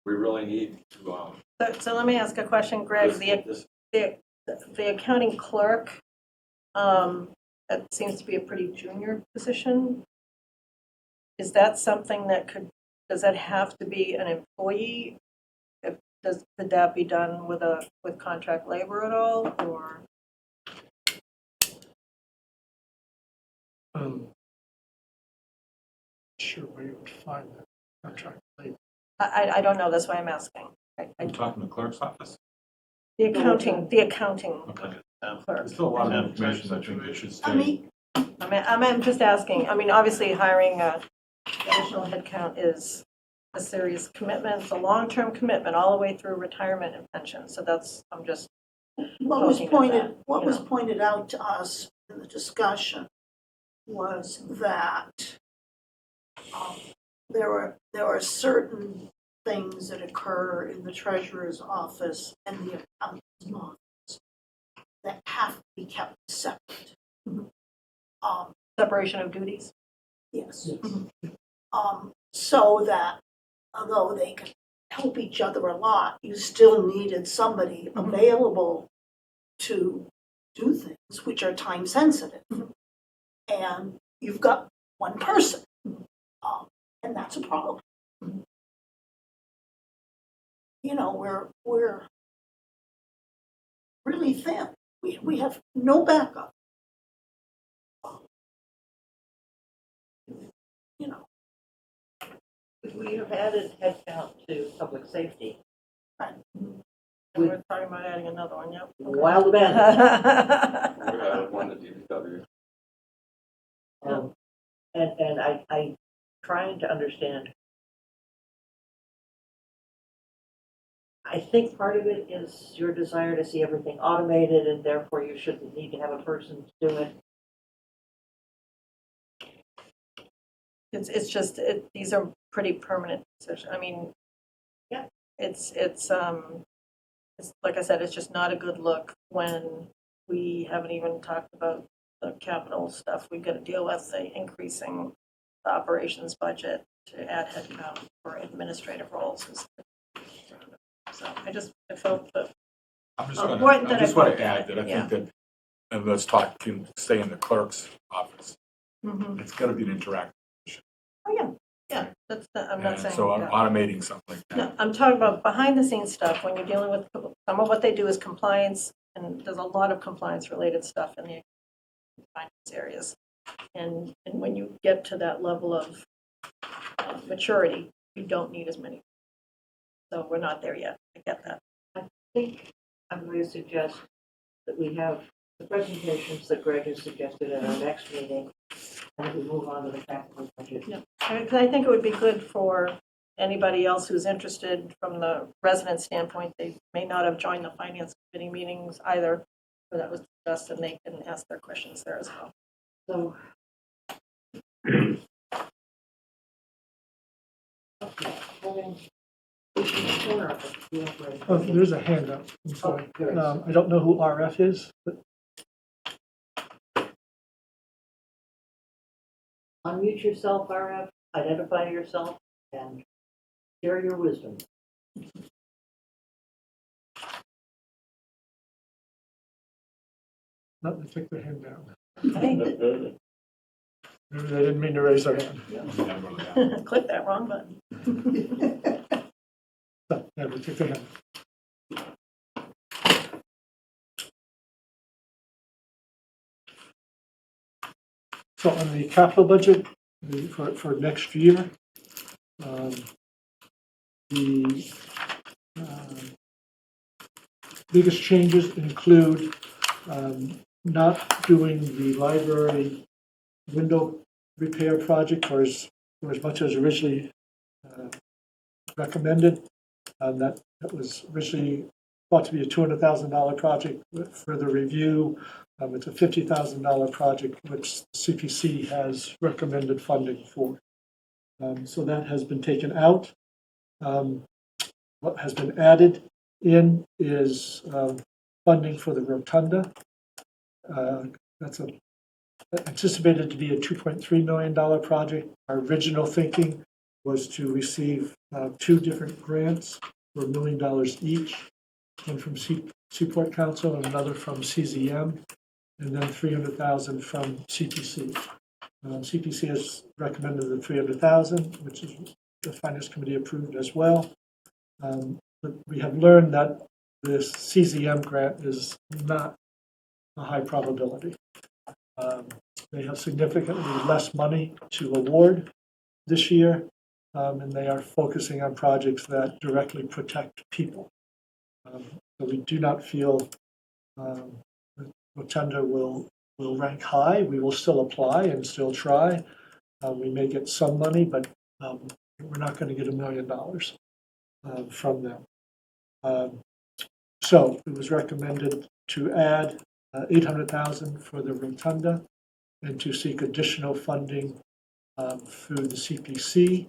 we really need to. So let me ask a question, Greg. The accounting clerk, that seems to be a pretty junior position. Is that something that does that have to be an employee? Could that be done with contract labor at all, or? Sure where you would find that contract labor. I don't know, that's why I'm asking. I'm talking the clerk's office. The accounting Okay. clerk. There's still a lot of information that I think they should stay. I mean, I'm just asking, obviously hiring a additional headcount is a serious commitment, it's a long-term commitment all the way through retirement and pension, so I'm just what was looking at pointed, that, what you was know. pointed out to us in the discussion was that there are certain things that occur in the treasurer's office and the accountant's office that have to be kept separate. Separation of duties. Yes. So that although they can help each other a lot, you still needed somebody available to do things which are time sensitive. And you've got one person, and that's a problem. We're really thin. We have no backup. We have added headcount to public safety. And we're talking about adding another one, yep. Wild event. We added one to DPW. And I'm trying to understand. I think part of it is your desire to see everything automated, and therefore you shouldn't need to have a person to do it. It's just, these are pretty permanent positions. Yeah. It's like I said, it's just not a good look when we haven't even talked about the capital stuff we've got to deal with, the increasing the operations budget to add headcount for administrative roles. So I felt that I important that I just want put to add that I yeah. think that, and let's stay in the clerk's office. Mhm. It's got to be an interactive. Oh, yeah, I'm not saying. So I'm yeah. automating something like that. No, I'm talking about behind the scenes stuff, when you're dealing with, some of what they do is compliance, and there's a lot of compliance related stuff in the finance areas. And when you get to that level of maturity, you don't need as many. So we're not there yet, I get that. I think I'm going to suggest that we have the presentations that Greg has suggested at our next meeting, and we move on to the capital budget. Yeah, because I think it would be good for anybody else who's interested from the resident standpoint. They may not have joined the finance committee meetings either, but that was discussed, and they can ask their questions there as well. So, okay, Oh, there's a handout. I'm sorry. I don't know who RF is, but unmute yourself, RF, identify yourself, and share your wisdom. no, they took their hand down. Hey. Maybe they didn't mean to raise their hand. Click that wrong button. No, yeah, they took their hand. So on the capital budget for next year, the biggest changes include not doing the library window repair project for as much as originally recommended. That was originally thought to be a $200,000 project. With further review, it's a $50,000 project, which CPC has recommended funding for. So that has been taken out. What has been added in is funding for the rotunda. That's anticipated to be a $2.3 million project. Our original thinking was to receive 2 different grants for $1 million each, one from Seaport Council and another from CZM, and then $300,000 from CPC. CPC has recommended the $300,000, which is the Finance Committee approved as well. But we have learned that this CZM grant is not a high probability. They have significantly less money to award this year, and they are focusing on projects that directly protect people. So we do not feel Rotunda will rank high. We will still apply and still try. We may get some money, but we're not going to get $1 million from them. So it was recommended to add $800,000 for the rotunda and to seek additional funding through the CPC.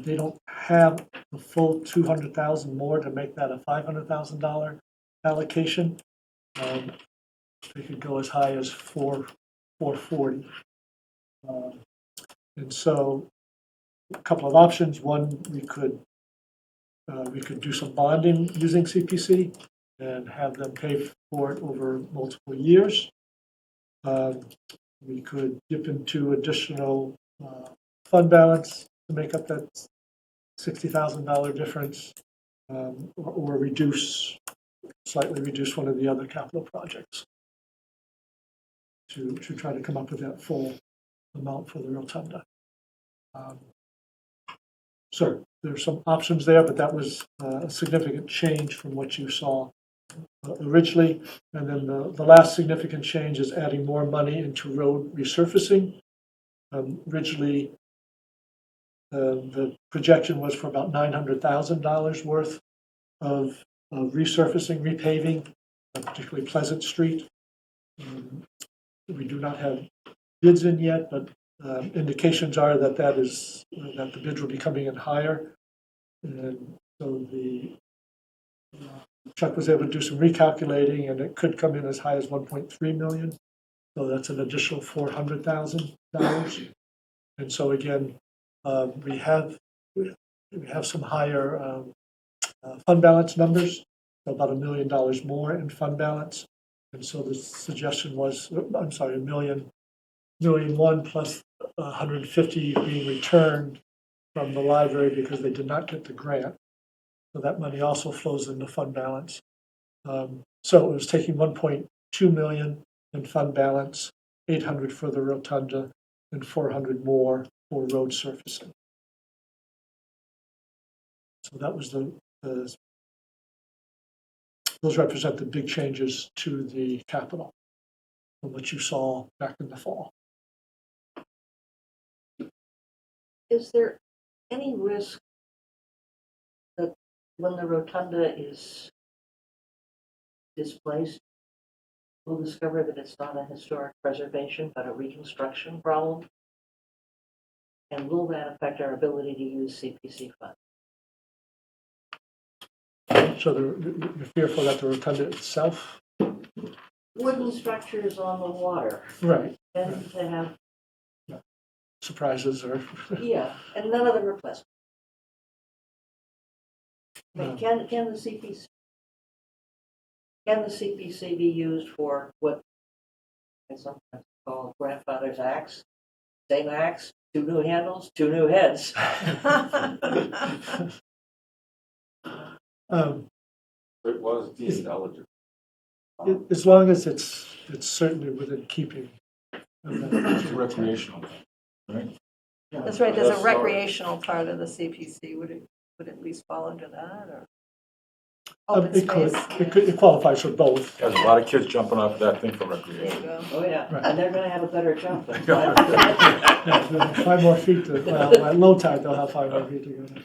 They don't have the full $200,000 more to make that a $500,000 allocation. They could go as high as $440,000. And so a couple of options. One, we could do some bonding using CPC and have them pay for it over multiple years. We could dip into additional fund balance to make up that $60,000 difference, or slightly reduce one of the other capital projects to try to come up with that full amount for the rotunda. So there's some options there, but that was a significant change from what you saw originally. And then the last significant change is adding more money into road resurfacing. Originally, the projection was for about $900,000 worth of resurfacing, repaving, particularly Pleasant Street. We do not have bids in yet, but indications are that the bids will be coming in higher. And so Chuck was able to do some recalculating, and it could come in as high as $1.3 million. So that's an additional $400,000. And so again, we have some higher fund balance numbers, so about $1 million more in fund balance. And so the suggestion was, $1 million plus 150 being returned from the library because they did not get the grant. So that money also flows into fund balance. So it was taking $1.2 million in fund balance, $800 for the rotunda, and $400 more for road surfacing. So that was those represent the big changes to the capital from what you saw back in the fall. Is there any risk that when the rotunda is displaced, we'll discover that it's not a historic preservation, but a reconstruction problem? And will that affect our ability to use CPC funds? So you're fearful that the rotunda itself? Wooden structures on the water Right. tend to have, Surprises or? yeah, and none of them are pleasant. I mean, can the CPC be used for what I sometimes call grandfather's axe? Same axe, 2 new handles, 2 new heads. It was deemed eligible. As long as it's certainly within keeping. It's recreational, right? That's right, there's a recreational part of the CPC. Would it at least fall under that, or? open It could, space. it qualifies for both. There's a lot of kids jumping off that thing for There you recreation. go. Oh, yeah, Right. and they're gonna have a better jump than Yeah, they'll have 5 more feet to, well, at low tide, they'll have 5 more feet to go down.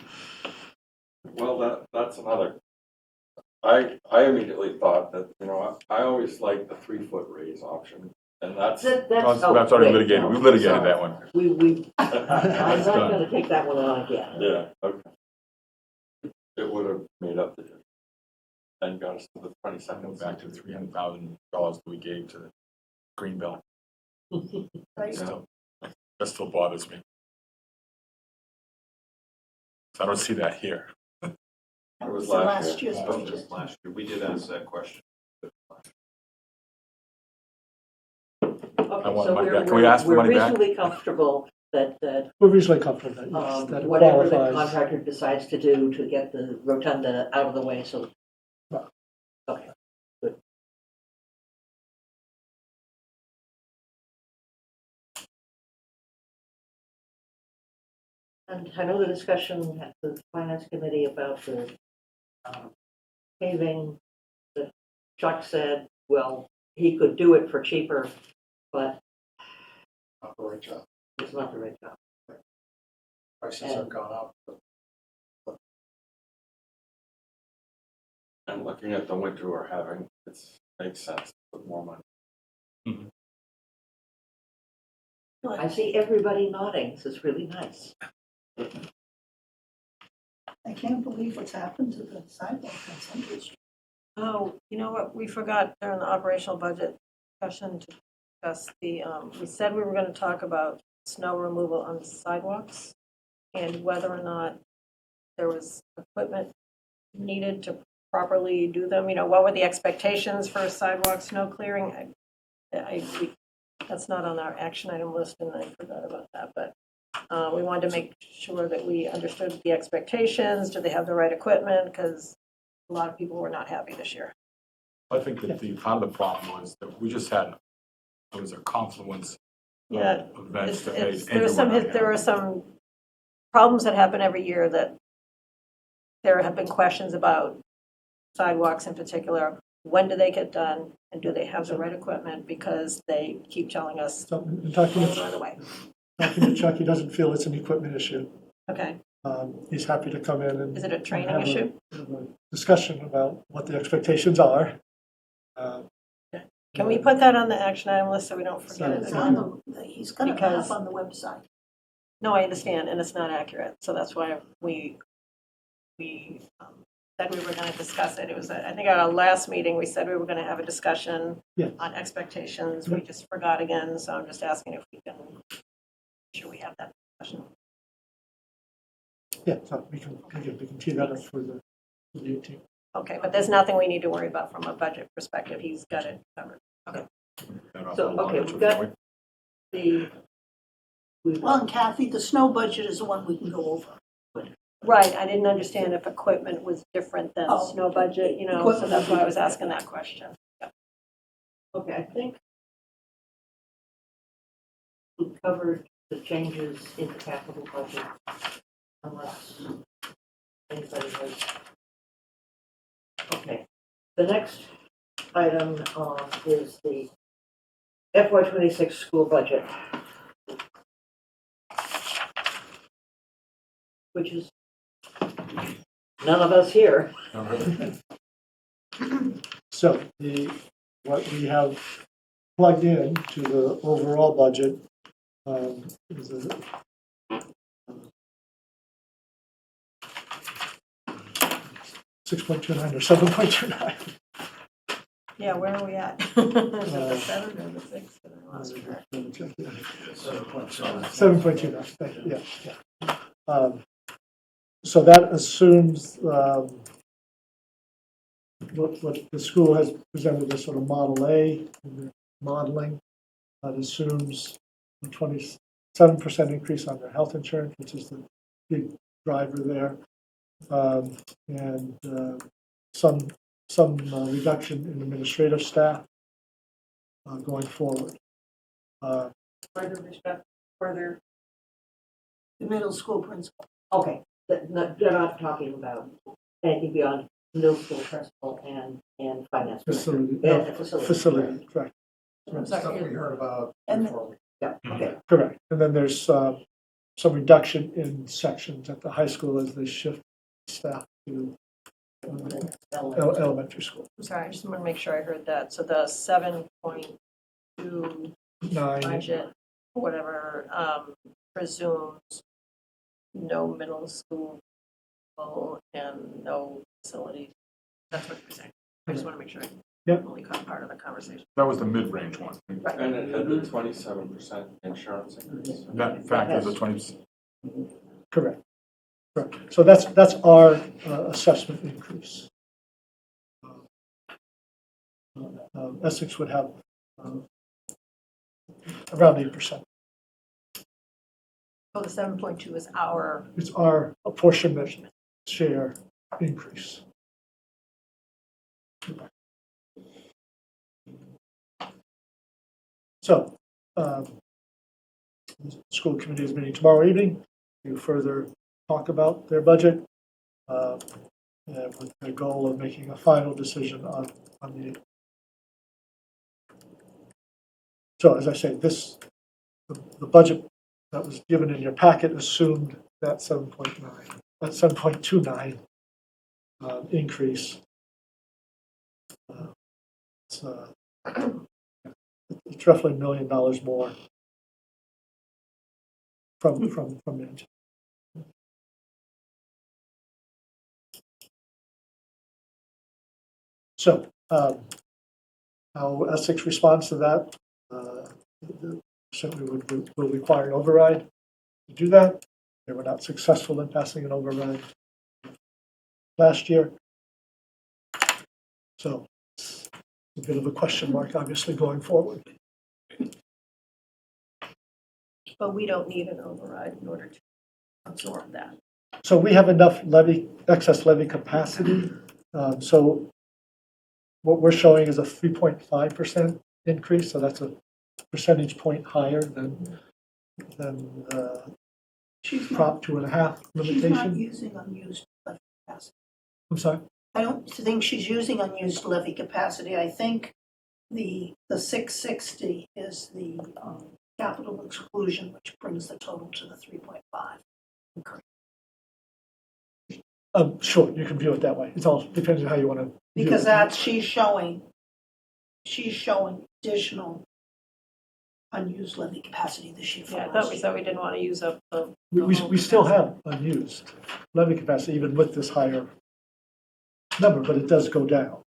Well, that's another, I immediately thought that, I always liked the 3-foot raise option, and that's. That's already wait, litigated, no, we litigated sorry. that one. I'm not gonna take that one on again. Yeah, okay. It would have made up the difference. And got us to the I go 22nd. back to the $300,000 that we gave to Greenbelt. Right. That still bothers me. So I don't see that here. It was So last last year. year's That was budget. just last year. We did ask that question. Okay, want so money we're, back. Can we ask for we're money back? reasonably comfortable that, We're reasonably comfortable that, yes, that it whatever the qualifies. contractor decides to do to get the rotunda out of the way, so. Right. Okay, good. And I know the discussion at the finance committee about the paving, that Chuck said, well, he could do it for cheaper, but Not the right job. it's not the right job. Prices have gone up. And looking at the winter we're having, it makes sense to put more money. I see everybody nodding, this is really nice. I can't believe what's happened to the sidewalk on Central Street. Oh, you know what, we forgot during the operational budget discussion to discuss the, we said we were gonna talk about snow removal on the sidewalks and whether or not there was equipment needed to properly do them, what were the expectations for sidewalk snow clearing? That's not on our action item list and I forgot about that, but we wanted to make sure that we understood the expectations, do they have the right equipment, because a lot of people were not happy this year. I think that the part of the problem was that we just had, there was a confluence Yeah, of events that made there are some problems that happen every year that there have been questions about sidewalks in particular. When do they get done and do they have the right equipment? Because they keep telling us, So, in talking by the way. to Chuck, he doesn't feel it's an equipment issue. Okay, He's happy to come in and. is it a training have issue? have a discussion about what the expectations are. Can we put that on the action item list so we don't forget it It's again? on he's got a Because- map on the website. No, I understand, and it's not accurate, so that's why we said we were gonna discuss it. It was, I think at our last meeting, we said we were gonna have a discussion Yeah. on expectations. We just forgot again, so I'm just asking if we can, make sure we have that discussion. Yeah, so we can tee that up for the 18th. Okay, but there's nothing we need to worry about from a budget perspective. He's got it covered. Okay. So, okay, we've got Well, and Kathy, the snow budget is the one we can go over. Right, I didn't understand if equipment was different than Oh. snow budget, so that's why I was asking that question. Okay, I think we've covered the changes in the capital budget, unless anybody has. Okay, the next item is the FY26 school budget, which is none of us here. So what we have plugged in to the overall budget is a 6.29 or 7.29. Yeah, where are we at? Is it the 7 or the 6? I lost track. 7.29, thank you, yeah. So that assumes what the school has presented as sort of Model A in the modeling. That assumes a 27% increase on their health insurance, which is the big driver there, and some reduction in administrative staff going forward. Further, The middle school principal. okay, they're not talking about anything beyond middle school principal and finance director. Facility, Yeah, facility. facility, correct. Stuff we heard about And- before. Yeah, okay. Correct. And then there's some reduction in sections at the high school as they shift staff to elementary school. I'm sorry, I just want to make sure I heard that. So the 7.2 budget, whatever, presumes no middle school and no facilities. That's what you're saying. I just want to make sure I Yep. only caught part of the conversation. That was the mid-range one. And it had the 27% insurance increase. That factors the 20%. Correct. Correct. So that's our assessment increase. Essex would have around 8%. Oh, the 7.2 is our, It's our apportionment share increase. So, the school committee is meeting tomorrow evening to further talk about their budget with the goal of making a final decision on the. So, as I say, the budget that was given in your packet assumed that 7.29 increase. It's roughly $1 million more from Manchester. So, how Essex responds to that, certainly will require an override to do that. They were not successful in passing an override last year. So, it's a bit of a question mark, obviously, going forward. but we don't need an override in order to absorb that. So we have enough excess levy capacity. So what we're showing is a 3.5% increase. So that's a percentage point higher than Prop 2.5 She's not limitation. using unused levy capacity. I'm sorry? I don't think she's using unused levy capacity. I think the 660 is the capital exclusion, which brings the total to the 3.5. Sure, you can view it that way. It's all depends on how you want to. Because that's, she's showing additional unused levy capacity this year. Yeah, I thought we said we didn't want to use up the. We still have unused levy capacity even with this higher number, but it does go down.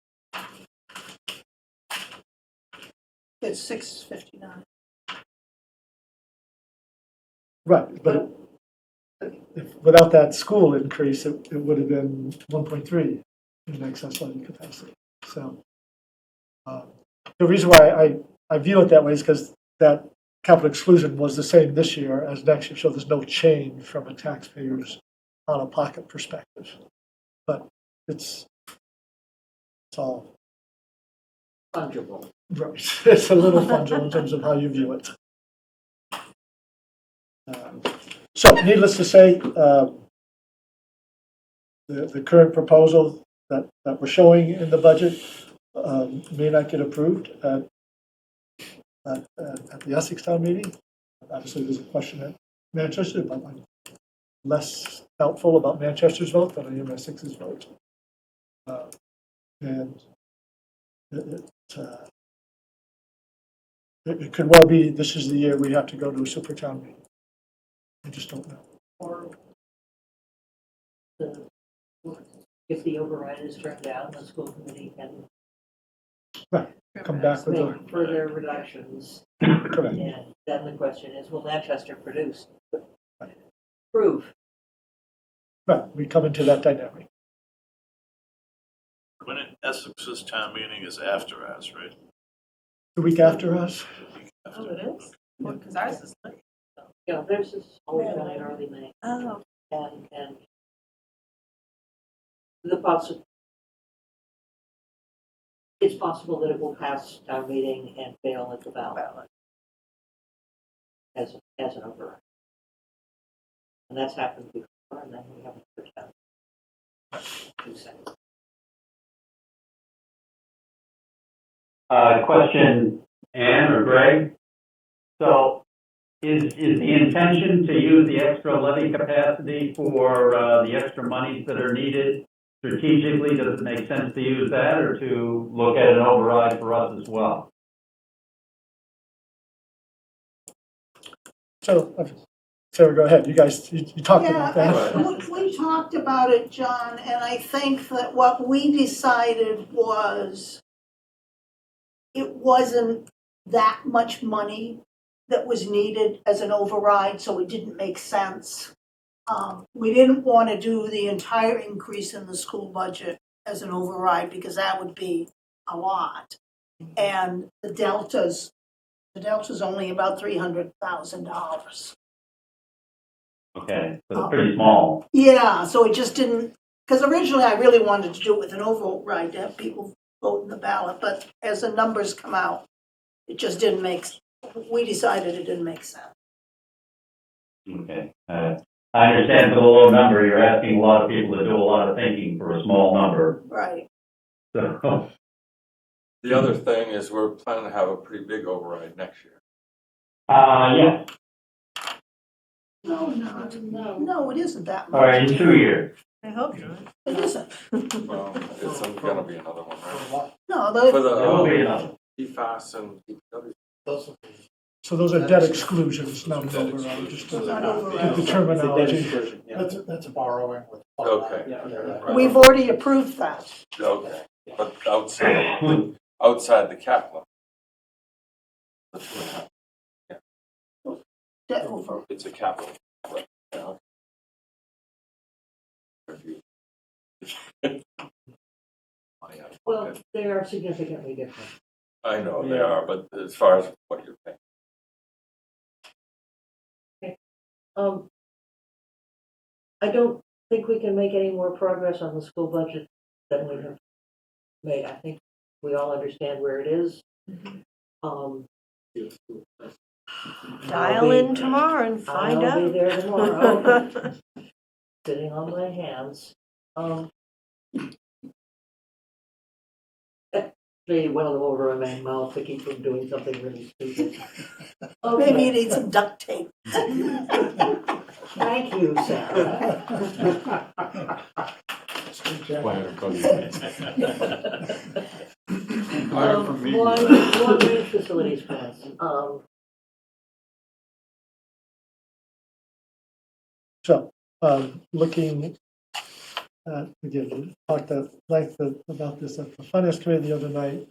It's 659. Right, but without that school increase, it would have been 1.3 in excess levy capacity. So the reason why I view it that way is because that capital exclusion was the same this year as next year, so there's no change from a taxpayer's out-of-pocket perspective. But it's all fungible. Right, it's a little fungible in terms of how you view it. So, needless to say, the current proposal that we're showing in the budget may not get approved at the Essex Town meeting. Obviously, there's a question at Manchester, but I'm less doubtful about Manchester's vote than I am Essex's vote. And it could well be this is the year we have to go to a super town meeting. I just don't know. Or if the override is turned down, the school committee can Come back with a make further reductions. correct. And then the question is, will Manchester prove? Right, we come into that dynamic. When Essex's town meeting is after us, right? The week after us, Oh, it is? Well, because ours is late. You know, theirs is always done in early May. Oh. And it's possible that it will pass town meeting and fail at the ballot as an override. And that's happened before, and then we haven't heard that. Question, Ann or Greg? So is the intention to use the extra levy capacity for the extra monies that are needed strategically? Does it make sense to use that or to look at an override for us as well? So, Sarah, go ahead. You guys, you talked about that. We talked about it, John, and I think that what we decided was it wasn't that much money that was needed as an override, so it didn't make sense. We didn't want to do the entire increase in the school budget as an override because that would be a lot. And the delta's only about $300,000. Okay, so it's pretty small. Yeah, so it just didn't, because originally I really wanted to do it with an override to have people vote in the ballot, but as the numbers come out, it just didn't we decided it didn't make sense. Okay. I understand for the low number, you're asking a lot of people to do a lot of thinking for a small number. Right. So, The other thing is we're planning to have a pretty big override next year. yeah, No, it isn't that much. all right, in 2 years. I hope not. It isn't. Well, it's gonna be another one, right? No, For There will be the another. PFAS and DPW. So those are debt exclusions, not an Debt override, just exclusions. Not the override. the terminology. That's a borrowing with. Okay. Yeah. We've already approved that. Okay, but outside the cap limit. The 2.5. Debt over. It's a capital. Right. Yeah, okay. Well, they are significantly different. I know they are, but as far as what you're paying. I don't think we can make any more progress on the school budget than we have made. I think we all understand where it is. Dial in tomorrow and find out. I'll be there tomorrow, sitting on my hands. Maybe one of them over in my mouth to keep from doing something really stupid. Maybe you need some duct tape. Thank you, Sarah. Long-range facilities plans. So, looking at, again, we talked at length about this at the finance committee the other night,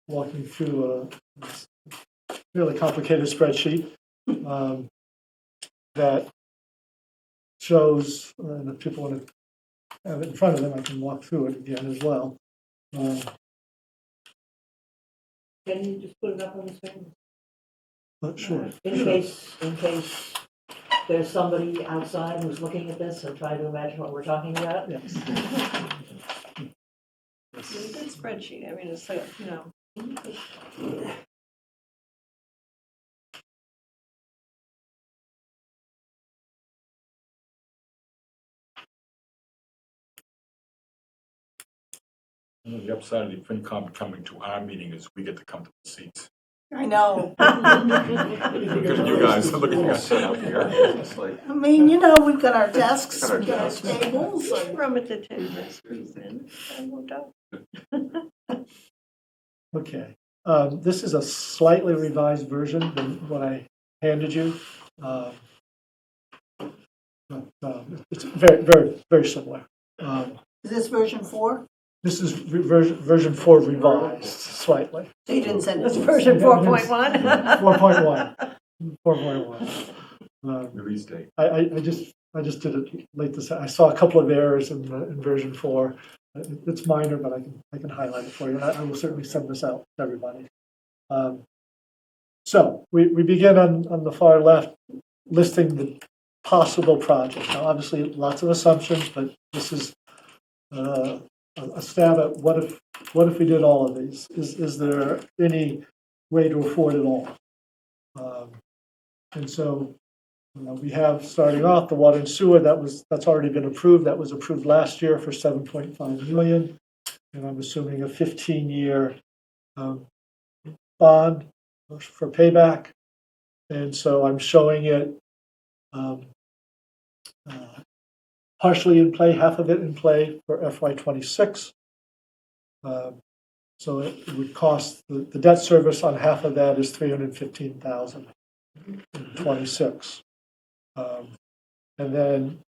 walking through a really complicated spreadsheet that shows, and if people want to have it in front of them, I can walk through it again as well. Can you just put it up on the screen? Sure. In case there's somebody outside who's looking at this and trying to imagine what we're talking about. Yes. It's a good spreadsheet. I mean, it's like, you know. The upside of the FinCom coming to our meeting is we get to come to the seats. I know. Look at you guys, look at you guys set up here. It's like, I mean, you know, we've got our desks, we've got our tables. Room at the table, squeeze in. I won't doubt. Okay. This is a slightly revised version than what I handed you. But, it's very, very, very similar. Is this version 4? This is version 4 revised slightly. So you didn't send us Version 4.1? 4.1. 4.1. release date. I just did it late this. I saw a couple of errors in version 4. It's minor, but I can highlight it for you. And I will certainly send this out to everybody. So we begin on the far left, listing the possible projects. Now, obviously, lots of assumptions, but this is a stab at what if we did all of these? Is there any way to afford it all? And so we have, starting off, the water and sewer that's already been approved. That was approved last year for $7.5 million, and I'm assuming a 15-year bond for payback. And so I'm showing it partially in play, half of it in play for FY '26. So it would cost, the debt service on half of that is $315,000 in '26. And then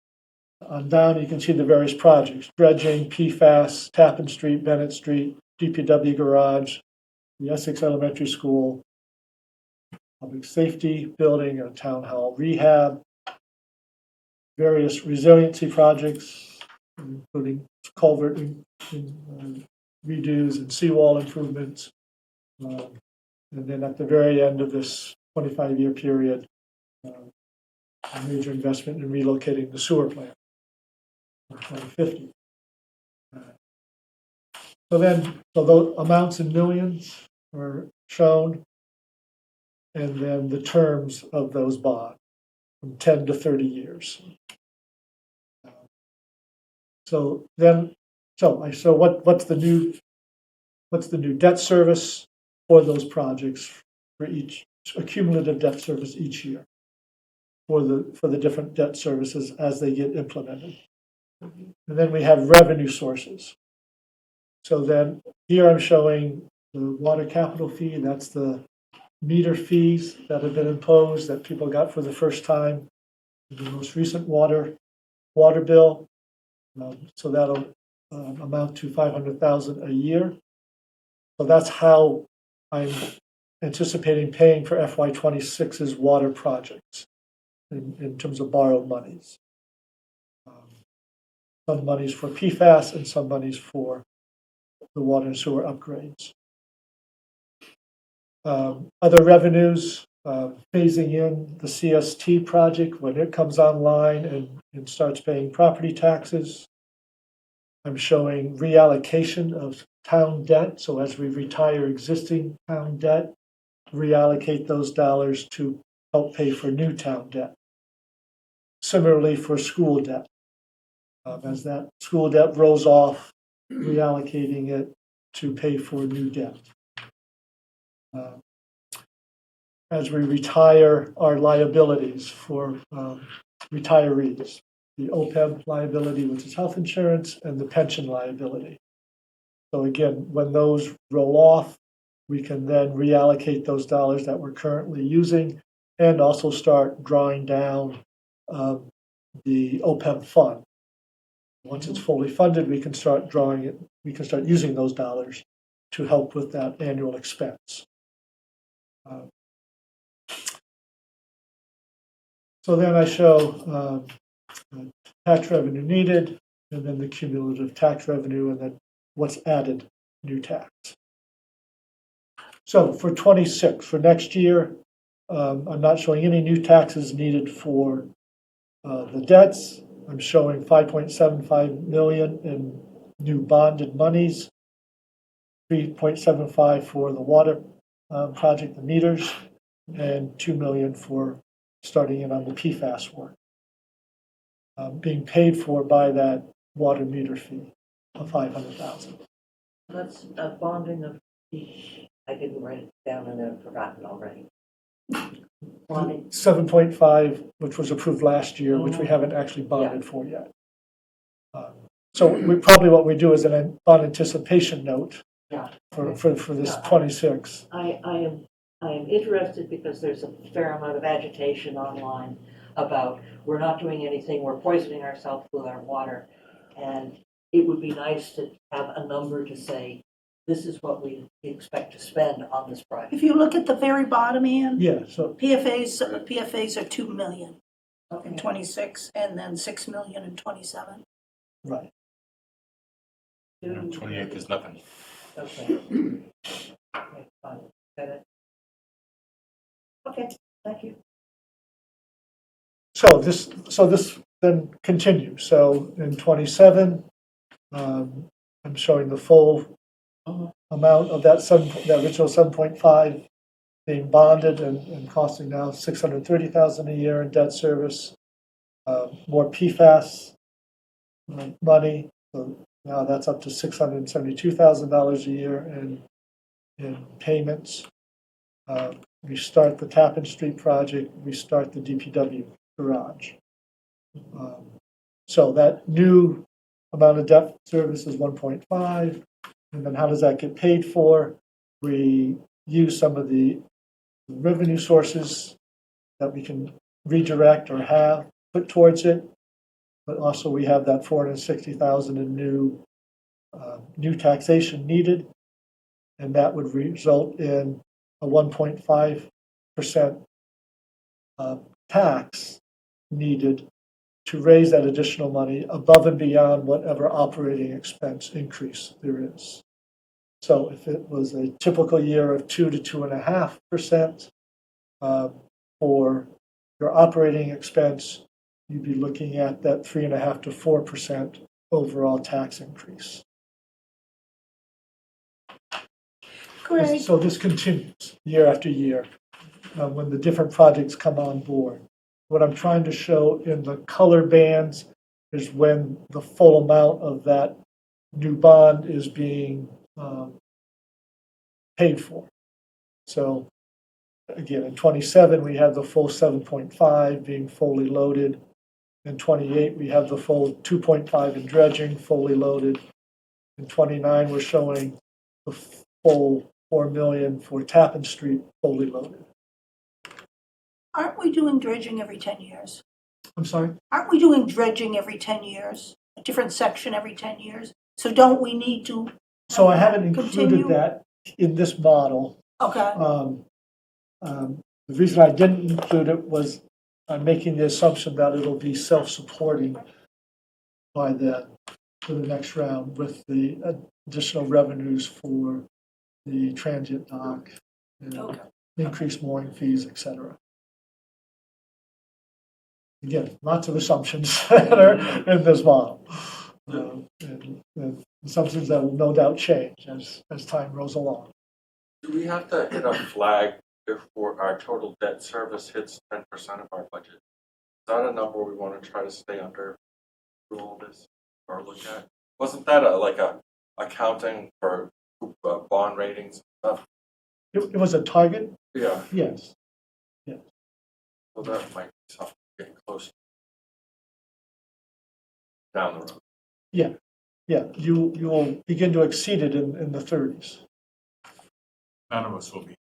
on down, you can see the various projects: dredging, PFAS, Tappan Street, Bennett Street, DPW garage, the Essex Elementary School, public safety building, a town hall rehab, various resiliency projects, including culvert redos and seawall improvements. And then at the very end of this 25-year period, a major investment in relocating the sewer plant in 2050. So those amounts in millions are shown, and then the terms of those bonds from 10 to 30 years. So what's the new debt service for those projects for each, a cumulative debt service each year for the different debt services as they get implemented. And then we have revenue sources. So then here I'm showing the water capital fee. That's the meter fees that have been imposed that people got for the first time, the most recent water bill. So that'll amount to $500,000 a year. So that's how I'm anticipating paying for FY '26's water projects in terms of borrowed monies. Some monies for PFAS and some monies for the water and sewer upgrades. Other revenues, phasing in the CST project when it comes online and starts paying property taxes. I'm showing reallocation of town debt. So as we retire existing town debt, reallocate those dollars to help pay for new town debt. Similarly for school debt. As that school debt rolls off, reallocating it to pay for new debt. As we retire our liabilities for retirees, the OPEB liability, which is health insurance, and the pension liability. So again, when those roll off, we can then reallocate those dollars that we're currently using and also start drawing down the OPEB fund. Once it's fully funded, we can start drawing it, we can start using those dollars to help with that annual expense. So then I show tax revenue needed, and then the cumulative tax revenue, and then what's added new tax. So for '26, for next year, I'm not showing any new taxes needed for the debts. I'm showing $5.75 million in new bonded monies, $3.75 for the water project, the meters, and $2 million for starting in on the PFAS work, being paid for by that water meter fee of $500,000. That's a bonding of, I didn't write it down and I've forgotten already. Bonding. 7.5, which was approved last year, which we haven't actually bonded for yet. So what we do is an bond anticipation note for this 26. I am interested because there's a fair amount of agitation online about we're not doing anything, we're poisoning ourselves with our water. And it would be nice to have a number to say, this is what we expect to spend on this project. If you look at the very bottom, Ian, so PFAs are 2 million Okay. in '26, and then 6 million in '27. Right. 28 is nothing. Okay. Okay, fine. Got it. Okay, thank you. So this then continues. So in '27, I'm showing the full amount of that original 7.5 being bonded and costing now $630,000 a year in debt service. More PFAS money. So now that's up to $672,000 a year in in payments. Restart the Tappan Street project, restart the DPW garage. So that new amount of debt service is 1.5, and then how does that get paid for? We use some of the revenue sources that we can redirect or have put towards it, but also we have that 460,000 in new taxation needed, and that would result in a 1.5% tax needed to raise that additional money above and beyond whatever operating expense increase there is. So if it was a typical year of 2 to 2.5% for your operating expense, you'd be looking at that 3.5 to 4% overall tax increase. Greg, So this continues year after year when the different projects come on board. What I'm trying to show in the color bands is when the full amount of that new bond is being paid for. So again, in 27, we have the full 7.5 being fully loaded. In 28, we have the full 2.5 in dredging fully loaded. In 29, we're showing the full 4 million for Tappan Street fully loaded. aren't we doing dredging every 10 years? I'm sorry? Aren't we doing dredging every 10 years? A different section every 10 years? So don't we need to? So I haven't included Continue? that in this model. Okay, The reason I didn't include it was I'm making the assumption that it'll be self-supporting by for the next round with the additional revenues for the transient dock, and okay. increased mooring fees, et cetera. Again, lots of assumptions that are in this model. And assumptions that will no doubt change as time rolls along. Do we have to hit a flag before our total debt service hits 10% of our budget? Is that a number we want to try to stay under through all this or look at? Wasn't that like a accounting for bond ratings and stuff? It was a target? Yeah, Yes. well, that might be something getting close down the road. Yeah, you will begin to exceed it in the 30s. None of us will be.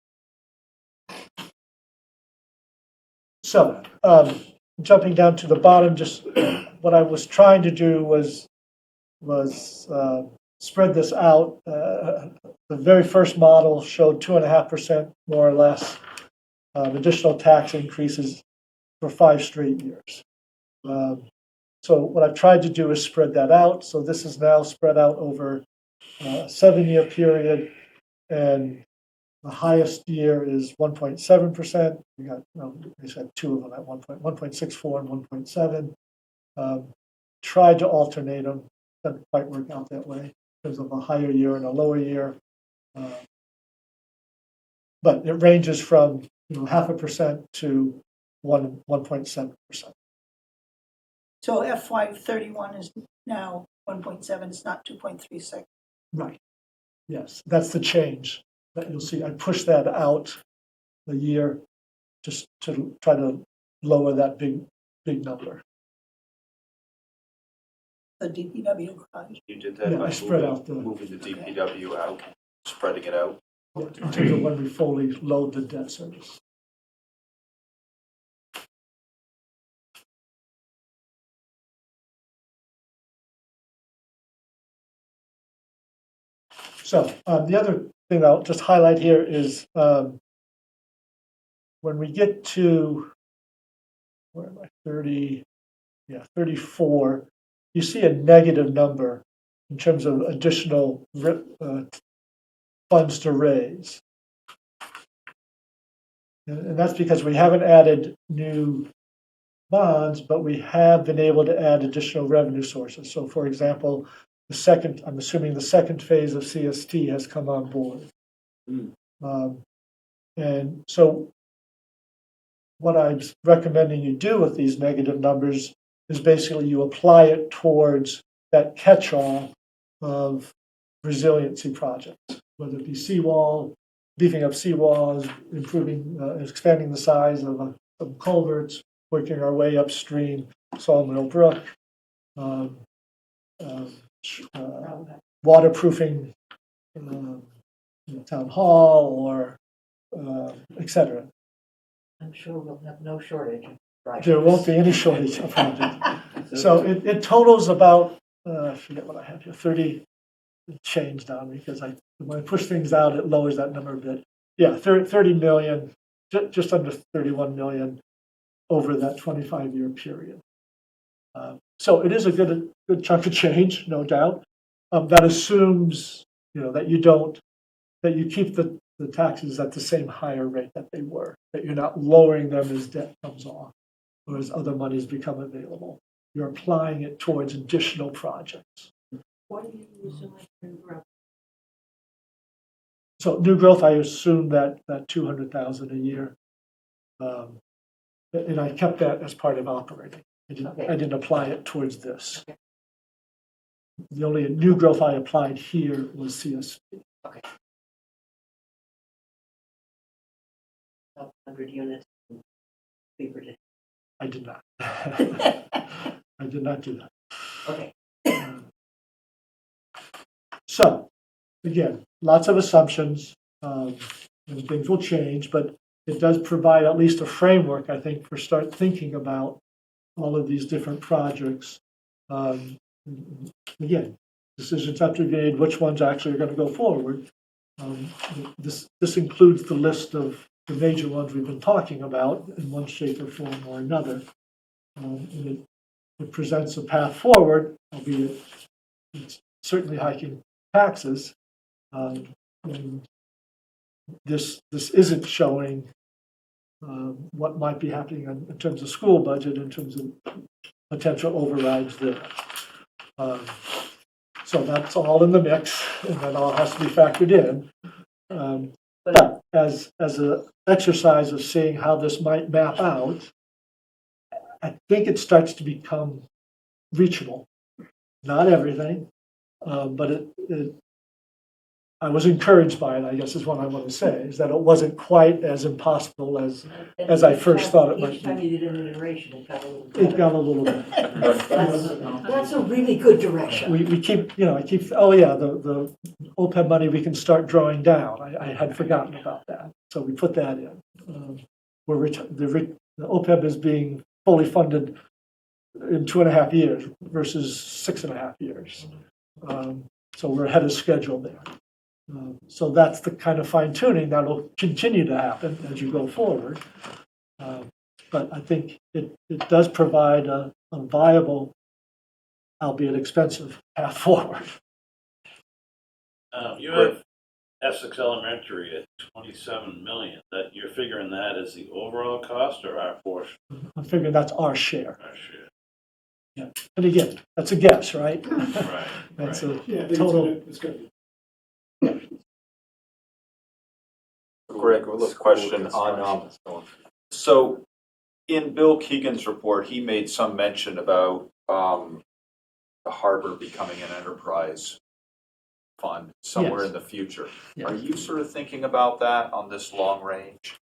So, jumping down to the bottom, just what I was trying to do was spread this out. The very first model showed 2.5% more or less additional tax increases for 5 straight years. So what I've tried to do is spread that out. So this is now spread out over a 7-year period, and the highest year is 1.7%. We got, they said 2 of them at 1.64 and 1.7. Tried to alternate them. Doesn't quite work out that way because of a higher year and a lower year. But it ranges from 0.5% to 1.7%. So FY31 is now 1.7, it's not 2.36. Right. Yes, that's the change that you'll see. I pushed that out a year just to try to lower that big number. The DPW garage. You did that Yeah, by I spread out moving the DPW out, spreading it out. in terms of when we fully load the debt service. So the other thing I'll just highlight here is when we get to, where am I, 34, you see a negative number in terms of additional funds to raise. And that's because we haven't added new bonds, but we have been able to add additional revenue sources. So for example, I'm assuming the second phase of CST has come on board. And so what I'm recommending you do with these negative numbers is basically you apply it towards that catch-all of resiliency projects, whether it be seawall, beefing up seawalls, improving, expanding the size of some culverts, working our way upstream, Sawmill Brook, um, waterproofing town hall, or et cetera. I'm sure we'll have no shortage of projects. There won't be any shortage of projects. So it totals about, I forget what I have here, 30, it changed on me because when I push things out, it lowers that number a bit. Yeah, 30 million, just under 31 million over that 25-year period. So it is a good chunk of change, no doubt. That assumes, that you keep the taxes at the same higher rate that they were, that you're not lowering them as debt comes off or as other monies become available. You're applying it towards additional projects. What are you assuming for growth? So new growth, I assume that 200,000 a year. And I kept that as part of operating. I didn't apply it towards this. Okay. The only new growth I applied here was CSP. Okay. 100 units in Beaverton. I did not. I did not do that. Okay. So, again, lots of assumptions, and things will change, but it does provide at least a framework, I think, for start thinking about all of these different projects. Again, decisions have to be made which ones actually are going to go forward. This includes the list of the major ones we've been talking about in one shape or form or another. And it presents a path forward, albeit it's certainly hiking taxes. And this isn't showing what might be happening in terms of school budget, in terms of potential overrides there. So that's all in the mix, and that all has to be factored in. But as an exercise of seeing how this might map out, I think it starts to become reachable. Not everything, but I was encouraged by it, I guess is what I want to say, is that it wasn't quite as impossible as I first thought it might be. Each time you did an iteration, it got a little better. It got a little bit. That's a really good direction. We keep, oh yeah, the OPEB money we can start drawing down. I had forgotten about that. So we put that in. The OPEB is being fully funded in 2.5 years versus 6.5 years. So we're ahead of schedule there. So that's the kind of fine tuning that will continue to happen as you go forward. But I think it does provide a viable, albeit expensive, path forward. You have Essex Elementary at 27 million. That you're figuring that as the overall cost or our portion? I'm figuring that's our share. Our share. Yeah. And again, that's a guess, right? Right. That's right. a total. It's good. Greg, a little question on, so in Bill Keegan's report, he made some mention about the harbor becoming an enterprise fund somewhere in the future. Yes. Are you sort of thinking about that on this long range,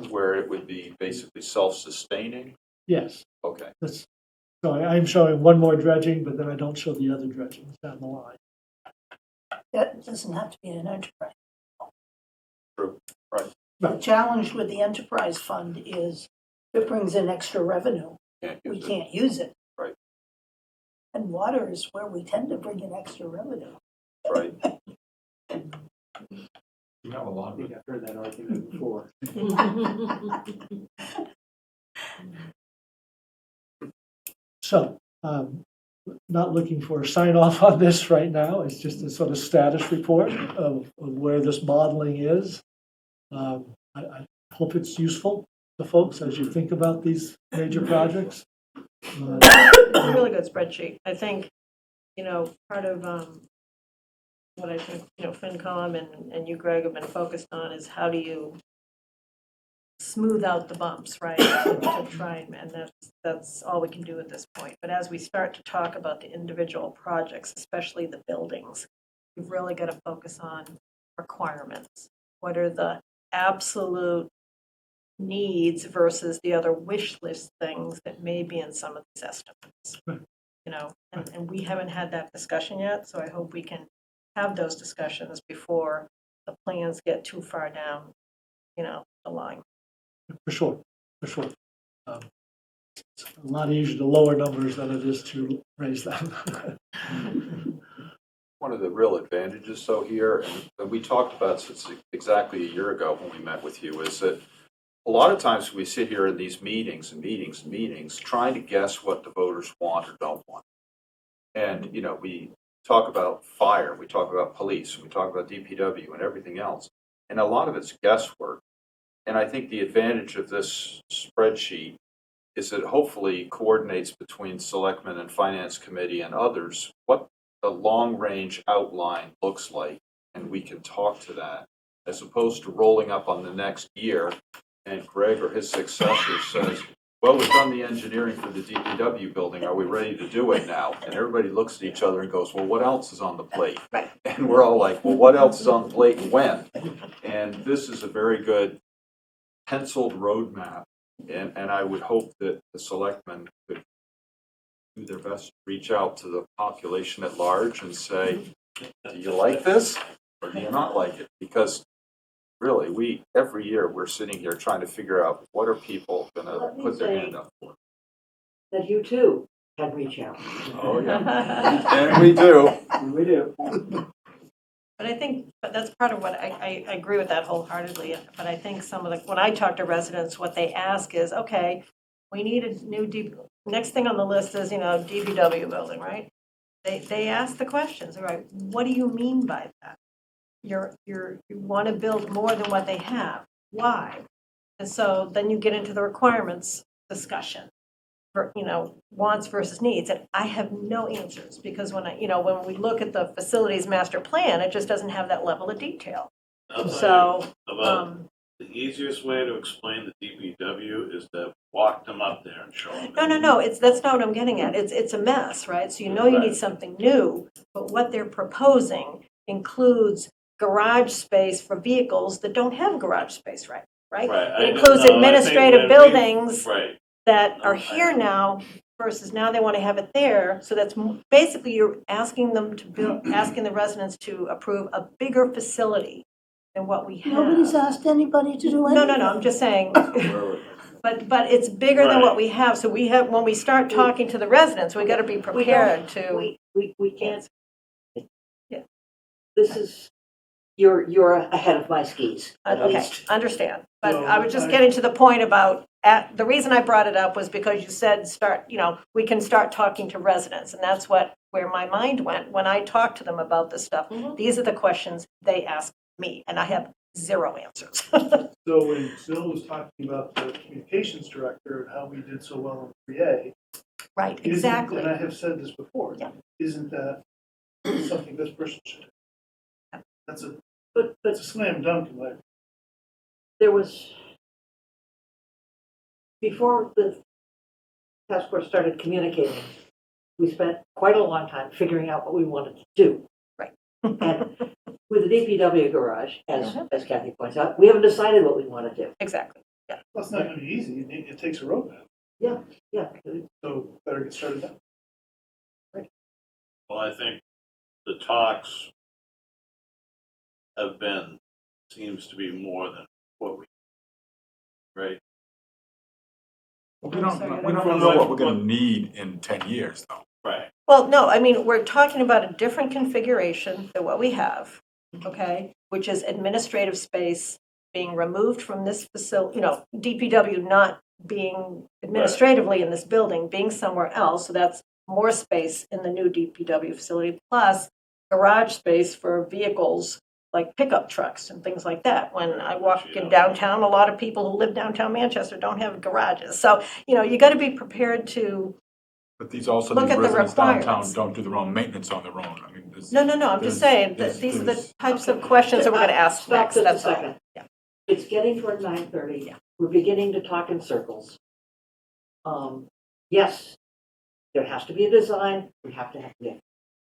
where it would be basically self-sustaining? Yes. Okay. So I'm showing one more dredging, but then I don't show the other dredgings down the line. That doesn't have to be an enterprise. True. Right. The challenge with the enterprise fund is if it brings in extra revenue, we can't use it. Right. And water is where we tend to bring in extra revenue. Right. You have a lot of it. I've heard that argument before. So, not looking for a sign off on this right now. It's just a sort of status report of where this modeling is. I hope it's useful to folks as you think about these major projects. It's a really good spreadsheet. I think, part of what I think, FinCom and you, Greg, have been focused on is how do you smooth out the bumps, right? To try and that's all we can do at this point. But as we start to talk about the individual projects, especially the buildings, we've really got to focus on requirements. what are the absolute needs versus the other wish list things that may be in some of these estimates. You know, and we haven't had that discussion yet, so I hope we can have those discussions before the plans get too far down, you know, the line. For sure, for sure. It's a lot easier to lower numbers than it is to raise them. One of the real advantages, though, here, and we talked about since exactly a year ago when we met with you, is that a lot of times we sit here in these meetings trying to guess what the voters want or don't want. And, you know, we talk about fire, we talk about police, we talk about DPW and everything else. And a lot of it's guesswork. And I think the advantage of this spreadsheet is that it hopefully coordinates between selectmen and finance committee and others what the long-range outline looks like, and we can talk to that, as opposed to rolling up on the next year and Greg or his successor says, well, we've done the engineering for the DPW building, are we ready to do it now? And everybody looks at each other and goes, well, what else is on the plate? And we're all like, well, what else is on the plate and when? And this is a very good penciled roadmap, and I would hope that the selectmen could do their best to reach out to the population at large and say, do you like this or do you not like it? Because really, every year we're sitting here trying to figure out what are people going to put their hand up for. That you too can reach out. Oh, yeah. And we do. We do. But I think that's part of what I agree with that wholeheartedly. But I think when I talk to residents, what they ask is, okay, we need a new next thing on the list is, DPW building, right? They ask the questions, right? What do you mean by that? You want to build more than what they have. Why? And so then you get into the requirements discussion for, wants versus needs. And I have no answers because when we look at the facilities master plan, it just doesn't have that level of detail. So the easiest way to explain the DPW is to walk them up there and show them. No. That's not what I'm getting at. It's a mess, right? So you need something new, but what they're proposing includes garage space for vehicles that don't have garage space, right? It includes administrative buildings that are here now versus now they want to have it there. So that's basically you're asking them to asking the residents to approve a bigger facility than what we have. Nobody's asked anybody to do anything. No, I'm just saying. But it's bigger than what we have. So when we start talking to the residents, we got to be prepared to. We can't. Yeah. This is. You're ahead of my skis. Okay, understand. But I was just getting to the point about, the reason I brought it up was because you said we can start talking to residents. And that's where my mind went when I talked to them about this stuff. Mm-hmm. These are the questions they ask me, and I have zero answers. So when Bill was talking about the communications director and how we did so well in 3A. Right, exactly. And I have said this before. Yeah. Isn't that something this person should do? Yeah. That's a slam dunk. There was, before the task force started communicating, we spent quite a long time figuring out what we wanted to do. Right. And with the DPW garage, as Kathy points out, we haven't decided what we want to do. Exactly. Yeah. Well, it's not going to be easy. It takes a roadmap. Yeah. So better get started now. Right. Well, I think the talks seems to be more than what we, right? We don't know what we're going to need in 10 years, though. Right. Well, no, I mean, we're talking about a different configuration than what we have, okay? Which is administrative space being removed from this facility, DPW not being administratively in this building, being somewhere else. So that's more space in the new DPW facility, plus garage space for vehicles like pickup trucks and things like that. When I walk in downtown, a lot of people who live downtown Manchester don't have garages. So, you got to be prepared to But these also look these at the residents downtown requirements. don't do their own maintenance on their own. I mean, No, I'm just saying that these are the types of questions that we're going to ask Stop next. just That's a all. second. Yeah. It's getting toward 9:30. Yeah. We're beginning to talk in circles. Yes, there has to be a design. We have to have the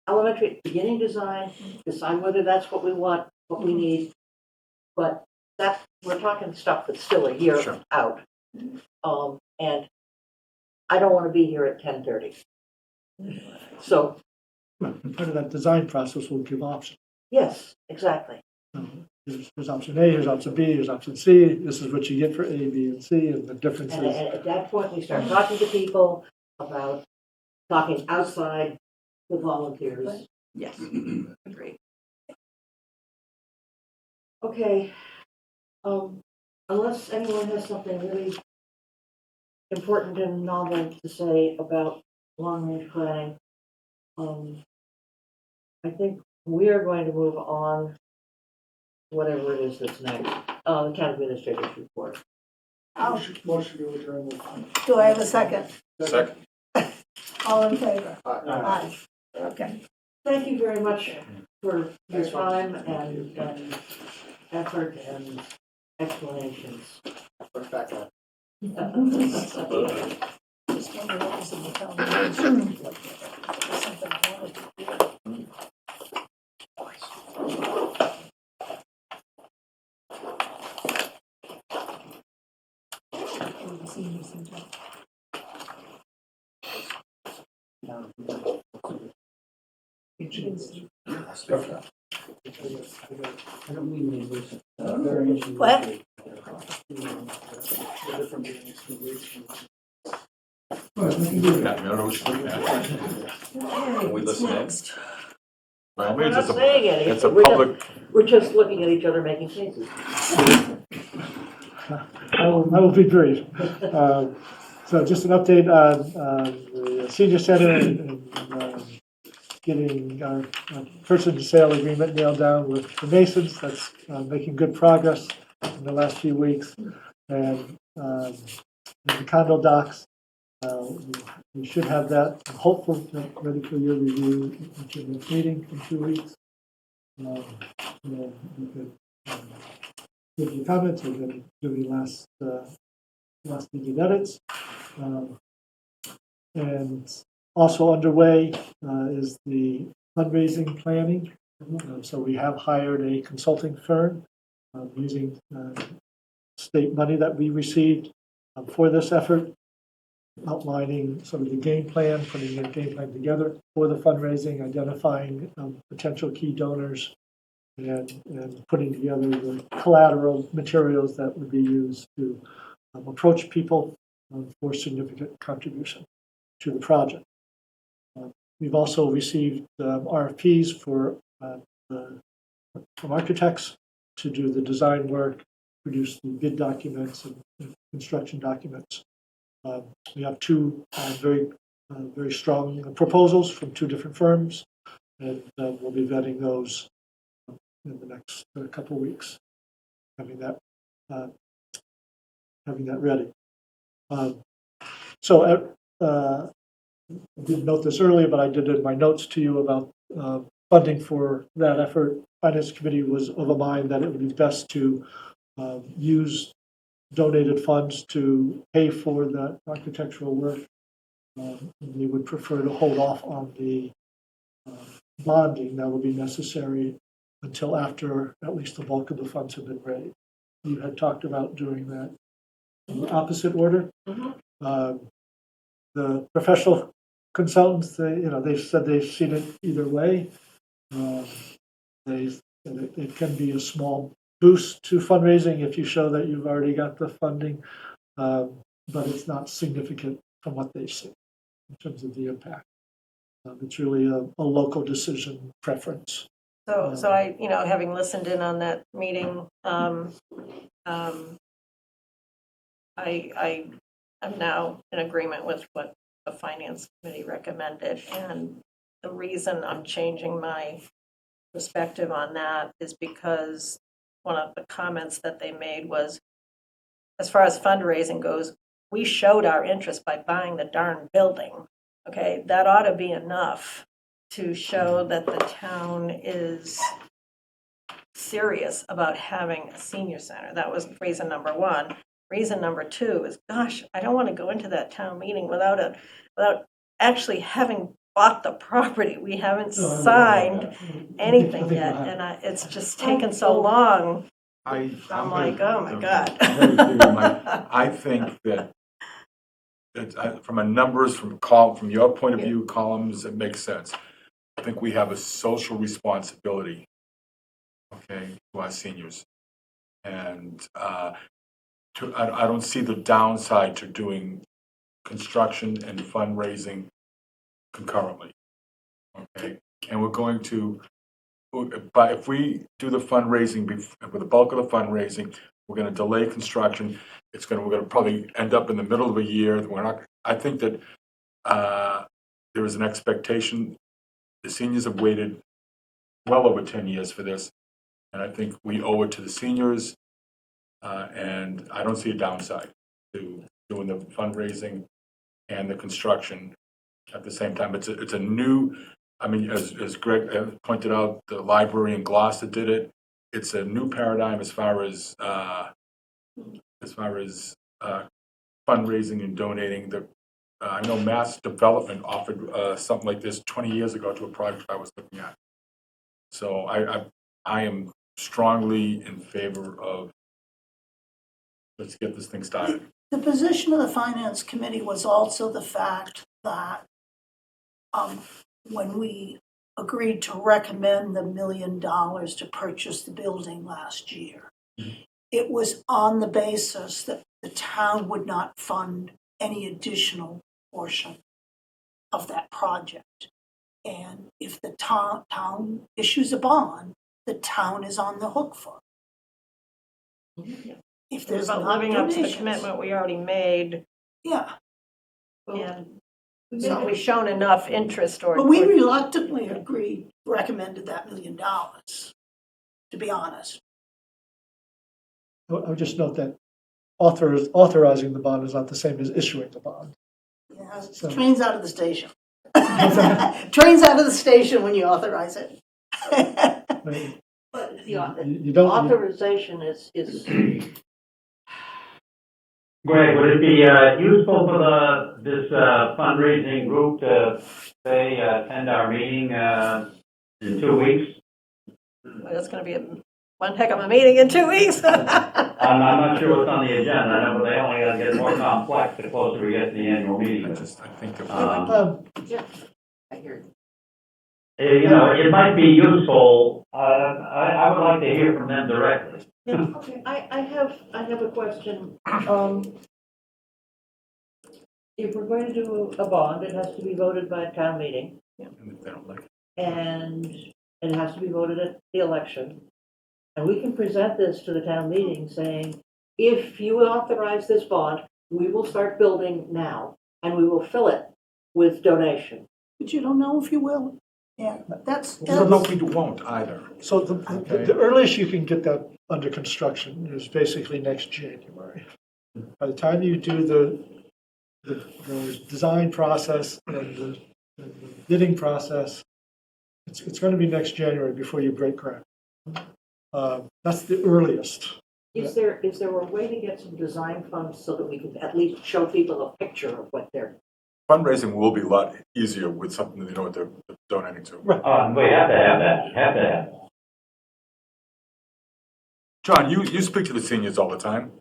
elementary beginning design, decide whether that's what we want, what we need. but we're talking stuff that's still a year Sure. out. And I don't want to be here at 10:30. So, And part of that design process will give options. yes, exactly. Here's option A, here's option B, here's option C, this is what you get for A, B, and C, and the And differences. at that point, we start talking to people about talking outside the volunteers. Yes, agreed. Okay, unless anyone has something really important and novel to say about long-range planning, I think we are going to move on, whatever it is that's next, the town administrator's report. Motion to adjourn. Do I have a second? Second. All in favor? Aye. Aye. Okay. Thank you very much for your time and effort and explanations. Right back on. Just wonder what was in the town administrator. Something I wanted to do. What? Can we listen in? By all We're means, not saying anything. it's a We're just- public, We're just looking at each other making faces. I will be brief. So just an update on the senior center and getting our purchase and sale agreement nailed down with the Masons. That's making good progress in the last few weeks. And the condo docs, we should have that, I'm hopeful, ready for your review at your next meeting in 2 weeks. And you could give your comments and then give your last meeting edits. And also underway is the fundraising planning. So we have hired a consulting firm using state money that we received for this effort, outlining sort of the game plan, putting a game plan together for the fundraising, identifying potential key donors, and putting together the collateral materials that would be used to approach people for significant contribution to the project. We've also received RFPs from architects to do the design work, produce the bid documents and construction documents. We have two very strong proposals from two different firms, and we'll be vetting those in the next couple of weeks, having that ready. I didn't note this earlier, but I did in my notes to you about funding for that effort. Finance Committee was of a mind that it would be best to use donated funds to pay for that architectural work. We would prefer to hold off on the bonding that would be necessary until after at least the bulk of the funds have been raised. You had talked about doing that in the opposite order. The professional consultants, they've said they've seen it either way. It can be a small boost to fundraising if you show that you've already got the funding, but it's not significant from what they've seen in terms of the impact. It's really a local decision preference. So I, having listened in on that meeting, I am now in agreement with what the Finance Committee recommended. And the reason I'm changing my perspective on that is because one of the comments that they made was, as far as fundraising goes, we showed our interest by buying the darn building. Okay, that ought to be enough to show that the town is serious about having a senior center. That was reason number one. Reason number two is, gosh, I don't want to go into that town meeting without actually having bought the property. We haven't signed anything yet, and it's just taken so long I'm like, oh my God. I'm gonna give you I think that from a numbers, from your point of view, columns, it makes sense. I think we have a social responsibility, okay, to our seniors. And I don't see the downside to doing construction and fundraising concurrently, okay? And we're going to, but if we do the fundraising, with the bulk of the fundraising, we're going to delay construction. We're going to probably end up in the middle of a year. I think that there is an expectation. The seniors have waited well over 10 years for this, and I think we owe it to the seniors. And I don't see a downside to doing the fundraising and the construction at the same time. It's a new, I mean, as Greg pointed out, the library in Gloucester did it. It's a new paradigm as far as fundraising and donating. I know Mass Development offered something like this 20 years ago to a project I was looking at. So I am strongly in favor of, let's get this thing started. The position of the Finance Committee was also the fact that when we agreed to recommend the $1 million to purchase the building last year, it was on the basis that the town would not fund any additional portion of that project. And if the town issues a bond, the town is on the hook for it. If It's there's about not living up to the donations. commitment we already made, Yeah, and so we've shown enough interest or. but we reluctantly recommended that $1 million, to be honest. I would just note that authorizing the bond is not the same as issuing the bond. Yeah, So- train's out of the station. Train's out of the station when you authorize it. I mean, But you the don't. authorization is Greg, would it be useful for this fundraising group to, say, attend our meeting in 2 weeks? That's gonna be one heck of a meeting in 2 weeks. I'm not sure what's on the agenda, I know, but they only gotta get more complex the closer we get to the annual meeting. I think that yeah, I hear you. You know, it might be useful, I would like to hear from them directly. Yeah, okay. I have a question. If we're going to do a bond, it has to be voted by a town meeting, And if they don't like it. and it has to be voted at the election. And we can present this to the town meeting saying, if you authorize this bond, we will start building now, and we will fill it with donation. But you don't know if you will. Yeah, that's. No, we won't either. So the earliest you can get that under construction is basically next January. By the time you do the design process and the bidding process, it's going to be next January before you break ground. That's the earliest. Is there a way to get some design funds so that we can at least show people a picture of what they're? Fundraising will be a lot easier with something that they know what they're donating to. Right. We have to have that, John, you speak to the seniors all the time.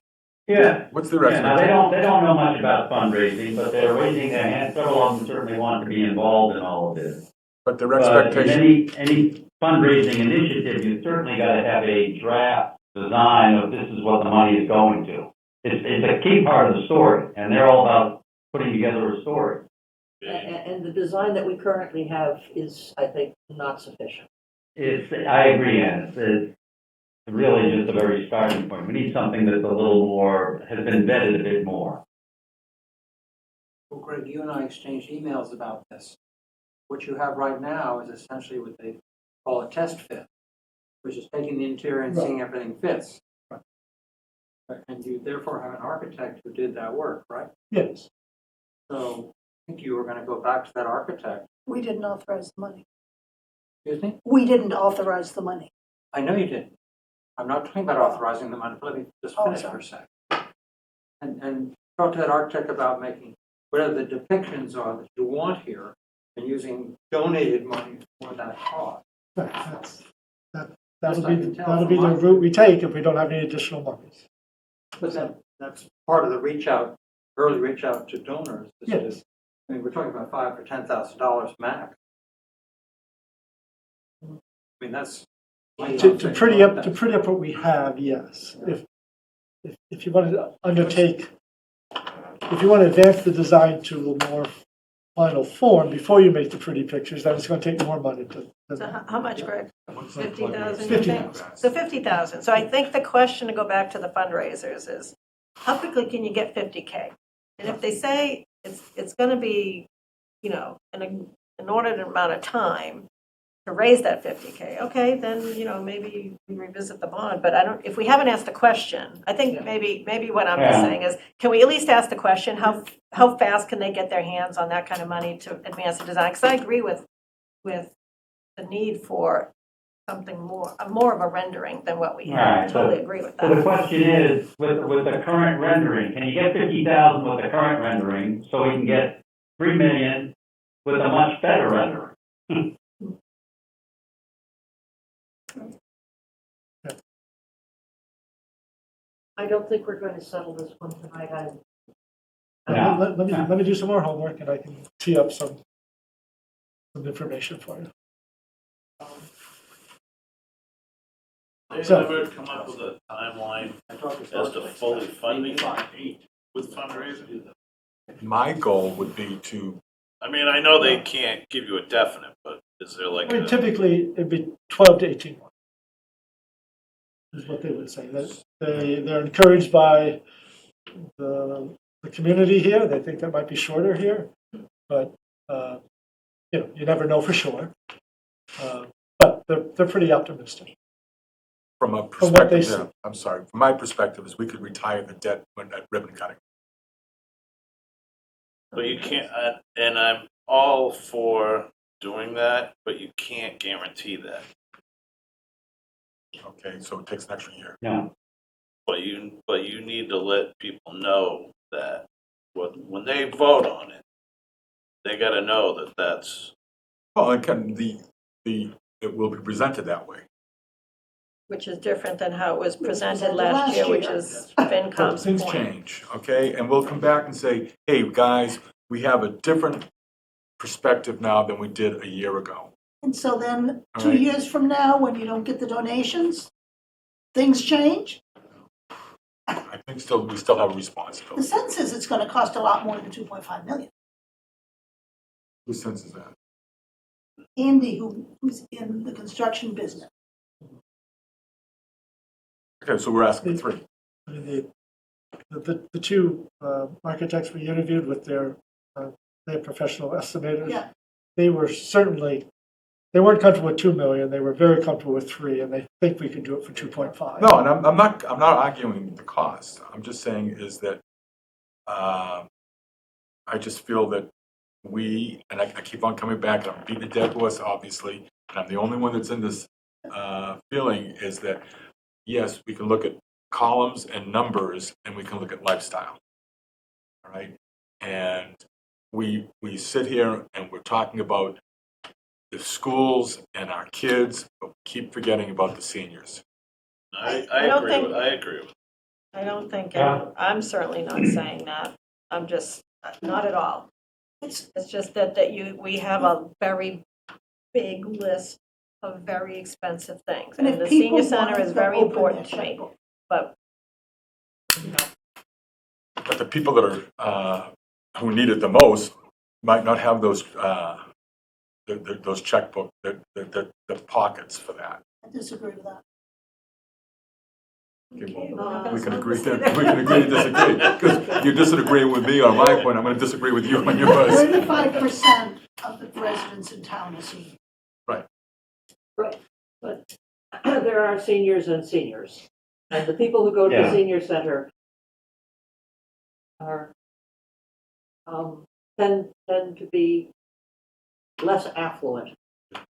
Yeah. What's their Yeah, now expectation? they don't know much about fundraising, but they're raising their hand, several of them certainly want to be involved in all of this. But their But expectation, any fundraising initiative, you certainly gotta have a draft design of this is what the money is going to. It's a key part of the story, and they're all about putting together a story. And the design that we currently have is, I think, not sufficient. I agree, Ann, it's really just a very starting point. We need something that's a little more, has been vetted a bit more. Well, Greg, you and I exchanged emails about this. What you have right now is essentially what they call a test fit, which is taking the interior and seeing everything fits. Right. And you therefore have an architect who did that work, right? Yes. So I think you were going to go back to that architect. We didn't authorize the money. Excuse me? We didn't authorize the money. I know you didn't. I'm not talking about authorizing the money, but let me just finish for a second. And talk to that architect about making whatever the depictions are that you want here and using donated money for that cost. That that'll Best I be, can tell that'll from be the my- route we take if we don't have any additional monies. But that's part of the reach out, early reach out to donors. is Yeah. just- I mean, we're talking about $5,000 or $10,000 max. I mean, that's. To pretty up what we have, yes. If you want to undertake, if you want to advance the design to a more final form before you make the pretty pictures, then it's going to take more money to. So how much, Greg? 50,000, you 50,000. think? So 50,000. So I think the question, to go back to the fundraisers, is how quickly can you get 50K? And if they say it's going to be, you know, an inordinate amount of time to raise that 50K, okay, then, you know, maybe we revisit the bond. But I don't, if we haven't asked the question, I think maybe what I'm just Yeah. saying is, can we at least ask the question, how fast can they get their hands on that kind of money to advance the design? Because I agree with the need for something more of a rendering than what we have. I Right, totally so- agree with So the that. question is, with the current rendering, can you get 50,000 with the current rendering so we can get 3 million with a much better rendering? I don't think we're going to settle this one tonight. Yeah. Let me do some more homework and I can tee up some information for you. They So- never come up with a timeline as to fully funding with fundraising? My goal would be to, I mean, I know they can't give you a definite, but is there like I mean, a, typically, it'd be 12 to 18 months. Is what they would say. They're encouraged by the community here. They think that might be shorter here, but you know, you never know for sure. But they're pretty optimistic. from a From what they perspective, see. I'm sorry, from my perspective is we could retire the debt when at ribbon cutting. but you can't, and I'm all for doing that, but you can't guarantee that. Okay, so it takes an extra year. Yeah. But you need to let people know that when they vote on it, they gotta know that that's, Well, it can, it will be presented that way. Which is different than how it was presented presented last last year, which year. is FinCom's Things point. change, okay? And we'll come back and say, hey, guys, we have a different perspective now than we did a year ago. And so then, All 2 right. years from now, when you don't get the donations, things change? I think we still have a The responsibility. sense is it's gonna cost a lot more than 2.5 million. Whose sense is that? Andy, who's in the construction business. Okay, so we're asking for 3. I mean, the two architects we interviewed with their professional estimators, Yeah. they weren't comfortable with 2 million. They were very comfortable with 3, and they think we could do it for 2.5. No, and I'm not arguing the cost. I'm just saying is that I just feel that and I keep on coming back, and I'm beating a dead horse, obviously, and I'm the only one that's in this feeling, is that, yes, we can look at columns and numbers, and we can look at lifestyle, all right? And we sit here and we're talking about the schools and our kids, but we keep forgetting about the seniors. I don't agree think- with, I agree with. I don't think, Yeah. I'm certainly not saying that. I'm just, not at all. It's, It's just that we have a very big list of very expensive things. and And if the senior people center wanted is to very open important their to me, checkbook, but, you know, But the people that are, who need it the most might not have those checkbook, the pockets for that. I disagree with that. Okay, well, we're not gonna we can solve agree this to, either. we can agree to disagree. Because you're disagreeing with me on my point, I'm gonna disagree with you on yours. 35% of the residents in town are seniors. Right, but there are seniors and seniors. And the people who go to the Yeah. senior center are, tend to be less affluent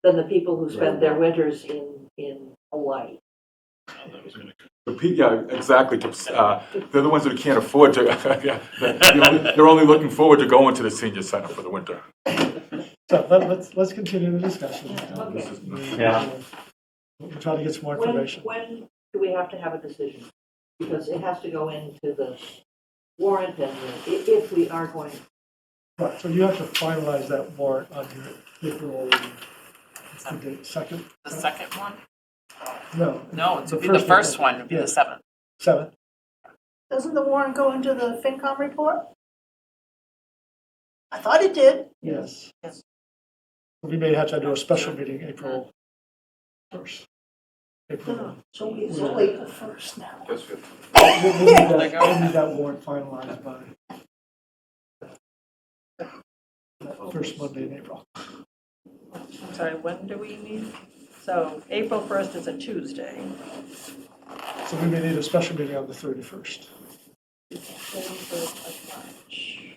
than the people who spend their winters in Hawaii. Yeah, exactly. They're the ones that can't afford to, they're only looking forward to going to the senior center for the winter. So let's continue the discussion. Okay. Yeah. We'll try to get some more When, information. when do we have to have a decision? Because it has to go into the warrant and if we are going, Right, so you have to finalize that warrant on your April, second? The second one? No. No, it would be the first one, would be the 7th. 7th. Doesn't the warrant go into the FinCom report? I thought it did. Yes. Yes. We may have to do a special meeting April 1st. April. So it's only the first now. Guess we We'll need that warrant finalized by first Monday in April. I'm sorry, when do we meet? So April 1st is a Tuesday. So we may need a special meeting on the 31st. 31st of March.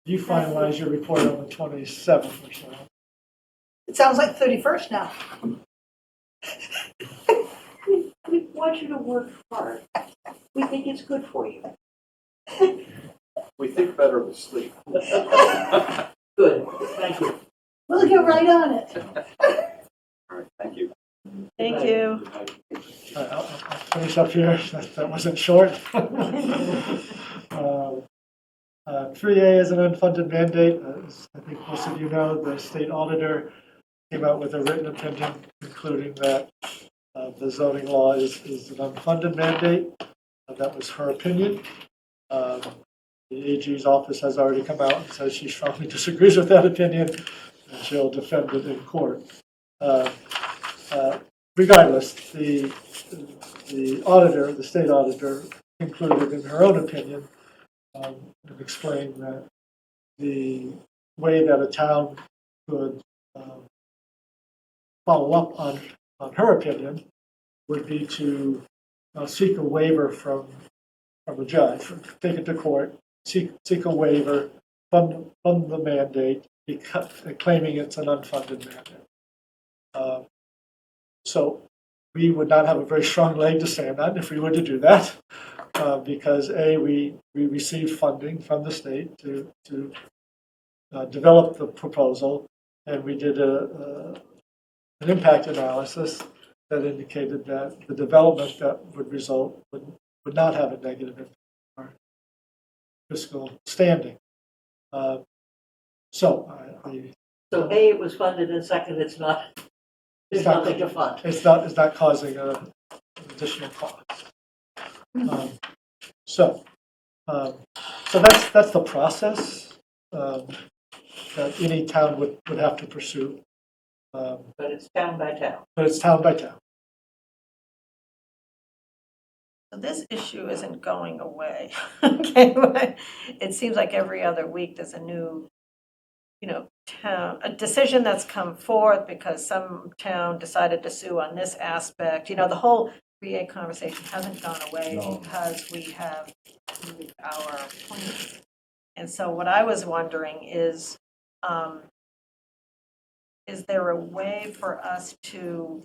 You finalize your report on the 27th or so. It sounds like 31st now. we want you to work hard. We think it's good for you. We think better with sleep. Good, thank you. We'll get right on it. All right, thank you. Thank you. I'll finish up here. That wasn't short. 3A is an unfunded mandate. As I think most of you know, the state auditor came out with a written opinion concluding that the zoning law is an unfunded mandate. That was her opinion. The AG's office has already come out and says she strongly disagrees with that opinion, and she'll defend it in court. Regardless, the auditor, the state auditor, concluded in her own opinion and explained that the way that a town could follow up on her opinion would be to seek a waiver from a judge, take it to court, seek a waiver from the mandate, claiming it's an unfunded mandate. So we would not have a very strong leg to stand on if we were to do that, because we received funding from the state to develop the proposal, and we did an impact analysis that indicated that the development that would result would not have a negative impact on our fiscal standing. So A, it was funded, and second, it's not. There's nothing to fund. It's not causing an additional cost. So that's the process that any town would have to pursue. But it's town by town. But it's town by town. So this issue isn't going away. Okay, it seems like every other week there's a new, town, a decision that's come forth because some town decided to sue on this aspect. The whole 3A conversation hasn't gone away because we have moved our plans. And so what I was wondering is there a way for us to,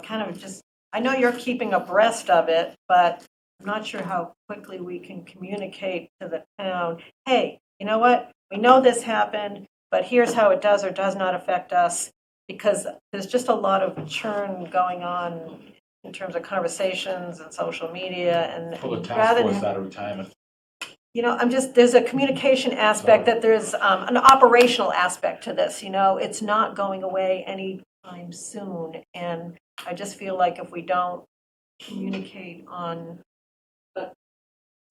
kind of just, I know you're keeping abreast of it, but I'm not sure how quickly we can communicate to the town, hey, you know what? We know this happened, but here's how it does or does not affect us, because there's just a lot of churn going on in terms of conversations and social media. And Pull a task rather force than, out of retirement. there's a communication aspect, that there's an operational aspect to this. It's not going away anytime soon. And I just feel like if we don't communicate on,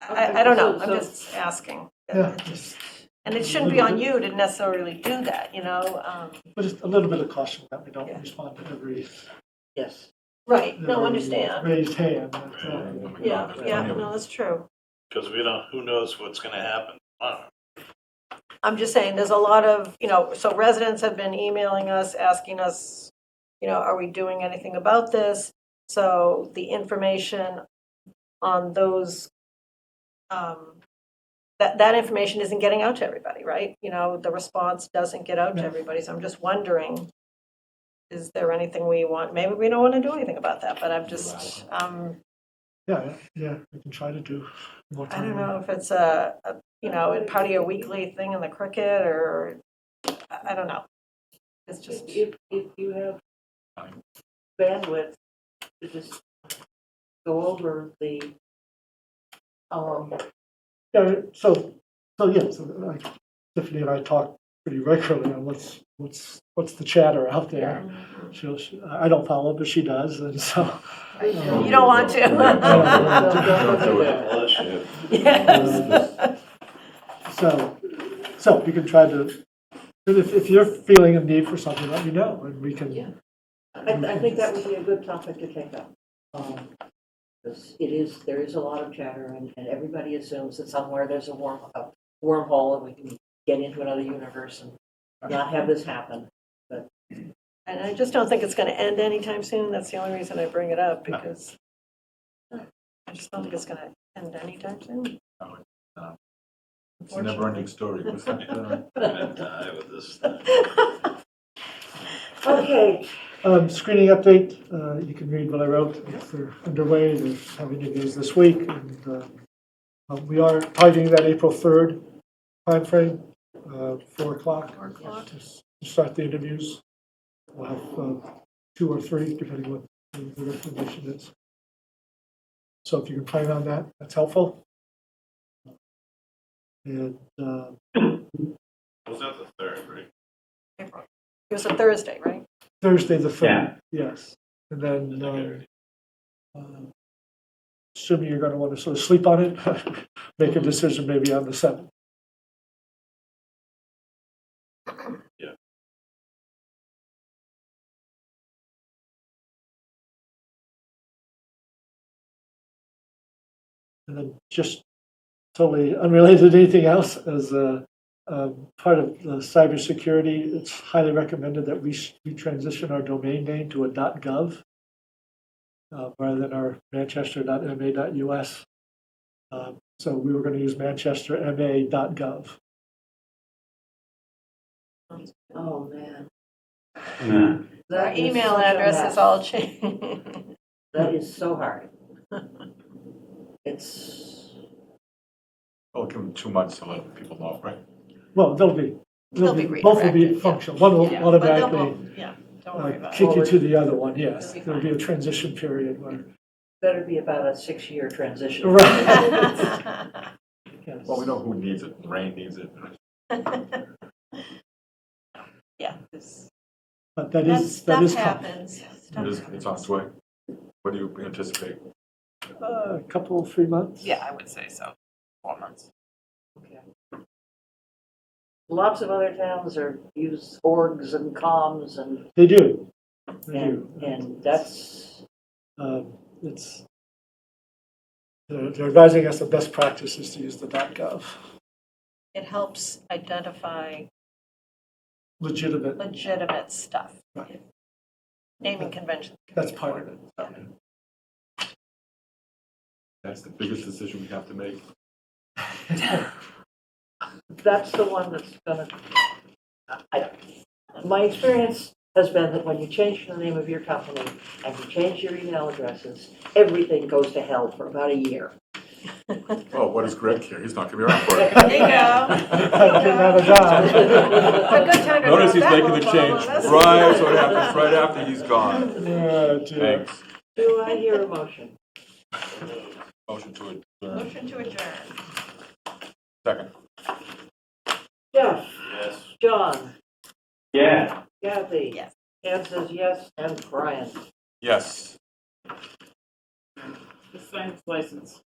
I don't know, I'm just asking. Yeah. And it shouldn't be on you to necessarily do that, But just a little bit of caution that we don't respond to every Yes. Right, no, understand. raised hand. Yeah, no, that's true. Because who knows what's going to happen tomorrow. I'm just saying, there's a lot of, so residents have been emailing us, asking us, are we doing anything about this? So the information on those, that information isn't getting out to everybody, right? The response doesn't get out to everybody. So I'm just wondering, is there anything we want? Maybe we don't want to do anything about that, but I'm just, Yeah, we can try to do more I time. don't know if it's a part of your weekly thing in the cricket, or, I don't know. It's just, If you have bandwidth to just go over the, Yeah, so like Tiffany and I talk pretty regularly on what's the chatter out there. I don't follow, but she does, and so. you don't want to. Yes. So you can try to, if you're feeling a need for something, let me know, and we can. I think that would be a good topic to take up. Because there is a lot of chatter, and everybody assumes that somewhere there's a wormhole and we can get into another universe and not have this happen. But And I just don't think it's going to end anytime soon. That's the only reason I bring it up, because I just don't think it's going to end anytime soon. It's a never-ending story. What's that? Gonna die with this. okay. Screening update, you can read what I wrote. They're underway. They're having interviews this week. And we are targeting that April 3rd timeframe, 4 o'clock. 4 o'clock. To start the interviews. We'll have 2 or 3, depending what the recommendation is. So if you can plan on that, that's helpful. And Was that the third, right? April. It was a Thursday, right? Thursday the 3rd, Yeah. yes. And then, assuming you're going to want to sort of sleep on it, make a decision maybe on the 7th. Yeah. And then just totally unrelated to anything else, as part of the cybersecurity, it's highly recommended that we transition our domain name to a .gov rather than our manchester.ma.us. So we were going to use manchesterma.gov. Oh, man. Yeah. Our That is email such a address mess. is all changed. That is so hard. It's, I'll give them 2 months to let people know, right? Well, They'll be both will be redirected, yeah. functional. One will Yeah, but they'll automatically both- yeah, don't worry about kick you it. to the other one, yes. It'll be There'll be a transition period where. better be about a 6-year transition. Right. Yes. Well, we know who needs it. Rain needs it. Yeah. But That that stuff is coming. happens. Stuff It's on its way. What do you anticipate? A couple, 3 months. Yeah, I would say so. 4 months. Okay. Lots of other towns use orgs and comms and They do. They do. and that's they're advising us the best practice is to use the .gov. It helps identify Legitimate. stuff. Right. Naming convention. That's part of it. That's the biggest decision we have to make. that's the one that's gonna. My experience has been that when you change the name of your company and you change your email addresses, everything goes to hell for about a year. Oh, what does Greg care? He's not going to be around for it. There you go. It's a good time to Notice drop he's that making the little change ball of us. right, so it happens right after he's gone. Thanks. Do I hear a motion? Motion to adjourn. Motion to adjourn. Second. Jeff? Yes. John? Yeah. Kathy? Yes. Ann says yes, and Brian. Yes. The science license.